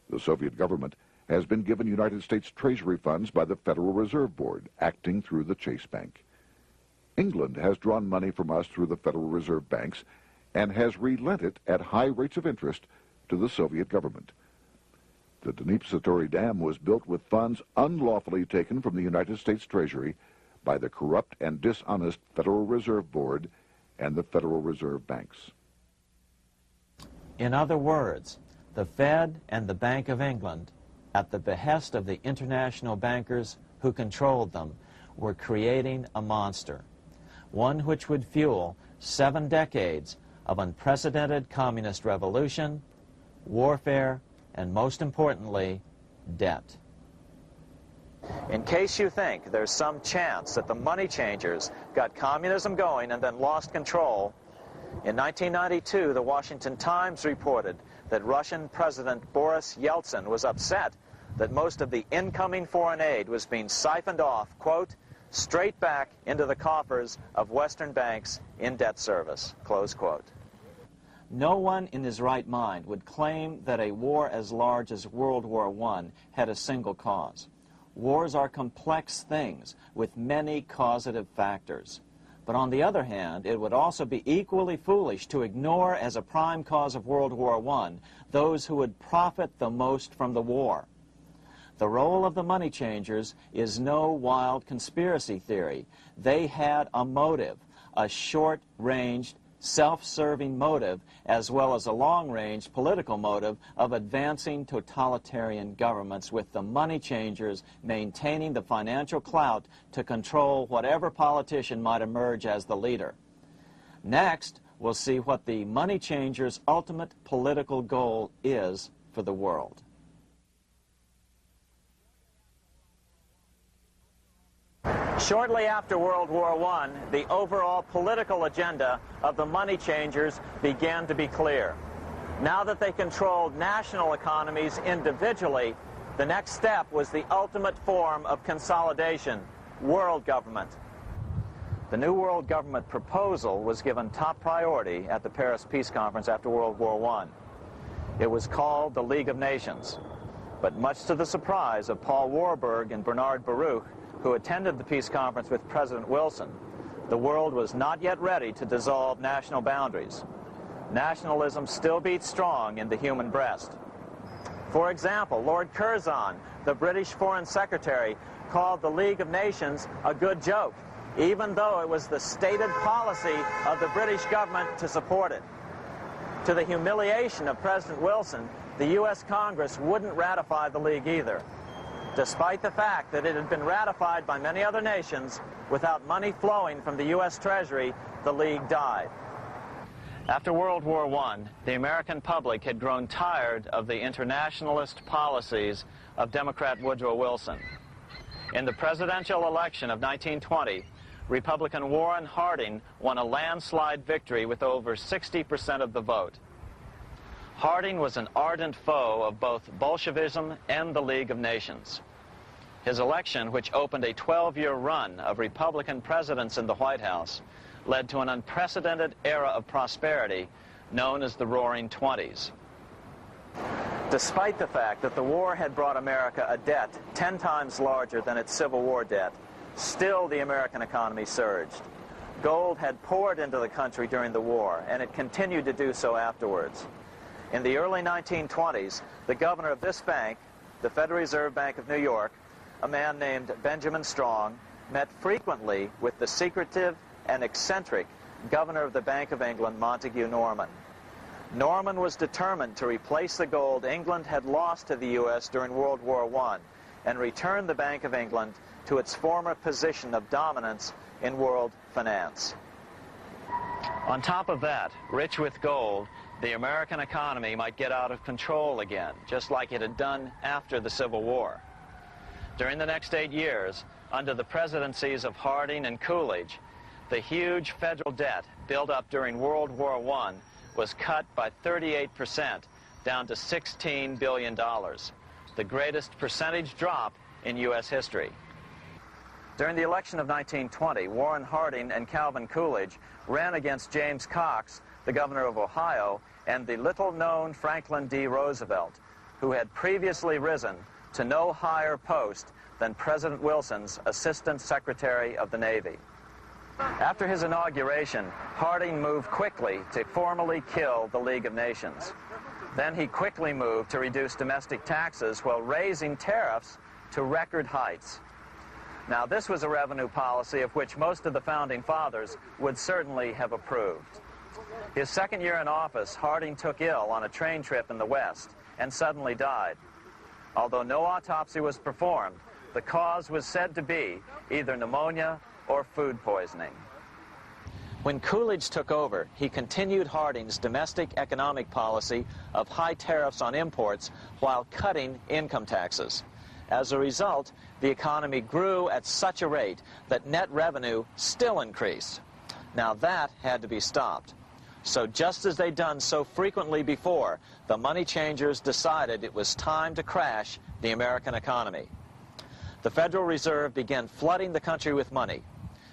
The Soviet government has been given United States Treasury funds by the Federal Reserve Board, acting through the Chase Bank. England has drawn money from us through the Federal Reserve banks and has relent it at high rates of interest to the Soviet government. The Dnipro Dam was built with funds unlawfully taken from the United States Treasury by the corrupt and dishonest Federal Reserve Board and the Federal Reserve banks. In other words, the Fed and the Bank of England, at the behest of the international bankers who controlled them, were creating a monster, one which would fuel 7 decades of unprecedented communist revolution, warfare, and most importantly, debt. In case you think there's some chance that the money changers got communism going and then lost control, in 1992, the Washington Times reported that Russian President Boris Yeltsin was upset that most of the incoming foreign aid was being siphoned off, quote, straight back into the coffers of Western banks in debt service, close quote. No one in his right mind would claim that a war as large as World War I had a single cause. Wars are complex things with many causative factors. But on the other hand, it would also be equally foolish to ignore as a prime cause of World War I those who would profit the most from the war. The role of the money changers is no wild conspiracy theory. They had a motive, a short-ranged, self-serving motive, as well as a long-range political motive of advancing totalitarian governments, with the money changers maintaining the financial clout to control whatever politician might emerge as the leader. Next, we'll see what the money changers' ultimate political goal is for the world. Shortly after World War I, the overall political agenda of the money changers began to be clear. Now that they controlled national economies individually, the next step was the ultimate form of consolidation, world government. The new world government proposal was given top priority at the Paris Peace Conference after World War I. It was called the League of Nations. But much to the surprise of Paul Warburg and Bernard Baruch, who attended the peace conference with President Wilson, the world was not yet ready to dissolve national boundaries. Nationalism still beats strong in the human breast. For example, Lord Curzon, the British Foreign Secretary, called the League of Nations a good joke, even though it was the stated policy of the British government to support it. To the humiliation of President Wilson, the U.S. Congress wouldn't ratify the League either, despite the fact that it had been ratified by many other nations. Without money flowing from the U.S. Treasury, the League died. After World War I, the American public had grown tired of the internationalist policies of Democrat Woodrow Wilson. In the presidential election of 1920, Republican Warren Harding won a landslide victory with over 60% of the vote. Harding was an ardent foe of both Bolshevism and the League of Nations. His election, which opened a 12-year run of Republican presidents in the White House, led to an unprecedented era of prosperity known as the Roaring Twenties. Despite the fact that the war had brought America a debt 10 times larger than its Civil War debt, still the American economy surged. Gold had poured into the country during the war, and it continued to do so afterwards. In the early 1920s, the governor of this bank, the Federal Reserve Bank of New York, a man named Benjamin Strong, met frequently with the secretive and eccentric governor of the Bank of England, Montague Norman. Norman was determined to replace the gold England had lost to the U.S. during World War I and return the Bank of England to its former position of dominance in world finance. On top of that, rich with gold, the American economy might get out of control again, just like it had done after the Civil War. During the next 8 years, under the presidencies of Harding and Coolidge, the huge federal debt built up during World War I was cut by 38%, down to $16 billion, the greatest percentage drop in U.S. history. During the election of 1920, Warren Harding and Calvin Coolidge ran against James Cox, the governor of Ohio, and the little-known Franklin D. Roosevelt, who had previously risen to no higher post than President Wilson's Assistant Secretary of the Navy. After his inauguration, Harding moved quickly to formally kill the League of Nations. Then he quickly moved to reduce domestic taxes while raising tariffs to record heights. Now, this was a revenue policy of which most of the founding fathers would certainly have approved. His second year in office, Harding took ill on a train trip in the West and suddenly died. Although no autopsy was performed, the cause was said to be either pneumonia or food poisoning. When Coolidge took over, he continued Harding's domestic economic policy of high tariffs on imports while cutting income taxes. As a result, the economy grew at such a rate that net revenue still increased. Now that had to be stopped. So just as they'd done so frequently before, the money changers decided it was time to crash the American economy. The Federal Reserve began flooding the country with money.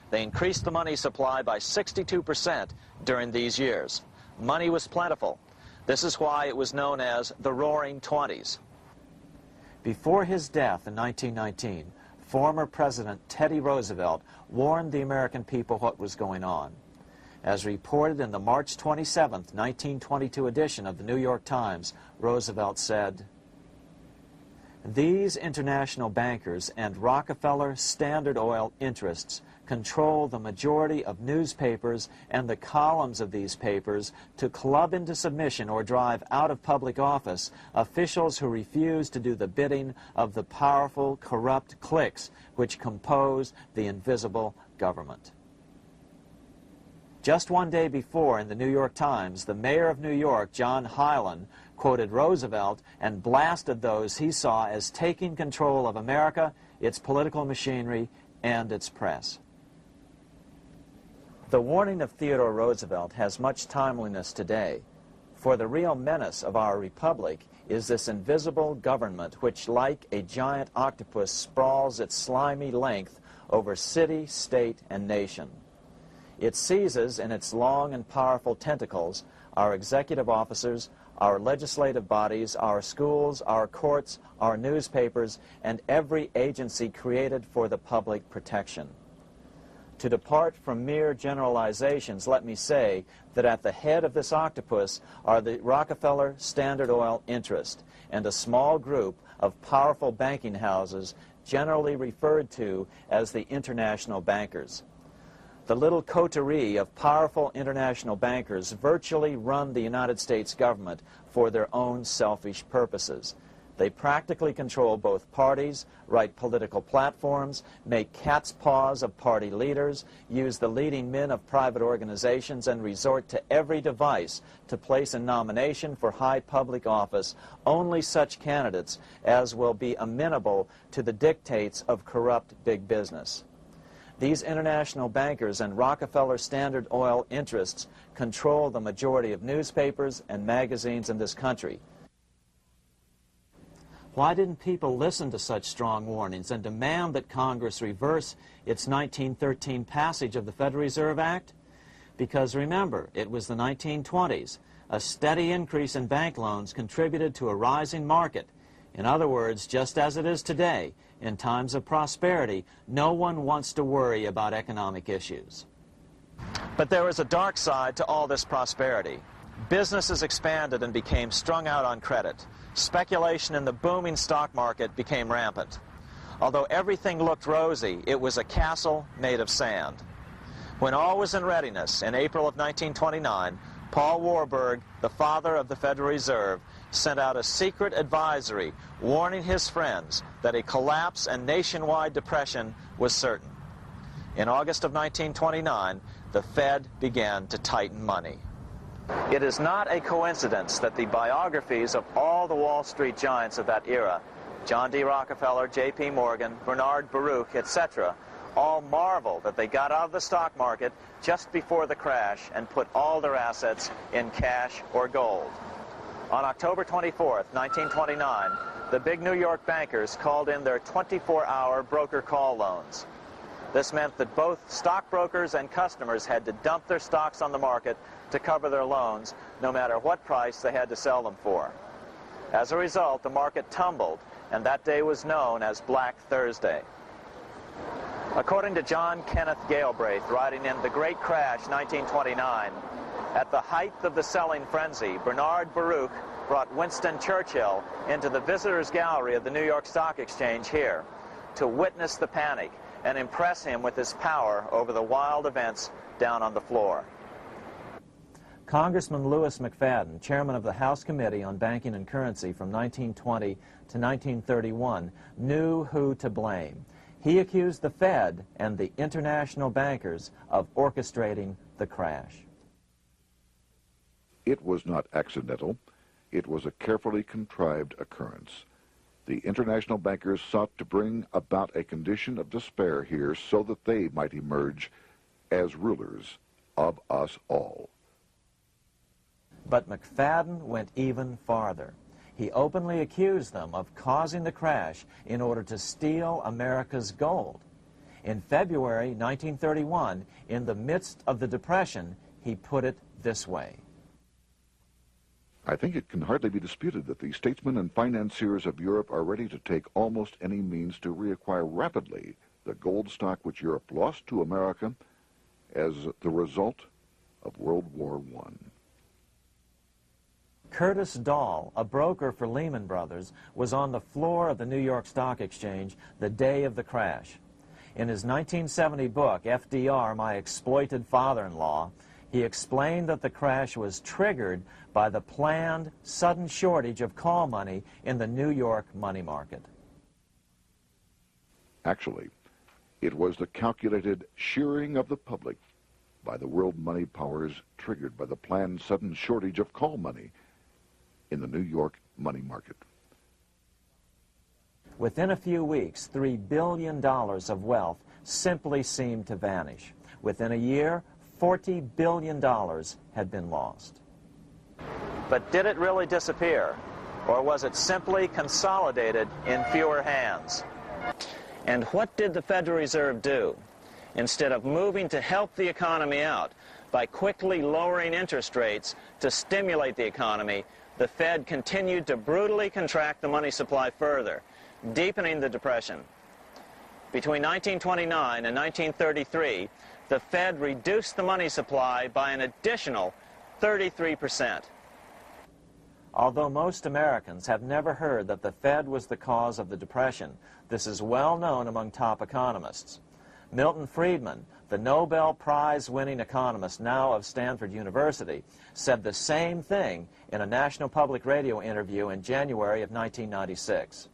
They increased the money supply by 62% during these years. Money was plentiful. This is why it was known as the Roaring Twenties. Before his death in 1919, former President Teddy Roosevelt warned the American people what was going on. As reported in the March 27, 1922 edition of the New York Times, Roosevelt said, "These international bankers and Rockefeller Standard Oil interests control the majority of newspapers and the columns of these papers to club into submission or drive out of public office officials who refuse to do the bidding of the powerful, corrupt cliques which compose the invisible government." Just one day before, in the New York Times, the mayor of New York, John Hylan, quoted Roosevelt and blasted those he saw as taking control of America, its political machinery, and its press. The warning of Theodore Roosevelt has much timeliness today, for the real menace of our republic is this invisible government which, like a giant octopus, sprawls its slimy length over city, state, and nation. It seizes in its long and powerful tentacles our executive officers, our legislative bodies, our schools, our courts, our newspapers, and every agency created for the public protection. To depart from mere generalizations, let me say that at the head of this octopus are the Rockefeller Standard Oil interest and a small group of powerful banking houses generally referred to as the international bankers. The little coterie of powerful international bankers virtually run the United States government for their own selfish purposes. They practically control both parties, write political platforms, make cat's paws of party leaders, use the leading men of private organizations, and resort to every device to place in nomination for high public office only such candidates as will be amenable to the dictates of corrupt big business. These international bankers and Rockefeller Standard Oil interests control the majority of newspapers and magazines in this country. Why didn't people listen to such strong warnings and demand that Congress reverse its 1913 passage of the Federal Reserve Act? Because remember, it was the 1920s. A steady increase in bank loans contributed to a rising market. In other words, just as it is today, in times of prosperity, no one wants to worry about economic issues. But there was a dark side to all this prosperity. Businesses expanded and became strung out on credit. Speculation in the booming stock market became rampant. Although everything looked rosy, it was a castle made of sand. When all was in readiness, in April of 1929, Paul Warburg, the father of the Federal Reserve, sent out a secret advisory warning his friends that a collapse and nationwide depression was certain. In August of 1929, the Fed began to tighten money. It is not a coincidence that the biographies of all the Wall Street giants of that era, John D. Rockefeller, J.P. Morgan, Bernard Baruch, etc., all marvel that they got out of the stock market just before the crash and put all their assets in cash or gold. On October 24th, 1929, the big New York bankers called in their 24-hour broker call loans. This meant that both stockbrokers and customers had to dump their stocks on the market to cover their loans, no matter what price they had to sell them for. As a result, the market tumbled, and that day was known as Black Thursday. According to John Kenneth Galbraith, writing in The Great Crash, 1929, at the height of the selling frenzy, Bernard Baruch brought Winston Churchill into the visitors' gallery of the New York Stock Exchange here to witness the panic and impress him with his power over the wild events down on the floor. Congressman Louis McFadden, chairman of the House Committee on Banking and Currency from 1920 to 1931, knew who to blame. He accused the Fed and the international bankers of orchestrating the crash. It was not accidental. It was a carefully contrived occurrence. The international bankers sought to bring about a condition of despair here so that they might emerge as rulers of us all. But McFadden went even farther. He openly accused them of causing the crash in order to steal America's gold. In February 1931, in the midst of the Depression, he put it this way. I think it can hardly be disputed that the statesmen and financiers of Europe are ready to take almost any means to reacquire rapidly the gold stock which Europe lost to America as the result of World War I. Curtis Dahl, a broker for Lehman Brothers, was on the floor of the New York Stock Exchange the day of the crash. In his 1970 book, FDR, My Exploited Father-in-Law, he explained that the crash was triggered by the planned sudden shortage of call money in the New York money market. Actually, it was the calculated shearing of the public by the world money powers triggered by the planned sudden shortage of call money in the New York money market. Within a few weeks, $3 billion of wealth simply seemed to vanish. Within a year, $40 billion had been lost. But did it really disappear? Or was it simply consolidated in fewer hands? And what did the Federal Reserve do? Instead of moving to help the economy out by quickly lowering interest rates to stimulate the economy, the Fed continued to brutally contract the money supply further, deepening the Depression. Between 1929 and 1933, the Fed reduced the money supply by an additional 33%. Although most Americans have never heard that the Fed was the cause of the Depression, this is well known among top economists. Milton Friedman, the Nobel Prize-winning economist, now of Stanford University, said the same thing in a National Public Radio interview in January of 1996.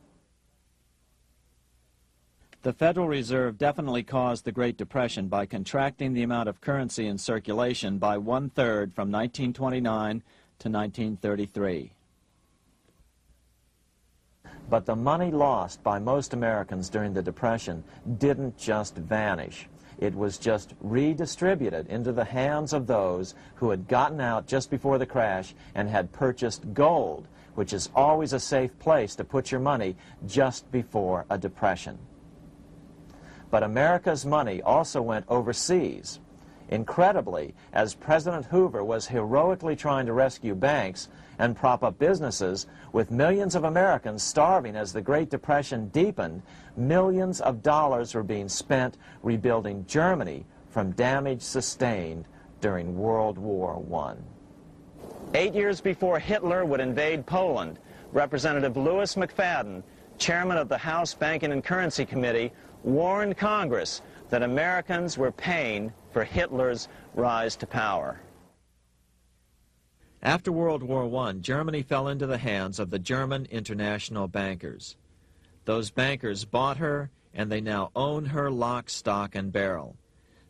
The Federal Reserve definitely caused the Great Depression by contracting the amount of currency in circulation by 1/3 from 1929 to 1933. But the money lost by most Americans during the Depression didn't just vanish. It was just redistributed into the hands of those who had gotten out just before the crash and had purchased gold, which is always a safe place to put your money just before a depression. But America's money also went overseas. Incredibly, as President Hoover was heroically trying to rescue banks and prop up businesses, with millions of Americans starving as the Great Depression deepened, millions of dollars were being spent rebuilding Germany from damage sustained during World War I. 8 years before Hitler would invade Poland, Representative Louis McFadden, chairman of the House Banking and Currency Committee, warned Congress that Americans were paying for Hitler's rise to power. After World War I, Germany fell into the hands of the German international bankers. Those bankers bought her, and they now own her lock, stock, and barrel.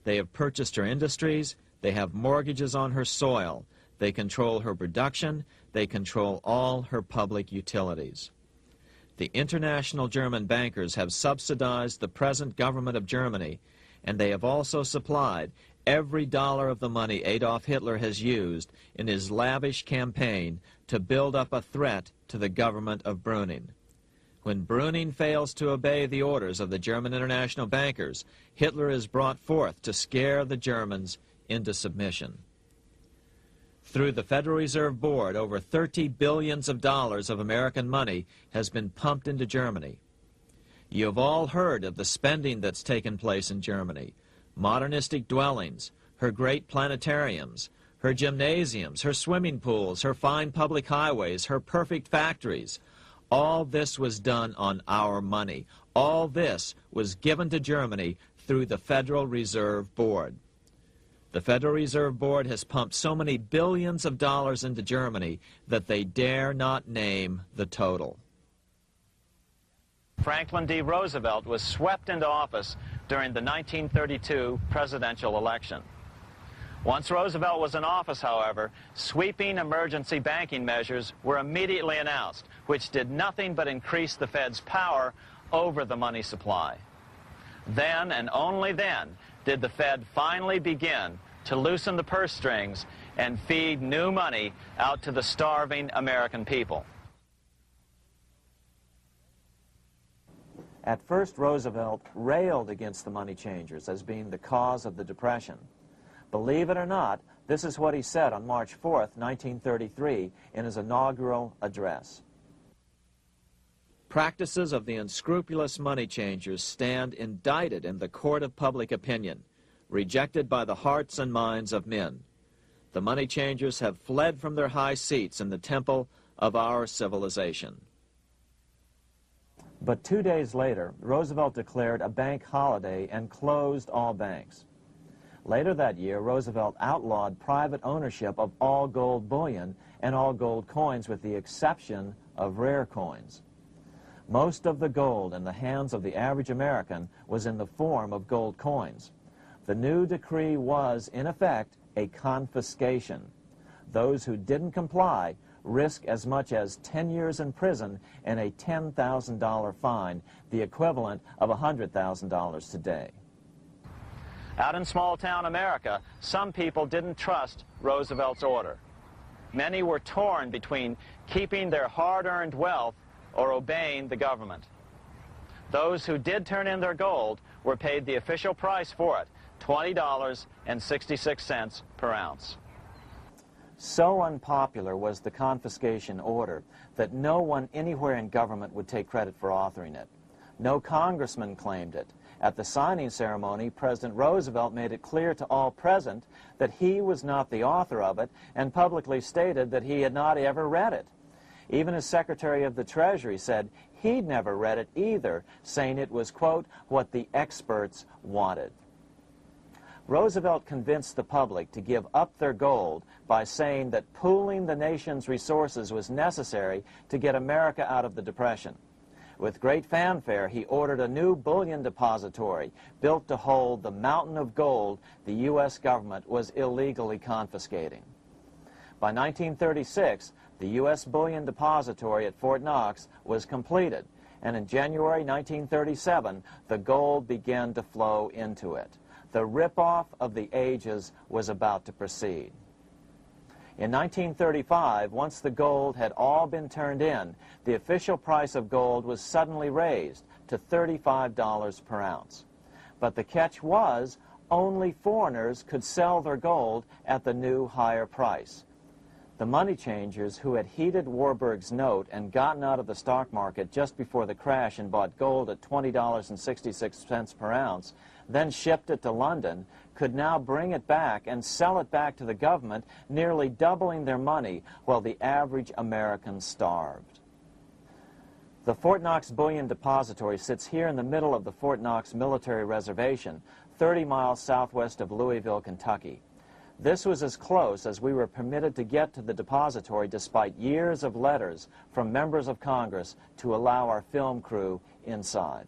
They have purchased her industries, they have mortgages on her soil, they control her production, they control all her public utilities. The international German bankers have subsidized the present government of Germany, and they have also supplied every dollar of the money Adolf Hitler has used in his lavish campaign to build up a threat to the government of Brüning. When Brüning fails to obey the orders of the German international bankers, Hitler is brought forth to scare the Germans into submission. Through the Federal Reserve Board, over $30 billion of American money has been pumped into Germany. You have all heard of the spending that's taken place in Germany. Modernistic dwellings, her great planetariums, her gymnasiums, her swimming pools, her fine public highways, her perfect factories. All this was done on our money. All this was given to Germany through the Federal Reserve Board. The Federal Reserve Board has pumped so many billions of dollars into Germany that they dare not name the total. Franklin D. Roosevelt was swept into office during the 1932 presidential election. Once Roosevelt was in office, however, sweeping emergency banking measures were immediately announced, which did nothing but increase the Fed's power over the money supply. Then, and only then, did the Fed finally begin to loosen the purse strings and feed new money out to the starving American people. At first, Roosevelt railed against the money changers as being the cause of the Depression. Believe it or not, this is what he said on March 4th, 1933, in his inaugural address. Practices of the unscrupulous money changers stand indicted in the court of public opinion, rejected by the hearts and minds of men. The money changers have fled from their high seats in the temple of our civilization. But 2 days later, Roosevelt declared a bank holiday and closed all banks. Later that year, Roosevelt outlawed private ownership of all gold bullion and all gold coins with the exception of rare coins. Most of the gold in the hands of the average American was in the form of gold coins. The new decree was, in effect, a confiscation. Those who didn't comply risk as much as 10 years in prison and a $10,000 fine, the equivalent of $100,000 today. Out in small-town America, some people didn't trust Roosevelt's order. Many were torn between keeping their hard-earned wealth or obeying the government. Those who did turn in their gold were paid the official price for it, $20.66 per ounce. So unpopular was the confiscation order that no one anywhere in government would take credit for authoring it. No congressman claimed it. At the signing ceremony, President Roosevelt made it clear to all present that he was not the author of it and publicly stated that he had not ever read it. Even his Secretary of the Treasury said he'd never read it either, saying it was, quote, what the experts wanted. Roosevelt convinced the public to give up their gold by saying that pooling the nation's resources was necessary to get America out of the Depression. With great fanfare, he ordered a new bullion depository built to hold the mountain of gold the U.S. government was illegally confiscating. By 1936, the U.S. Bullion Depository at Fort Knox was completed, and in January 1937, the gold began to flow into it. The rip-off of the ages was about to proceed. In 1935, once the gold had all been turned in, the official price of gold was suddenly raised to $35 per ounce. But the catch was, only foreigners could sell their gold at the new higher price. The money changers who had heeded Warburg's note and gotten out of the stock market just before the crash and bought gold at $20.66 per ounce, then shipped it to London, could now bring it back and sell it back to the government, nearly doubling their money while the average American starved. The Fort Knox Bullion Depository sits here in the middle of the Fort Knox Military Reservation, 30 miles southwest of Louisville, Kentucky. This was as close as we were permitted to get to the depository despite years of letters from members of Congress to allow our film crew inside.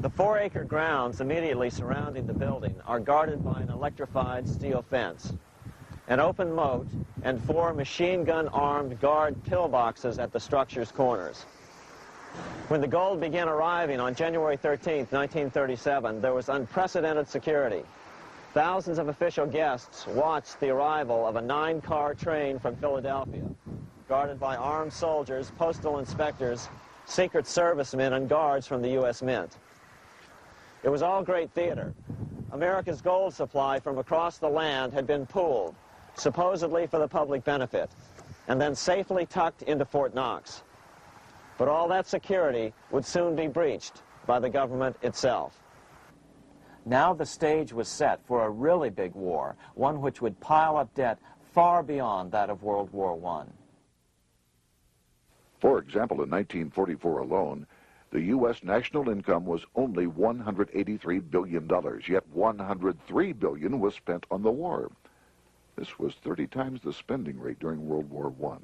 The 4-acre grounds immediately surrounding the building are guarded by an electrified steel fence, an open moat, and 4 machine-gun-armed guard pillboxes at the structure's corners. When the gold began arriving on January 13, 1937, there was unprecedented security. Thousands of official guests watched the arrival of a 9-car train from Philadelphia, guarded by armed soldiers, postal inspectors, Secret Servicemen, and guards from the U.S. Mint. It was all great theater. America's gold supply from across the land had been pooled, supposedly for the public benefit, and then safely tucked into Fort Knox. But all that security would soon be breached by the government itself. Now the stage was set for a really big war, one which would pile up debt far beyond that of World War I. For example, in 1944 alone, the U.S. national income was only $183 billion, yet $103 billion was spent on the war. This was 30 times the spending rate during World War I.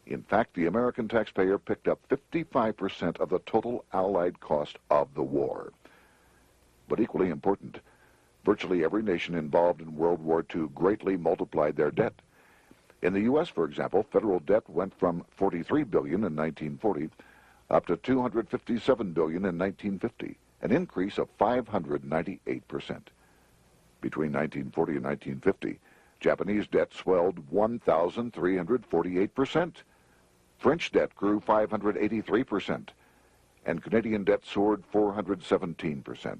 In fact, the American taxpayer picked up 55% of the total Allied cost of the war. But equally important, virtually every nation involved in World War II greatly multiplied their debt. In the U.S., for example, federal debt went from $43 billion in 1940 up to $257 billion in 1950, an increase of 598%. Between 1940 and 1950, Japanese debt swelled 1,348%. French debt grew 583%, and Canadian debt soared 417%.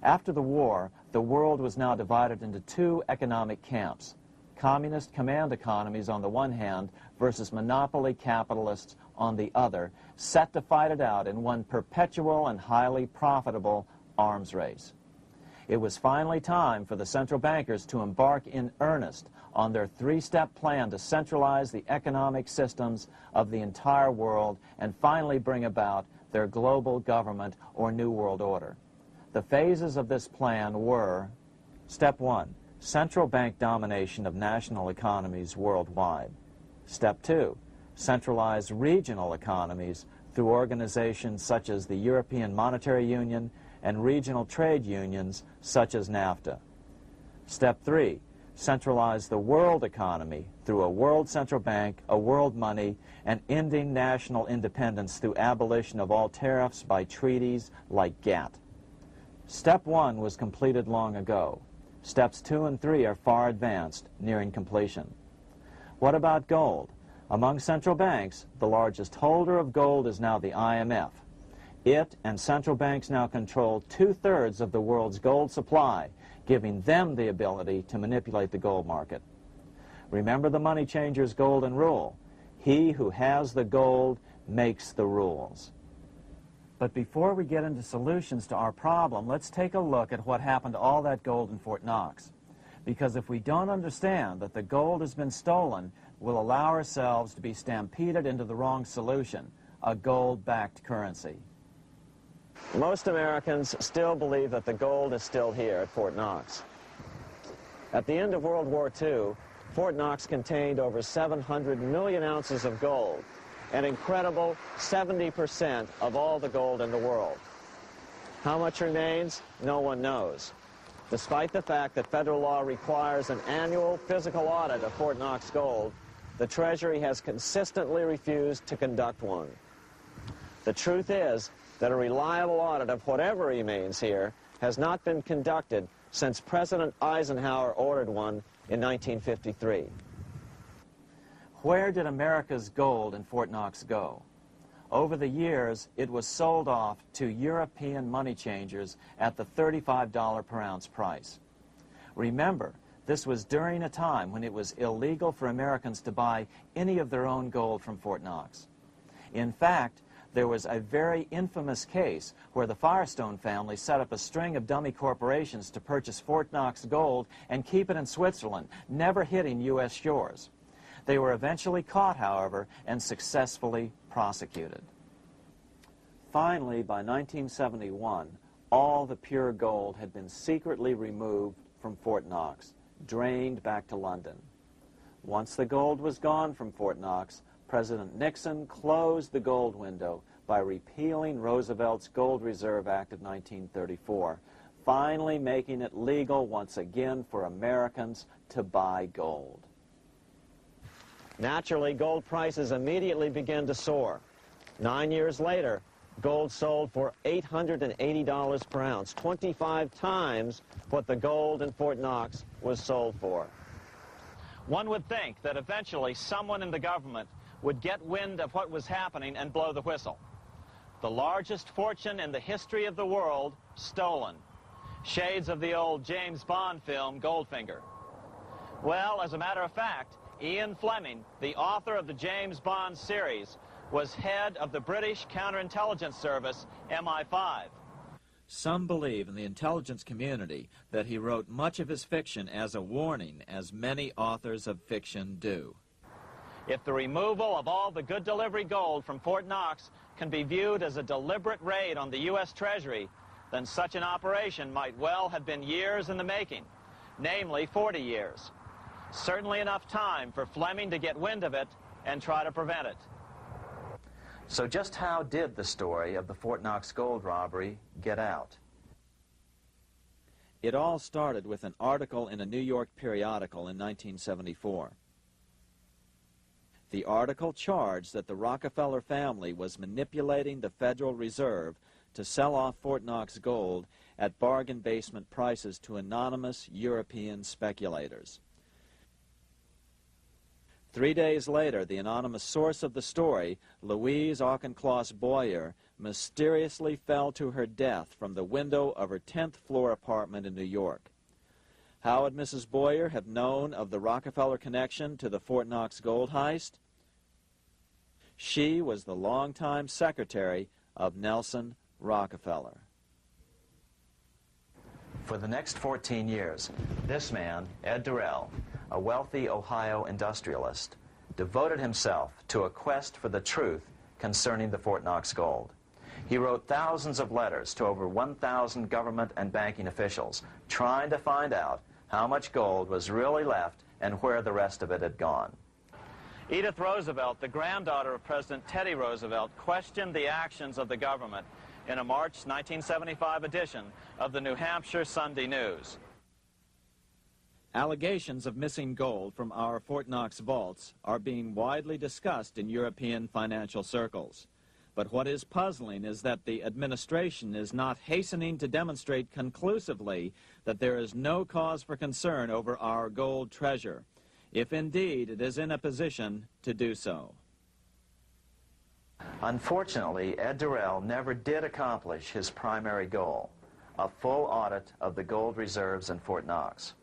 After the war, the world was now divided into 2 economic camps: communist command economies on the one hand versus monopoly capitalists on the other, set to fight it out in one perpetual and highly profitable arms race. It was finally time for the central bankers to embark in earnest on their 3-step plan to centralize the economic systems of the entire world and finally bring about their global government or New World Order. The phases of this plan were: Step 1, central bank domination of national economies worldwide. Step 2, centralized regional economies through organizations such as the European Monetary Union and regional trade unions such as NAFTA. Step 3, centralize the world economy through a world central bank, a world money, and ending national independence through abolition of all tariffs by treaties like GATT. Step 1 was completed long ago. Steps 2 and 3 are far advanced, nearing completion. What about gold? Among central banks, the largest holder of gold is now the IMF. It and central banks now control 2/3 of the world's gold supply, giving them the ability to manipulate the gold market. Remember the money changer's golden rule: he who has the gold makes the rules. But before we get into solutions to our problem, let's take a look at what happened to all that gold in Fort Knox. Because if we don't understand that the gold has been stolen, we'll allow ourselves to be stampeded into the wrong solution: a gold-backed currency. Most Americans still believe that the gold is still here at Fort Knox. At the end of World War II, Fort Knox contained over 700 million ounces of gold, an incredible 70% of all the gold in the world. How much remains? No one knows. Despite the fact that federal law requires an annual physical audit of Fort Knox gold, the Treasury has consistently refused to conduct one. The truth is that a reliable audit of whatever remains here has not been conducted since President Eisenhower ordered one in 1953. Where did America's gold in Fort Knox go? Over the years, it was sold off to European money changers at the $35 per ounce price. Remember, this was during a time when it was illegal for Americans to buy any of their own gold from Fort Knox. In fact, there was a very infamous case where the Firestone family set up a string of dummy corporations to purchase Fort Knox gold and keep it in Switzerland, never hitting U.S. shores. They were eventually caught, however, and successfully prosecuted. Finally, by 1971, all the pure gold had been secretly removed from Fort Knox, drained back to London. Once the gold was gone from Fort Knox, President Nixon closed the gold window by repealing Roosevelt's Gold Reserve Act of 1934, finally making it legal once again for Americans to buy gold. Naturally, gold prices immediately began to soar. 9 years later, gold sold for $880 per ounce, 25 times what the gold in Fort Knox was sold for. One would think that eventually someone in the government would get wind of what was happening and blow the whistle. The largest fortune in the history of the world stolen. Shades of the old James Bond film, Goldfinger. Well, as a matter of fact, Ian Fleming, the author of the James Bond series, was head of the British counterintelligence service, MI5. Some believe in the intelligence community that he wrote much of his fiction as a warning, as many authors of fiction do. If the removal of all the good delivery gold from Fort Knox can be viewed as a deliberate raid on the U.S. Treasury, then such an operation might well have been years in the making, namely 40 years. Certainly enough time for Fleming to get wind of it and try to prevent it. So just how did the story of the Fort Knox gold robbery get out? It all started with an article in a New York periodical in 1974. The article charged that the Rockefeller family was manipulating the Federal Reserve to sell off Fort Knox gold at bargain basement prices to anonymous European speculators. 3 days later, the anonymous source of the story, Louise Auchincloss Boyer, mysteriously fell to her death from the window of her 10th floor apartment in New York. How would Mrs. Boyer have known of the Rockefeller connection to the Fort Knox gold heist? She was the longtime secretary of Nelson Rockefeller. For the next 14 years, this man, Ed Durrell, a wealthy Ohio industrialist, devoted himself to a quest for the truth concerning the Fort Knox gold. He wrote thousands of letters to over 1,000 government and banking officials, trying to find out how much gold was really left and where the rest of it had gone. Edith Roosevelt, the granddaughter of President Teddy Roosevelt, questioned the actions of the government in a March 1975 edition of the New Hampshire Sunday News. Allegations of missing gold from our Fort Knox vaults are being widely discussed in European financial circles. But what is puzzling is that the administration is not hastening to demonstrate conclusively that there is no cause for concern over our gold treasure, if indeed it is in a position to do so. Unfortunately, Ed Durrell never did accomplish his primary goal, a full audit of the gold reserves in Fort Knox.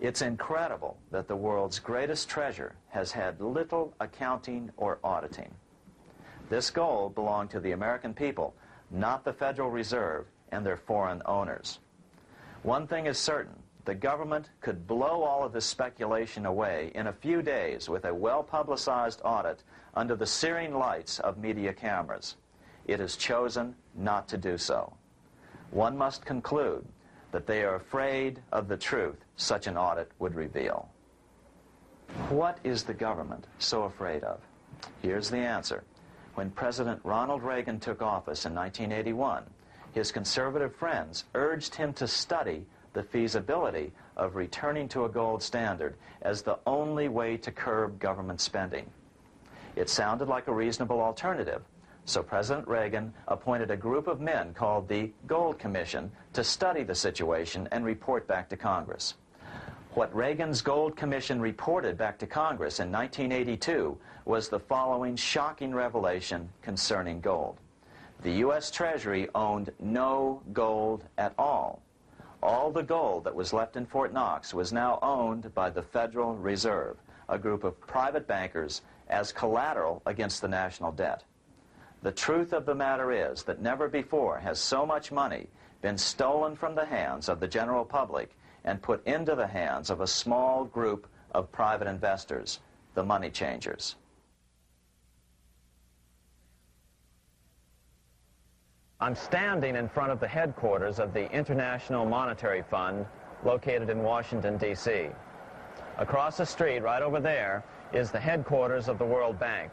It's incredible that the world's greatest treasure has had little accounting or auditing. This gold belonged to the American people, not the Federal Reserve and their foreign owners. One thing is certain, the government could blow all of this speculation away in a few days with a well-publicized audit under the searing lights of media cameras. it has chosen not to do so. One must conclude that they are afraid of the truth such an audit would reveal. What is the government so afraid of? Here's the answer. When President Ronald Reagan took office in 1981, his conservative friends urged him to study the feasibility of returning to a gold standard as the only way to curb government spending. It sounded like a reasonable alternative, so President Reagan appointed a group of men called the Gold Commission to study the situation and report back to Congress. What Reagan's Gold Commission reported back to Congress in 1982 was the following shocking revelation concerning gold. The U.S. Treasury owned no gold at all. All the gold that was left in Fort Knox was now owned by the Federal Reserve, a group of private bankers, as collateral against the national debt. The truth of the matter is that never before has so much money been stolen from the hands of the general public and put into the hands of a small group of private investors, the money changers. I'm standing in front of the headquarters of the International Monetary Fund located in Washington, D.C. Across the street, right over there, is the headquarters of the World Bank.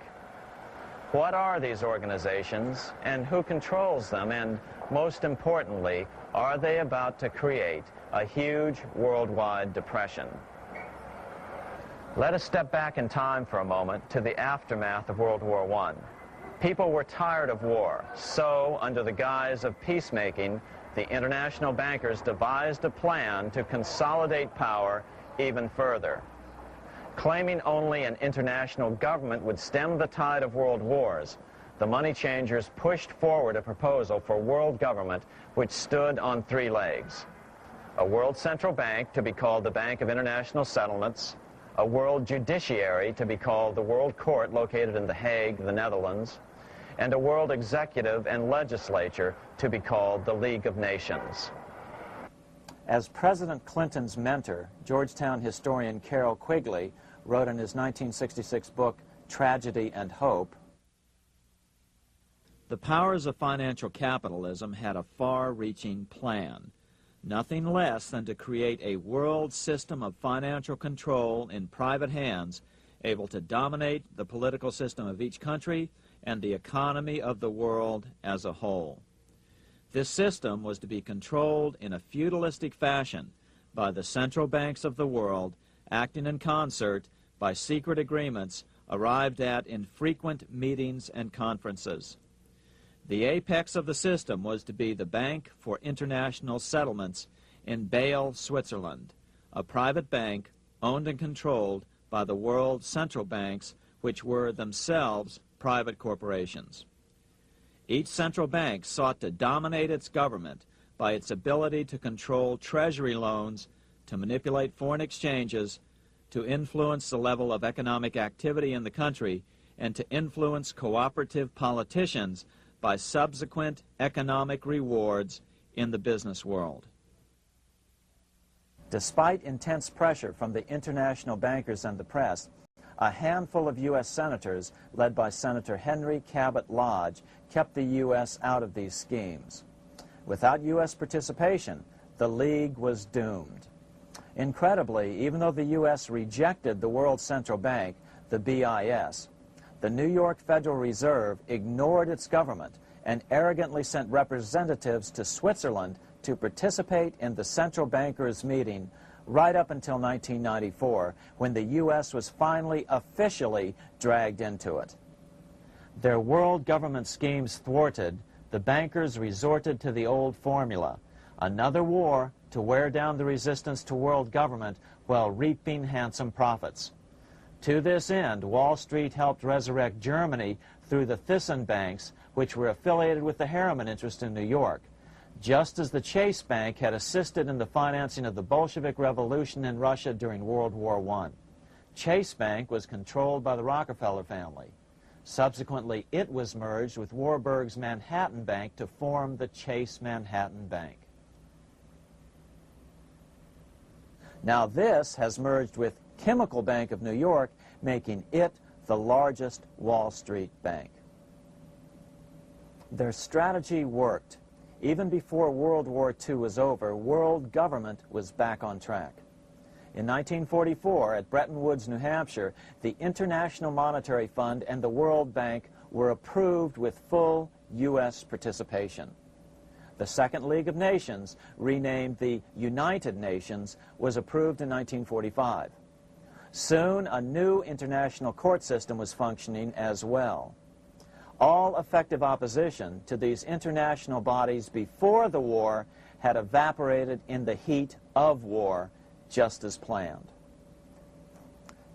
What are these organizations and who controls them? And most importantly, are they about to create a huge worldwide depression? Let us step back in time for a moment to the aftermath of World War I. People were tired of war, so under the guise of peacemaking, the international bankers devised a plan to consolidate power even further. Claiming only an international government would stem the tide of world wars, the money changers pushed forward a proposal for world government which stood on three legs. A world central bank to be called the Bank of International Settlements, a world judiciary to be called the World Court located in The Hague, the Netherlands, and a world executive and legislature to be called the League of Nations. As President Clinton's mentor, Georgetown historian Carroll Quigley wrote in his 1966 book, Tragedy and Hope, the powers of financial capitalism had a far-reaching plan, nothing less than to create a world system of financial control in private hands, able to dominate the political system of each country and the economy of the world as a whole. This system was to be controlled in a feudalistic fashion by the central banks of the world, acting in concert by secret agreements arrived at in frequent meetings and conferences. The apex of the system was to be the Bank for International Settlements in Bâle, Switzerland, a private bank owned and controlled by the world central banks, which were themselves private corporations. Each central bank sought to dominate its government by its ability to control treasury loans, to manipulate foreign exchanges, to influence the level of economic activity in the country, and to influence cooperative politicians by subsequent economic rewards in the business world. Despite intense pressure from the international bankers and the press, a handful of U.S. senators, led by Senator Henry Cabot Lodge, kept the U.S. out of these schemes. Without U.S. participation, the League was doomed. Incredibly, even though the U.S. rejected the World Central Bank, the BIS, the New York Federal Reserve ignored its government and arrogantly sent representatives to Switzerland to participate in the central bankers' meeting right up until 1994, when the U.S. was finally officially dragged into it. Their world government schemes thwarted, the bankers resorted to the old formula, another war to wear down the resistance to world government while reaping handsome profits. To this end, Wall Street helped resurrect Germany through the Thyssen banks, which were affiliated with the Harriman interest in New York, just as the Chase Bank had assisted in the financing of the Bolshevik Revolution in Russia during World War I. Chase Bank was controlled by the Rockefeller family. Subsequently, it was merged with Warburg's Manhattan Bank to form the Chase Manhattan Bank. Now this has merged with Chemical Bank of New York, making it the largest Wall Street bank. Their strategy worked. Even before World War II was over, world government was back on track. In 1944, at Bretton Woods, New Hampshire, the International Monetary Fund and the World Bank were approved with full U.S. participation. The Second League of Nations, renamed the United Nations, was approved in 1945. Soon, a new international court system was functioning as well. All effective opposition to these international bodies before the war had evaporated in the heat of war, just as planned.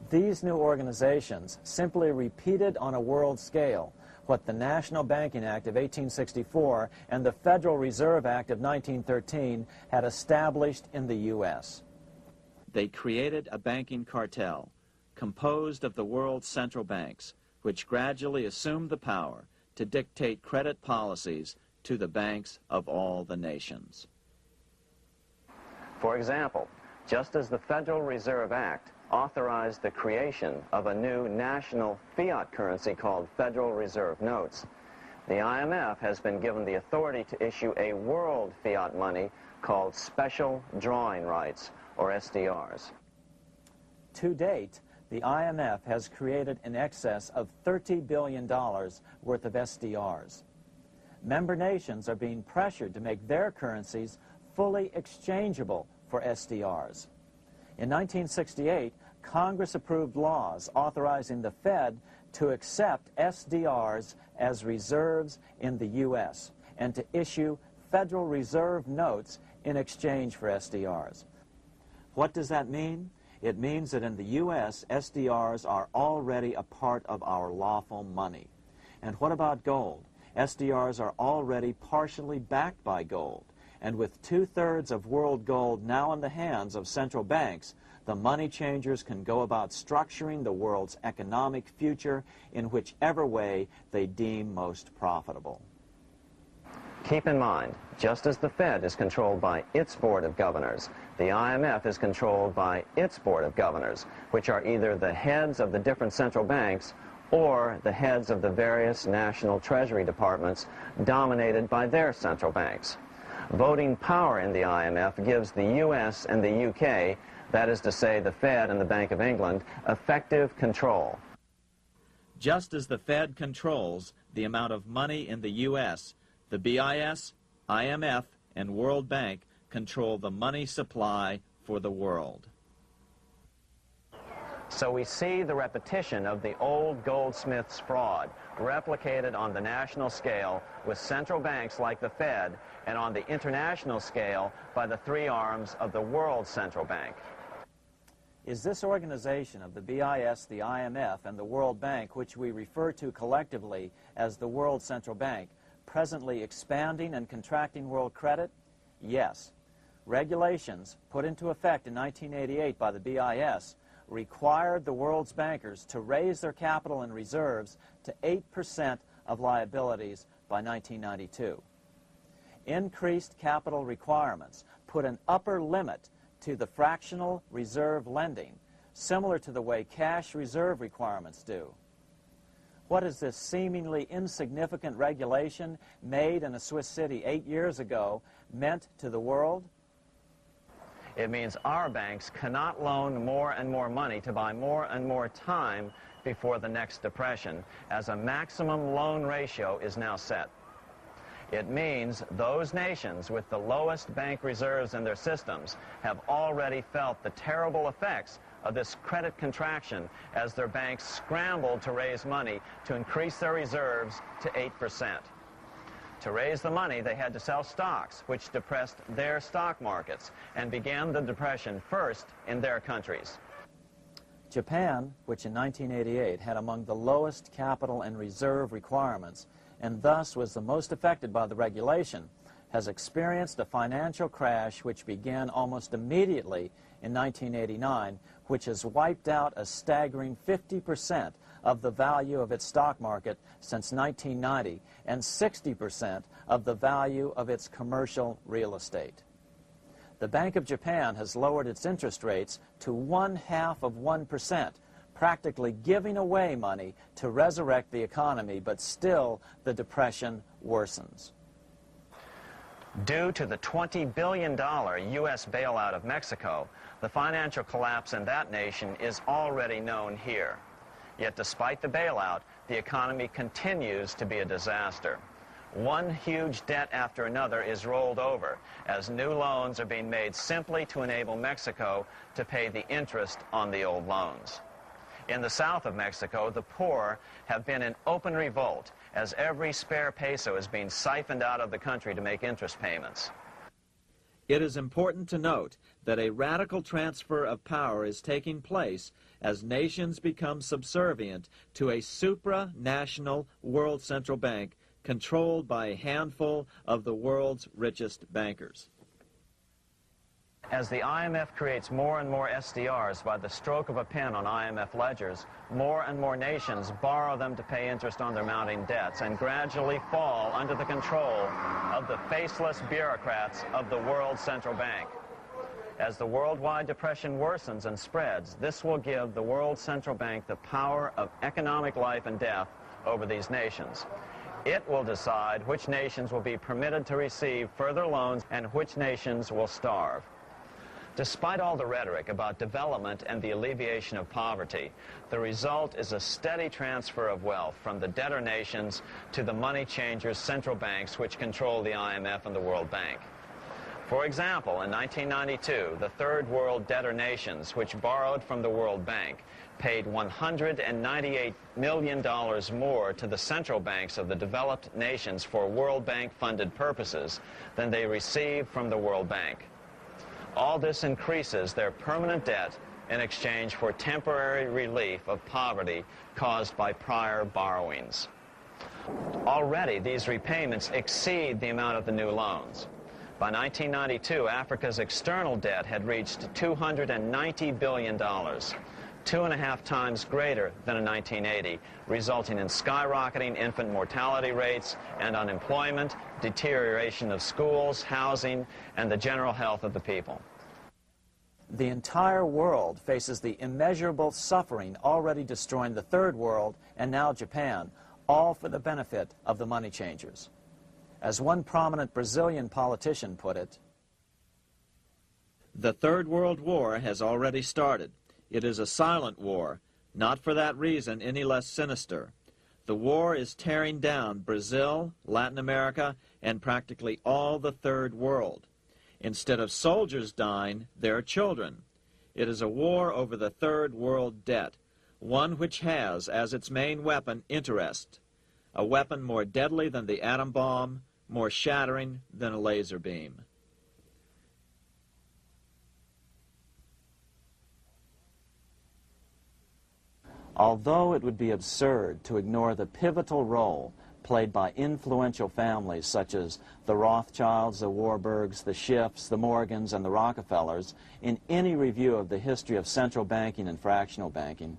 These new organizations simply repeated on a world scale what the National Banking Act of 1864 and the Federal Reserve Act of 1913 had established in the U.S. They created a banking cartel composed of the world's central banks, which gradually assumed the power to dictate credit policies to the banks of all the nations. For example, just as the Federal Reserve Act authorized the creation of a new national fiat currency called Federal Reserve Notes, the IMF has been given the authority to issue a world fiat money called Special Drawing Rights, or SDRs. To date, the IMF has created in excess of $30 billion worth of SDRs. Member nations are being pressured to make their currencies fully exchangeable for SDRs. In 1968, Congress approved laws authorizing the Fed to accept SDRs as reserves in the U.S. and to issue Federal Reserve notes in exchange for SDRs. What does that mean? It means that in the U.S., SDRs are already a part of our lawful money. And what about gold? SDRs are already partially backed by gold. And with 2/3 of world gold now in the hands of central banks, the money changers can go about structuring the world's economic future in whichever way they deem most profitable. Keep in mind, just as the Fed is controlled by its Board of Governors, the IMF is controlled by its Board of Governors, which are either the heads of the different central banks or the heads of the various national treasury departments dominated by their central banks. Voting power in the IMF gives the U.S. and the UK, that is to say the Fed and the Bank of England, effective control. Just as the Fed controls the amount of money in the U.S., the BIS, IMF, and World Bank control the money supply for the world. So we see the repetition of the old goldsmith's fraud replicated on the national scale with central banks like the Fed and on the international scale by the three arms of the World Central Bank. Is this organization of the BIS, the IMF, and the World Bank, which we refer to collectively as the World Central Bank, presently expanding and contracting world credit? Yes. Regulations put into effect in 1988 by the BIS required the world's bankers to raise their capital and reserves to 8% of liabilities by 1992. Increased capital requirements put an upper limit to the fractional reserve lending, similar to the way cash reserve requirements do. What has this seemingly insignificant regulation made in a Swiss city 8 years ago meant to the world? It means our banks cannot loan more and more money to buy more and more time before the next depression, as a maximum loan ratio is now set. It means those nations with the lowest bank reserves in their systems have already felt the terrible effects of this credit contraction as their banks scrambled to raise money to increase their reserves to 8%. To raise the money, they had to sell stocks, which depressed their stock markets and began the depression first in their countries. Japan, which in 1988 had among the lowest capital and reserve requirements and thus was the most affected by the regulation, has experienced a financial crash which began almost immediately in 1989, which has wiped out a staggering 50% of the value of its stock market since 1990 and 60% of the value of its commercial real estate. The Bank of Japan has lowered its interest rates to 1/2 of 1%, practically giving away money to resurrect the economy, but still the depression worsens. Due to the $20 billion U.S. bailout of Mexico, the financial collapse in that nation is already known here. Yet despite the bailout, the economy continues to be a disaster. One huge debt after another is rolled over as new loans are being made simply to enable Mexico to pay the interest on the old loans. In the south of Mexico, the poor have been in open revolt as every spare peso is being siphoned out of the country to make interest payments. It is important to note that a radical transfer of power is taking place as nations become subservient to a supranational world central bank controlled by a handful of the world's richest bankers. As the IMF creates more and more SDRs by the stroke of a pen on IMF ledgers, more and more nations borrow them to pay interest on their mounting debts and gradually fall under the control of the faceless bureaucrats of the World Central Bank. As the worldwide depression worsens and spreads, this will give the World Central Bank the power of economic life and death over these nations. It will decide which nations will be permitted to receive further loans and which nations will starve. Despite all the rhetoric about development and the alleviation of poverty, the result is a steady transfer of wealth from the debtor nations to the money changers' central banks which control the IMF and the World Bank. For example, in 1992, the third world debtor nations, which borrowed from the World Bank, paid $198 million more to the central banks of the developed nations for World Bank-funded purposes than they received from the World Bank. All this increases their permanent debt in exchange for temporary relief of poverty caused by prior borrowings. Already, these repayments exceed the amount of the new loans. By 1992, Africa's external debt had reached $290 billion, 2.5 times greater than in 1980, resulting in skyrocketing infant mortality rates and unemployment, deterioration of schools, housing, and the general health of the people. The entire world faces the immeasurable suffering already destroying the third world and now Japan, all for the benefit of the money changers. As one prominent Brazilian politician put it, "The Third World War has already started. It is a silent war, not for that reason any less sinister. The war is tearing down Brazil, Latin America, and practically all the Third World. Instead of soldiers dying, there are children. It is a war over the Third World debt, one which has as its main weapon interest, a weapon more deadly than the atom bomb, more shattering than a laser beam." Although it would be absurd to ignore the pivotal role played by influential families such as the Rothschilds, the Warburgs, the Schiffs, the Morgans, and the Rockefellers in any review of the history of central banking and fractional banking,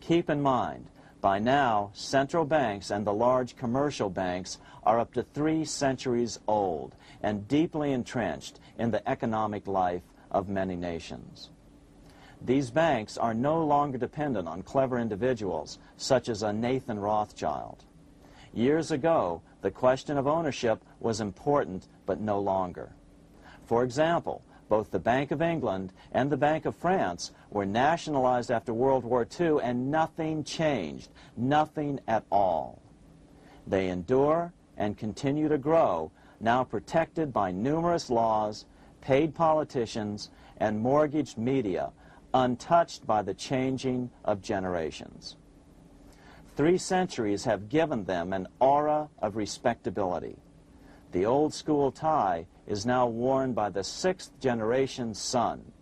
keep in mind, by now, central banks and the large commercial banks are up to 3 centuries old and deeply entrenched in the economic life of many nations. These banks are no longer dependent on clever individuals such as a Nathan Rothschild. Years ago, the question of ownership was important, but no longer. For example, both the Bank of England and the Bank of France were nationalized after World War II, and nothing changed, nothing at all. They endure and continue to grow, now protected by numerous laws, paid politicians, and mortgaged media, untouched by the changing of generations. 3 centuries have given them an aura of respectability. The old school tie is now worn by the 6th generation son,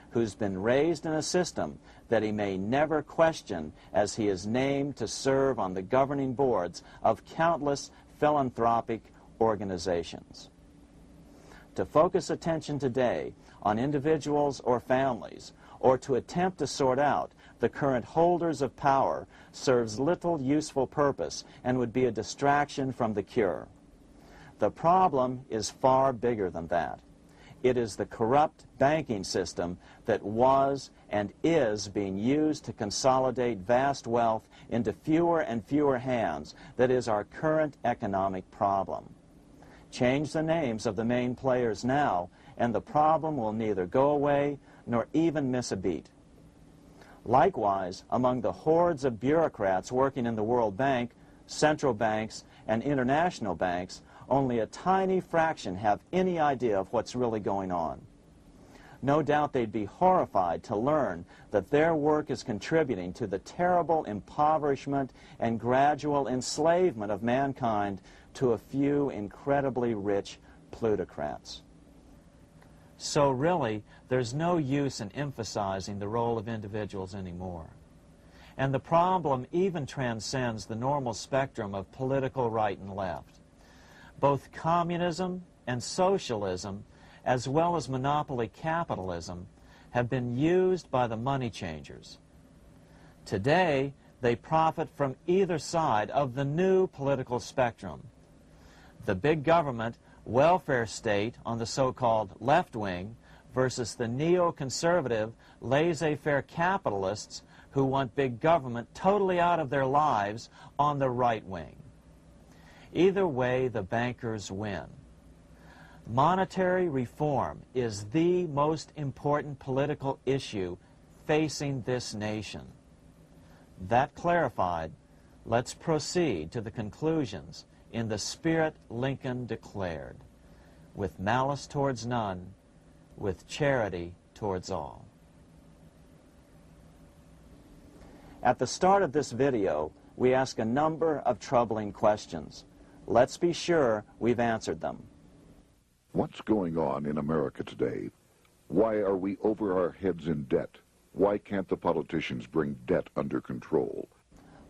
who's been raised in a system that he may never question as he is named to serve on the governing boards of countless philanthropic organizations. To focus attention today on individuals or families, or to attempt to sort out the current holders of power, serves little useful purpose and would be a distraction from the cure. The problem is far bigger than that. It is the corrupt banking system that was and is being used to consolidate vast wealth into fewer and fewer hands that is our current economic problem. Change the names of the main players now, and the problem will neither go away nor even miss a beat. Likewise, among the hordes of bureaucrats working in the World Bank, central banks, and international banks, only a tiny fraction have any idea of what's really going on. No doubt they'd be horrified to learn that their work is contributing to the terrible impoverishment and gradual enslavement of mankind to a few incredibly rich plutocrats. So really, there's no use in emphasizing the role of individuals anymore. And the problem even transcends the normal spectrum of political right and left. Both communism and socialism, as well as monopoly capitalism, have been used by the money changers. Today, they profit from either side of the new political spectrum. The big government, welfare state on the so-called left wing versus the neoconservative, laissez-faire capitalists who want big government totally out of their lives on the right wing. Either way, the bankers win. Monetary reform is the most important political issue facing this nation. That clarified, let's proceed to the conclusions in the spirit Lincoln declared, with malice towards none, with charity towards all. At the start of this video, we ask a number of troubling questions. Let's be sure we've answered them. What's going on in America today? Why are we over our heads in debt? Why can't the politicians bring debt under control?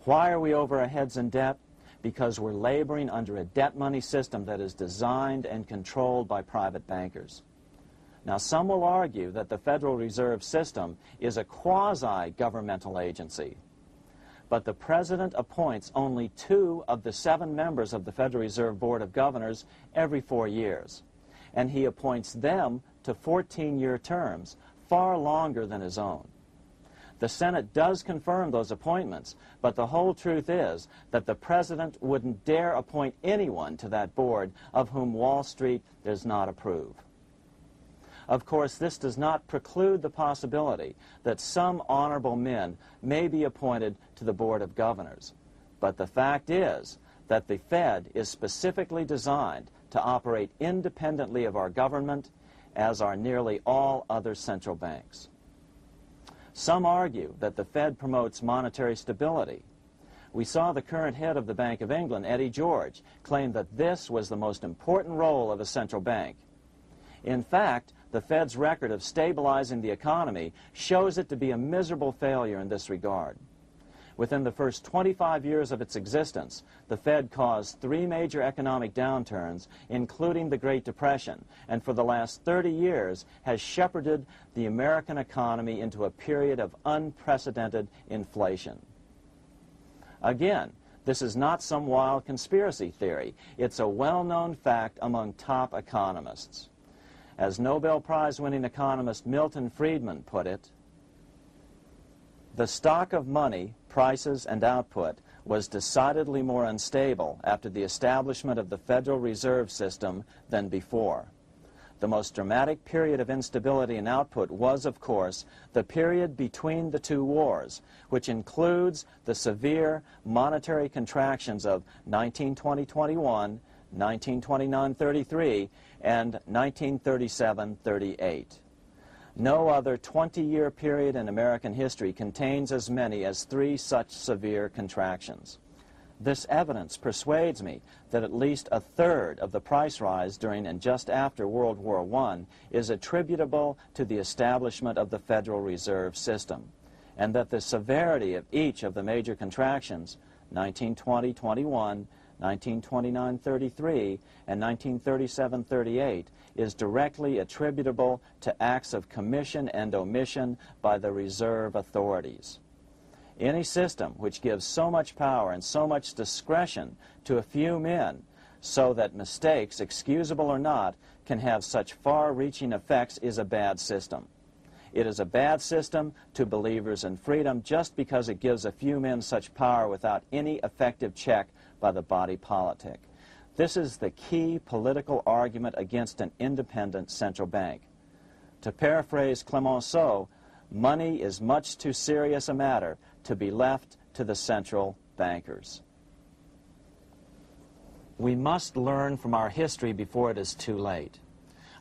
Why are we over our heads in debt? Because we're laboring under a debt money system that is designed and controlled by private bankers. Now, some will argue that the Federal Reserve System is a quasi-governmental agency. But the President appoints only 2 of the 7 members of the Federal Reserve Board of Governors every 4 years. And he appoints them to 14-year terms, far longer than his own. The Senate does confirm those appointments, but the whole truth is that the President wouldn't dare appoint anyone to that board of whom Wall Street does not approve. Of course, this does not preclude the possibility that some honorable men may be appointed to the Board of Governors. But the fact is that the Fed is specifically designed to operate independently of our government, as are nearly all other central banks. Some argue that the Fed promotes monetary stability. We saw the current head of the Bank of England, Eddie George, claim that this was the most important role of a central bank. In fact, the Fed's record of stabilizing the economy shows it to be a miserable failure in this regard. Within the first 25 years of its existence, the Fed caused 3 major economic downturns, including the Great Depression, and for the last 30 years has shepherded the American economy into a period of unprecedented inflation. Again, this is not some wild conspiracy theory. It's a well-known fact among top economists. As Nobel Prize-winning economist Milton Friedman put it, the stock of money, prices, and output was decidedly more unstable after the establishment of the Federal Reserve System than before. The most dramatic period of instability in output was, of course, the period between the 2 wars, which includes the severe monetary contractions of 1920-21, 1929-33, and 1937-38. No other 20-year period in American history contains as many as 3 such severe contractions. This evidence persuades me that at least a third of the price rise during and just after World War I is attributable to the establishment of the Federal Reserve System, and that the severity of each of the major contractions, 1920-21, 1929-33, and 1937-38, is directly attributable to acts of commission and omission by the reserve authorities. Any system which gives so much power and so much discretion to a few men so that mistakes, excusable or not, can have such far-reaching effects is a bad system. It is a bad system to believers in freedom just because it gives a few men such power without any effective check by the body politic. This is the key political argument against an independent central bank. To paraphrase Clemenceau, money is much too serious a matter to be left to the central bankers. We must learn from our history before it is too late.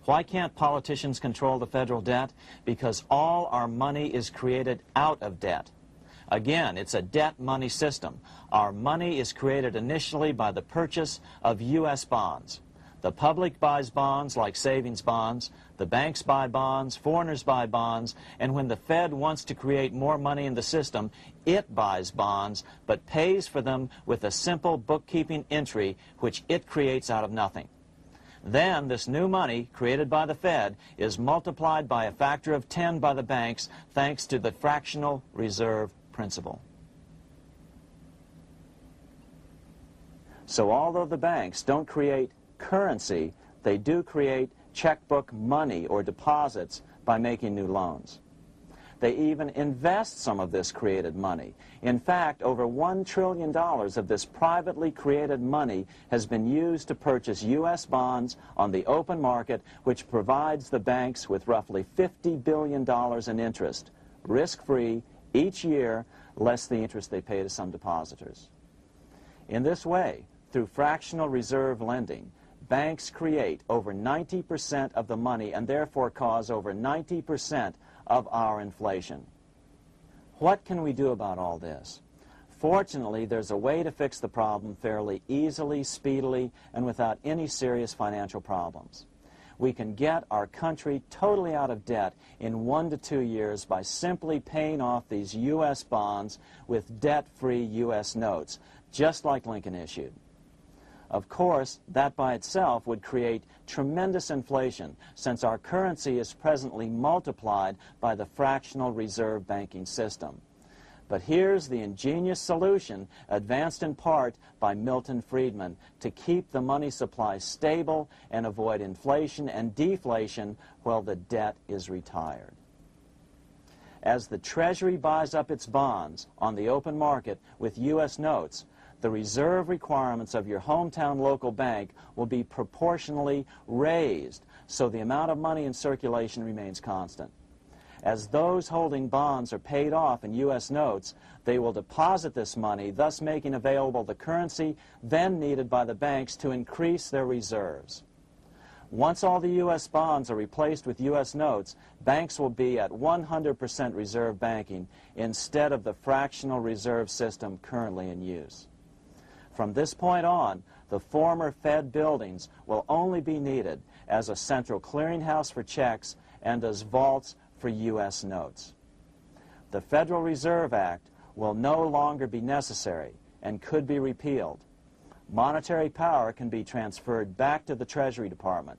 Why can't politicians control the federal debt? Because all our money is created out of debt. Again, it's a debt money system. Our money is created initially by the purchase of U.S. bonds. The public buys bonds like savings bonds, the banks buy bonds, foreigners buy bonds, and when the Fed wants to create more money in the system, it buys bonds, but pays for them with a simple bookkeeping entry which it creates out of nothing. Then this new money created by the Fed is multiplied by a factor of 10 by the banks thanks to the fractional reserve principle. So although the banks don't create currency, they do create checkbook money or deposits by making new loans. They even invest some of this created money. In fact, over $1 trillion of this privately created money has been used to purchase U.S. bonds on the open market, which provides the banks with roughly $50 billion in interest, risk-free, each year, less the interest they pay to some depositors. In this way, through fractional reserve lending, banks create over 90% of the money and therefore cause over 90% of our inflation. What can we do about all this? Fortunately, there's a way to fix the problem fairly easily, speedily, and without any serious financial problems. We can get our country totally out of debt in 1 to 2 years by simply paying off these U.S. bonds with debt-free U.S. notes, just like Lincoln issued. Of course, that by itself would create tremendous inflation, since our currency is presently multiplied by the fractional reserve banking system. But here's the ingenious solution, advanced in part by Milton Friedman, to keep the money supply stable and avoid inflation and deflation while the debt is retired. As the Treasury buys up its bonds on the open market with U.S. notes, the reserve requirements of your hometown local bank will be proportionally raised, so the amount of money in circulation remains constant. As those holding bonds are paid off in U.S. notes, they will deposit this money, thus making available the currency then needed by the banks to increase their reserves. Once all the U.S. bonds are replaced with U.S. notes, banks will be at 100% reserve banking instead of the fractional reserve system currently in use. From this point on, the former Fed buildings will only be needed as a central clearinghouse for checks and as vaults for U.S. notes. The Federal Reserve Act will no longer be necessary and could be repealed. Monetary power can be transferred back to the Treasury Department.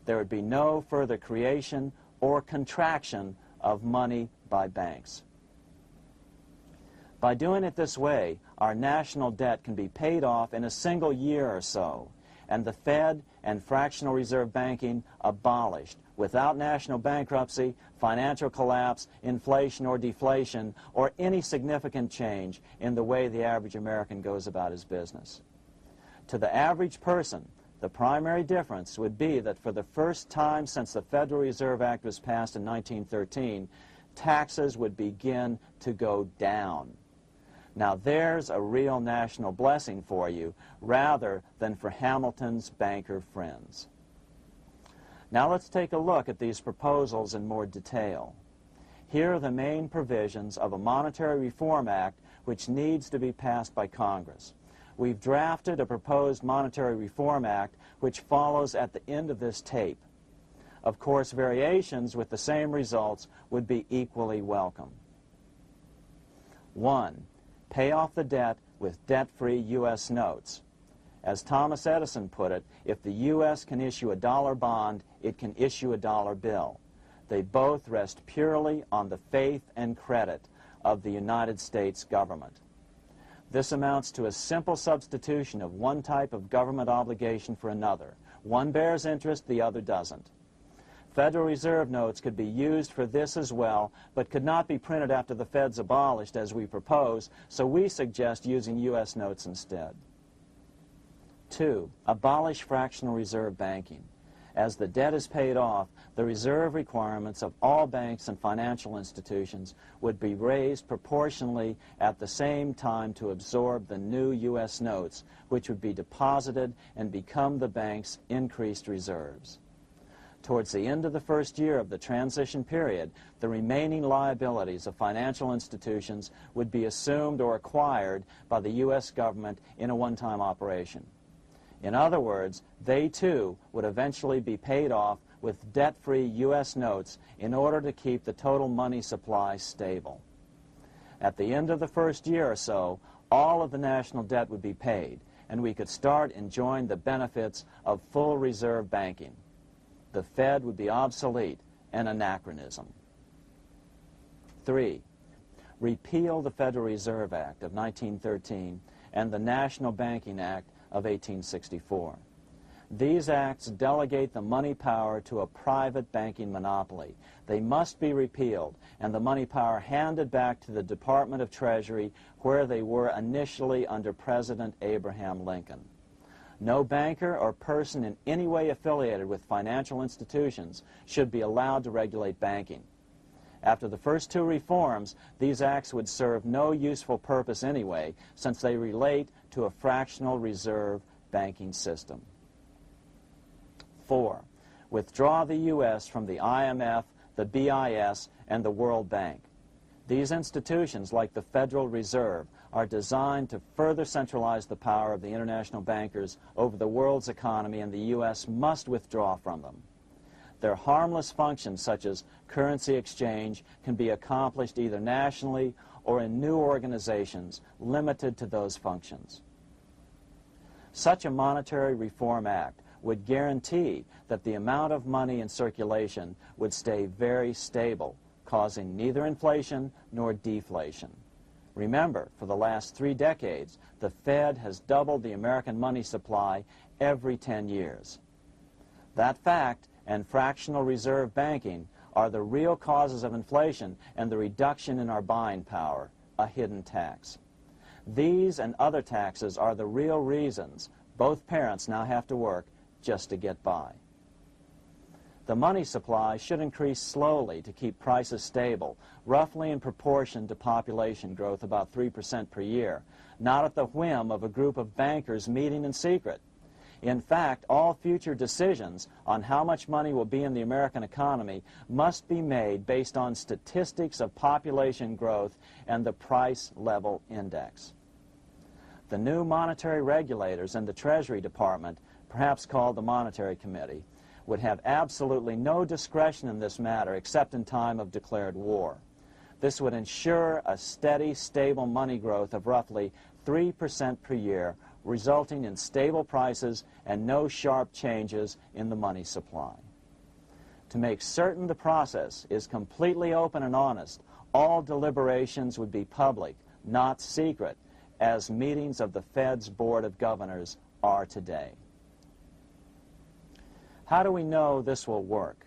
There would be no further creation or contraction of money by banks. By doing it this way, our national debt can be paid off in a single year or so, and the Fed and fractional reserve banking abolished, without national bankruptcy, financial collapse, inflation or deflation, or any significant change in the way the average American goes about his business. To the average person, the primary difference would be that for the first time since the Federal Reserve Act was passed in 1913, taxes would begin to go down. Now there's a real national blessing for you, rather than for Hamilton's banker friends. Now let's take a look at these proposals in more detail. Here are the main provisions of a Monetary Reform Act which needs to be passed by Congress. We've drafted a proposed Monetary Reform Act which follows at the end of this tape. Of course, variations with the same results would be equally welcome. 1. Pay off the debt with debt-free U.S. notes. As Thomas Edison put it, if the U.S. can issue a dollar bond, it can issue a dollar bill. They both rest purely on the faith and credit of the United States government. This amounts to a simple substitution of one type of government obligation for another. One bears interest, the other doesn't. Federal Reserve notes could be used for this as well, but could not be printed after the Fed's abolished as we propose, so we suggest using U.S. notes instead. 2. Abolish fractional reserve banking. As the debt is paid off, the reserve requirements of all banks and financial institutions would be raised proportionally at the same time to absorb the new U.S. notes, which would be deposited and become the bank's increased reserves. Towards the end of the first year of the transition period, the remaining liabilities of financial institutions would be assumed or acquired by the U.S. government in a one-time operation. In other words, they too would eventually be paid off with debt-free U.S. notes in order to keep the total money supply stable. At the end of the first year or so, all of the national debt would be paid, and we could start enjoying the benefits of full reserve banking. The Fed would be obsolete, an anachronism. 3. Repeal the Federal Reserve Act of 1913 and the National Banking Act of 1864. These acts delegate the money power to a private banking monopoly. They must be repealed, and the money power handed back to the Department of Treasury, where they were initially under President Abraham Lincoln. No banker or person in any way affiliated with financial institutions should be allowed to regulate banking. After the first two reforms, these acts would serve no useful purpose anyway, since they relate to a fractional reserve banking system. 4. Withdraw the U.S. from the IMF, the BIS, and the World Bank. These institutions, like the Federal Reserve, are designed to further centralize the power of the international bankers over the world's economy, and the U.S. must withdraw from them. Their harmless functions, such as currency exchange, can be accomplished either nationally or in new organizations limited to those functions. Such a monetary reform act would guarantee that the amount of money in circulation would stay very stable, causing neither inflation nor deflation. Remember, for the last 3 decades, the Fed has doubled the American money supply every 10 years. That fact and fractional reserve banking are the real causes of inflation and the reduction in our buying power, a hidden tax. These and other taxes are the real reasons both parents now have to work just to get by. The money supply should increase slowly to keep prices stable, roughly in proportion to population growth, about 3% per year, not at the whim of a group of bankers meeting in secret. In fact, all future decisions on how much money will be in the American economy must be made based on statistics of population growth and the price level index. The new monetary regulators and the Treasury Department, perhaps called the Monetary Committee, would have absolutely no discretion in this matter except in time of declared war. This would ensure a steady, stable money growth of roughly 3% per year, resulting in stable prices and no sharp changes in the money supply. To make certain the process is completely open and honest, all deliberations would be public, not secret, as meetings of the Fed's Board of Governors are today. How do we know this will work?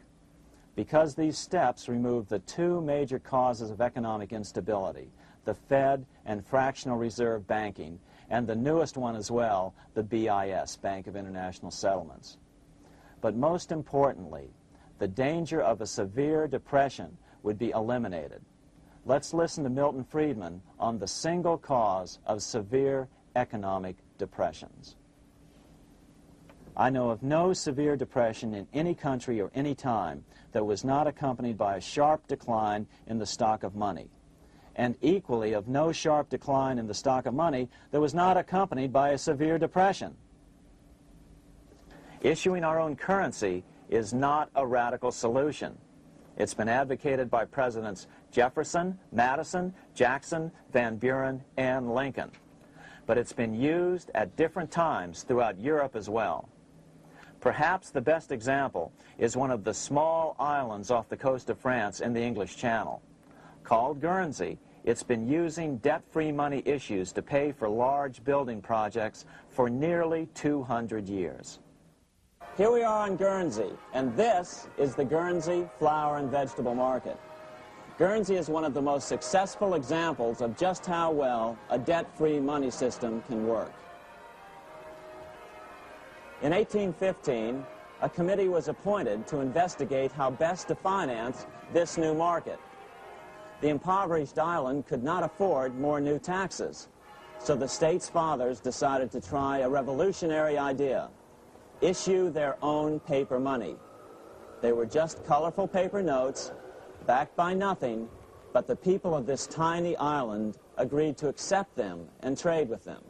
Because these steps remove the 2 major causes of economic instability, the Fed and fractional reserve banking, and the newest one as well, the BIS, Bank of International Settlements. But most importantly, the danger of a severe depression would be eliminated. Let's listen to Milton Friedman on the single cause of severe economic depressions. I know of no severe depression in any country or any time that was not accompanied by a sharp decline in the stock of money, and equally of no sharp decline in the stock of money that was not accompanied by a severe depression. Issuing our own currency is not a radical solution. It's been advocated by Presidents Jefferson, Madison, Jackson, Van Buren, and Lincoln. But it's been used at different times throughout Europe as well. Perhaps the best example is one of the small islands off the coast of France in the English Channel. Called Guernsey, it's been using debt-free money issues to pay for large building projects for nearly 200 years. Here we are on Guernsey, and this is the Guernsey Flower and Vegetable Market. Guernsey is one of the most successful examples of just how well a debt-free money system can work. In 1815, a committee was appointed to investigate how best to finance this new market. The impoverished island could not afford more new taxes, so the state's fathers decided to try a revolutionary idea: issue their own paper money. They were just colorful paper notes, backed by nothing, but the people of this tiny island agreed to accept them and trade with them.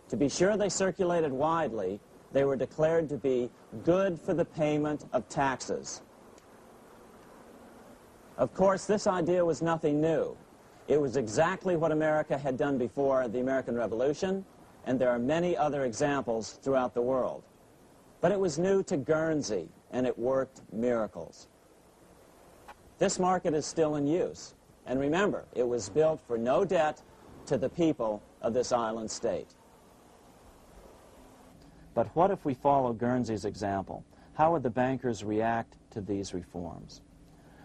To be sure they circulated widely, they were declared to be good for the payment of taxes. Of course, this idea was nothing new. It was exactly what America had done before the American Revolution, and there are many other examples throughout the world. But it was new to Guernsey, and it worked miracles. This market is still in use, and remember, it was built for no debt to the people of this island state. But what if we follow Guernsey's example? How would the bankers react to these reforms?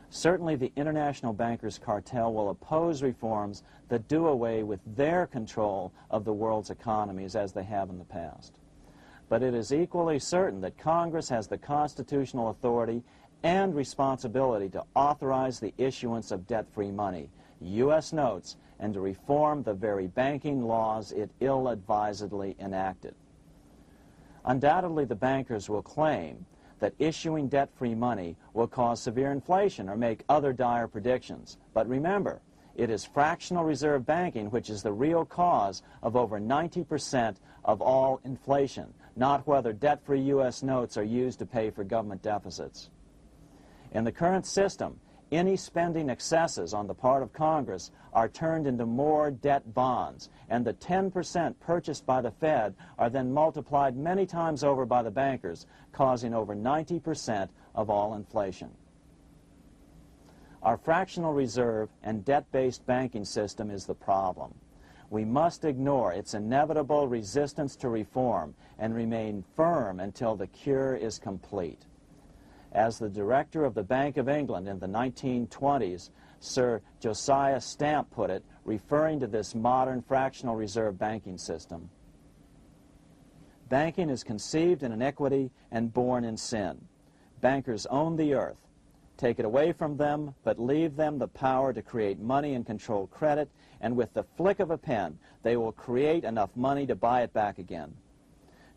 Certainly the international bankers' cartel will oppose reforms that do away with their control of the world's economies as they have in the past. But it is equally certain that Congress has the constitutional authority and responsibility to authorize the issuance of debt-free money, U.S. notes, and to reform the very banking laws it ill-advisedly enacted. Undoubtedly, the bankers will claim that issuing debt-free money will cause severe inflation or make other dire predictions. But remember, it is fractional reserve banking which is the real cause of over 90% of all inflation, not whether debt-free U.S. notes are used to pay for government deficits. In the current system, any spending excesses on the part of Congress are turned into more debt bonds, and the 10% purchased by the Fed are then multiplied many times over by the bankers, causing over 90% of all inflation. Our fractional reserve and debt-based banking system is the problem. We must ignore its inevitable resistance to reform and remain firm until the cure is complete. As the director of the Bank of England in the 1920s, Sir Josiah Stamp put it, referring to this modern fractional reserve banking system, "Banking is conceived in iniquity and born in sin. Bankers own the earth. Take it away from them, but leave them the power to create money and control credit, and with the flick of a pen, they will create enough money to buy it back again.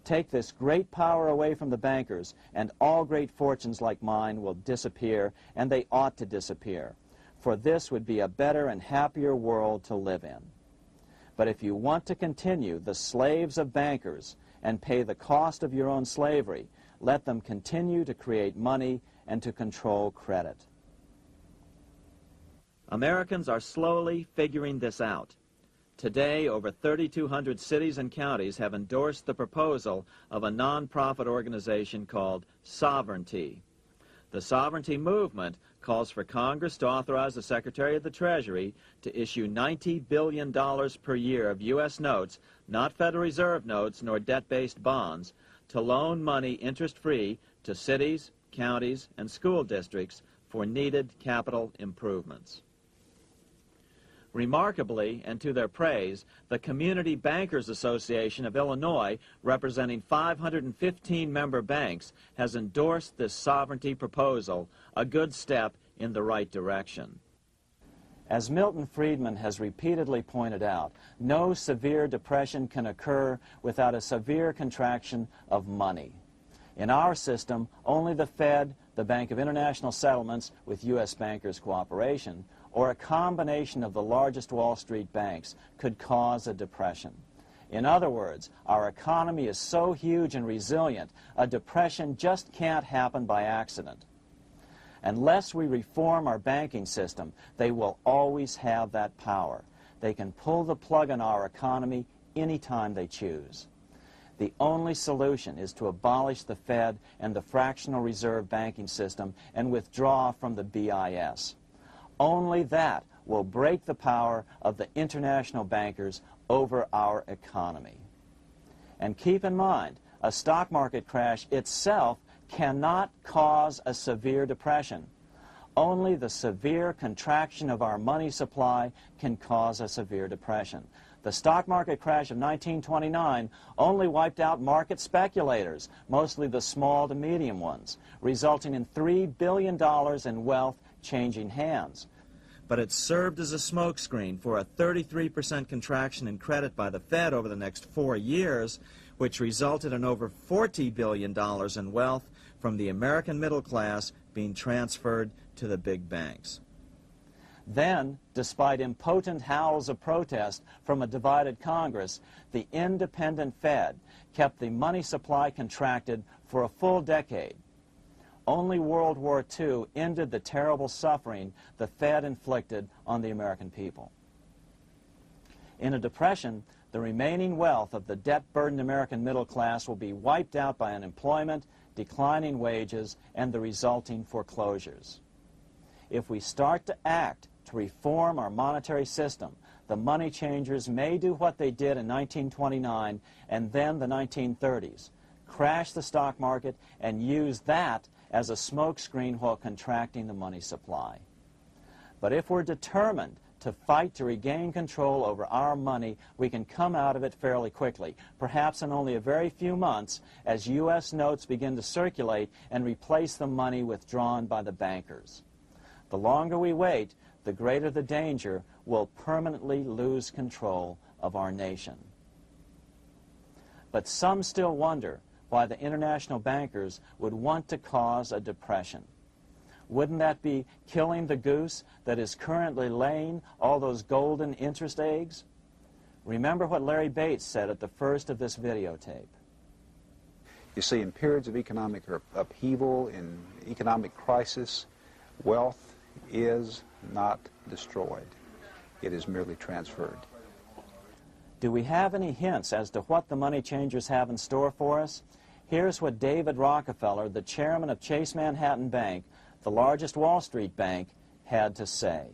Take this great power away from the bankers, and all great fortunes like mine will disappear, and they ought to disappear, for this would be a better and happier world to live in. But if you want to continue the slaves of bankers and pay the cost of your own slavery, let them continue to create money and to control credit." Americans are slowly figuring this out. Today, over 3,200 cities and counties have endorsed the proposal of a nonprofit organization called Sovereignty. The Sovereignty movement calls for Congress to authorize the Secretary of the Treasury to issue $90 billion per year of U.S. notes, not Federal Reserve notes nor debt-based bonds, to loan money interest-free to cities, counties, and school districts for needed capital improvements. Remarkably, and to their praise, the Community Bankers Association of Illinois, representing 515 member banks, has endorsed this sovereignty proposal, a good step in the right direction. As Milton Friedman has repeatedly pointed out, no severe depression can occur without a severe contraction of money. In our system, only the Fed, the Bank of International Settlements, with U.S. bankers' cooperation, or a combination of the largest Wall Street banks could cause a depression. In other words, our economy is so huge and resilient, a depression just can't happen by accident. Unless we reform our banking system, they will always have that power. They can pull the plug on our economy anytime they choose. The only solution is to abolish the Fed and the fractional reserve banking system and withdraw from the BIS. Only that will break the power of the international bankers over our economy. And keep in mind, a stock market crash itself cannot cause a severe depression. Only the severe contraction of our money supply can cause a severe depression. The stock market crash of 1929 only wiped out market speculators, mostly the small to medium ones, resulting in $3 billion in wealth changing hands. But it served as a smokescreen for a 33% contraction in credit by the Fed over the next 4 years, which resulted in over $40 billion in wealth from the American middle class being transferred to the big banks. Then, despite impotent howls of protest from a divided Congress, the independent Fed kept the money supply contracted for a full decade. Only World War II ended the terrible suffering the Fed inflicted on the American people. In a depression, the remaining wealth of the debt-burdened American middle class will be wiped out by unemployment, declining wages, and the resulting foreclosures. If we start to act to reform our monetary system, the money changers may do what they did in 1929 and then the 1930s, crash the stock market and use that as a smokescreen while contracting the money supply. But if we're determined to fight to regain control over our money, we can come out of it fairly quickly, perhaps in only a very few months, as U.S. notes begin to circulate and replace the money withdrawn by the bankers. The longer we wait, the greater the danger we'll permanently lose control of our nation. But some still wonder why the international bankers would want to cause a depression. Wouldn't that be killing the goose that is currently laying all those golden interest eggs? Remember what Larry Bates said at the first of this videotape. You see, in periods of economic upheaval, in economic crisis, wealth is not destroyed. It is merely transferred. Do we have any hints as to what the money changers have in store for us? Here's what David Rockefeller, the chairman of Chase Manhattan Bank, the largest Wall Street bank, had to say.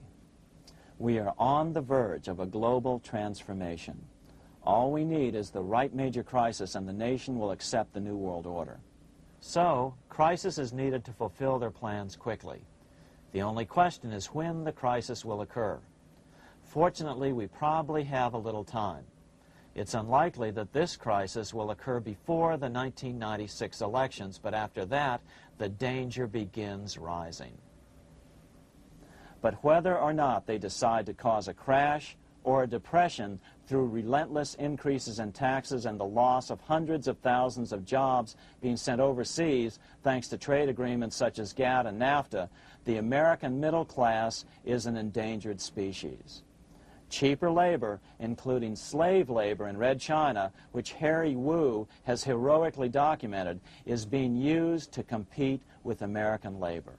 We are on the verge of a global transformation. All we need is the right major crisis and the nation will accept the New World Order. So, crisis is needed to fulfill their plans quickly. The only question is when the crisis will occur. Fortunately, we probably have a little time. It's unlikely that this crisis will occur before the 1996 elections, but after that, the danger begins rising. But whether or not they decide to cause a crash or a depression through relentless increases in taxes and the loss of hundreds of thousands of jobs being sent overseas thanks to trade agreements such as GATT and NAFTA, the American middle class is an endangered species. Cheaper labor, including slave labor in Red China, which Harry Wu has heroically documented, is being used to compete with American labor.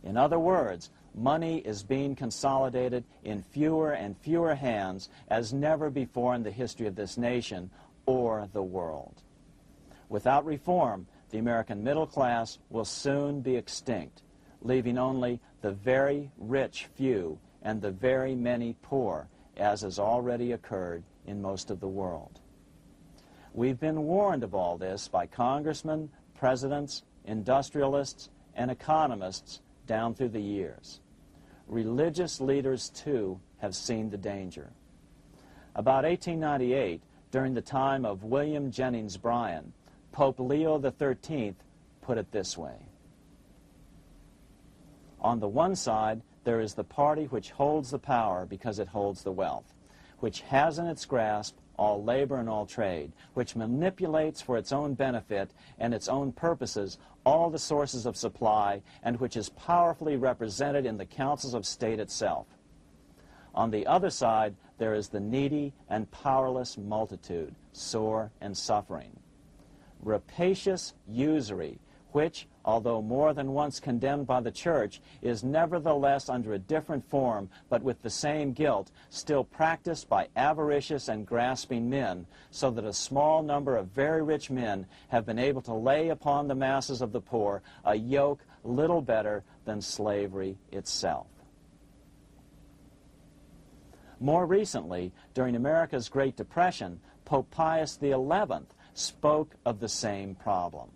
In other words, money is being consolidated in fewer and fewer hands as never before in the history of this nation or the world. Without reform, the American middle class will soon be extinct, leaving only the very rich few and the very many poor, as has already occurred in most of the world. We've been warned of all this by congressmen, presidents, industrialists, and economists down through the years. Religious leaders, too, have seen the danger. About 1898, during the time of William Jennings Bryan, Pope Leo XIII put it this way. On the one side, there is the party which holds the power because it holds the wealth, which has in its grasp all labor and all trade, which manipulates for its own benefit and its own purposes all the sources of supply, and which is powerfully represented in the councils of state itself. On the other side, there is the needy and powerless multitude, sore and suffering. Rapacious usury, which, although more than once condemned by the Church, is nevertheless under a different form, but with the same guilt, still practiced by avaricious and grasping men, so that a small number of very rich men have been able to lay upon the masses of the poor a yoke little better than slavery itself. More recently, during America's Great Depression, Pope Pius XI spoke of the same problem.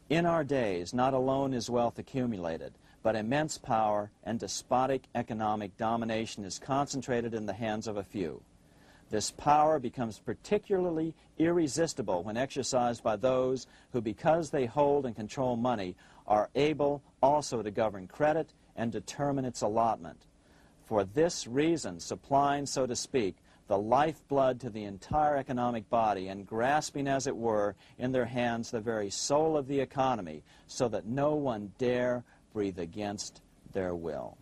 In our days, not alone is wealth accumulated, but immense power and despotic economic domination is concentrated in the hands of a few. This power becomes particularly irresistible when exercised by those who, because they hold and control money, are able also to govern credit and determine its allotment. For this reason, supplying, so to speak, the lifeblood to the entire economic body and grasping, as it were, in their hands the very soul of the economy, so that no one dare breathe against their will.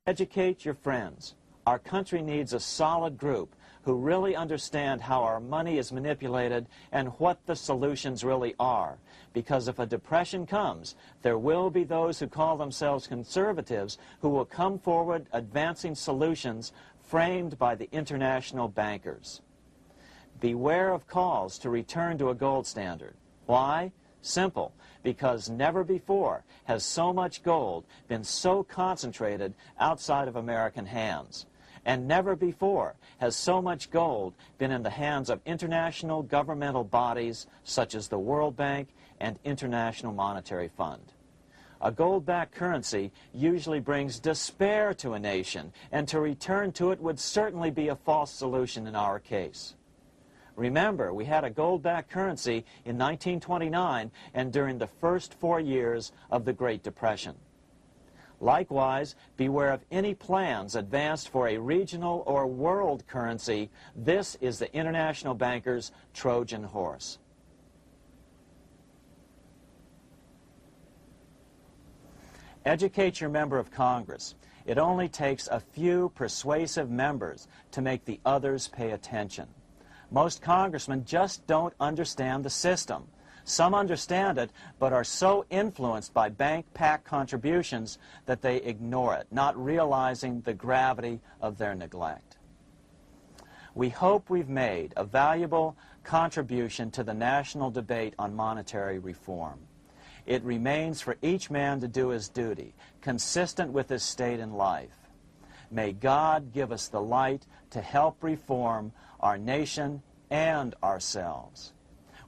Educate your friends. Our country needs a solid group who really understand how our money is manipulated and what the solutions really are. Because if a depression comes, there will be those who call themselves conservatives who will come forward advancing solutions framed by the international bankers. Beware of calls to return to a gold standard. Why? Simple, because never before has so much gold been so concentrated outside of American hands. And never before has so much gold been in the hands of international governmental bodies such as the World Bank and International Monetary Fund. A gold-backed currency usually brings despair to a nation, and to return to it would certainly be a false solution in our case. Remember, we had a gold-backed currency in 1929 and during the first 4 years of the Great Depression. Likewise, beware of any plans advanced for a regional or world currency. This is the international bankers' Trojan horse. Educate your member of Congress. It only takes a few persuasive members to make the others pay attention. Most congressmen just don't understand the system. Some understand it, but are so influenced by bank PAC contributions that they ignore it, not realizing the gravity of their neglect. We hope we've made a valuable contribution to the national debate on monetary reform. It remains for each man to do his duty, consistent with his state in life. May God give us the light to help reform our nation and ourselves.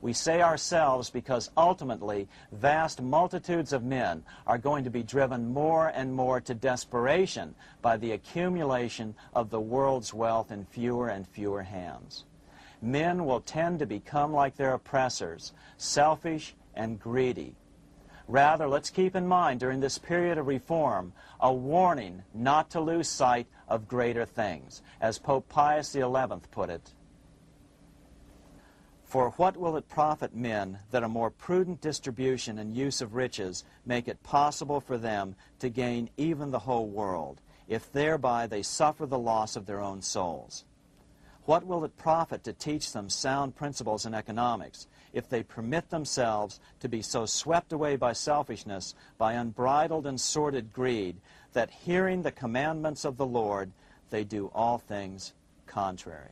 We say ourselves because ultimately vast multitudes of men are going to be driven more and more to desperation by the accumulation of the world's wealth in fewer and fewer hands. Men will tend to become like their oppressors, selfish and greedy. Rather, let's keep in mind during this period of reform a warning not to lose sight of greater things, as Pope Pius XI put it. For what will it profit men that a more prudent distribution and use of riches make it possible for them to gain even the whole world, if thereby they suffer the loss of their own souls? What will it profit to teach them sound principles in economics if they permit themselves to be so swept away by selfishness, by unbridled and sordid greed, that hearing the commandments of the Lord, they do all things contrary?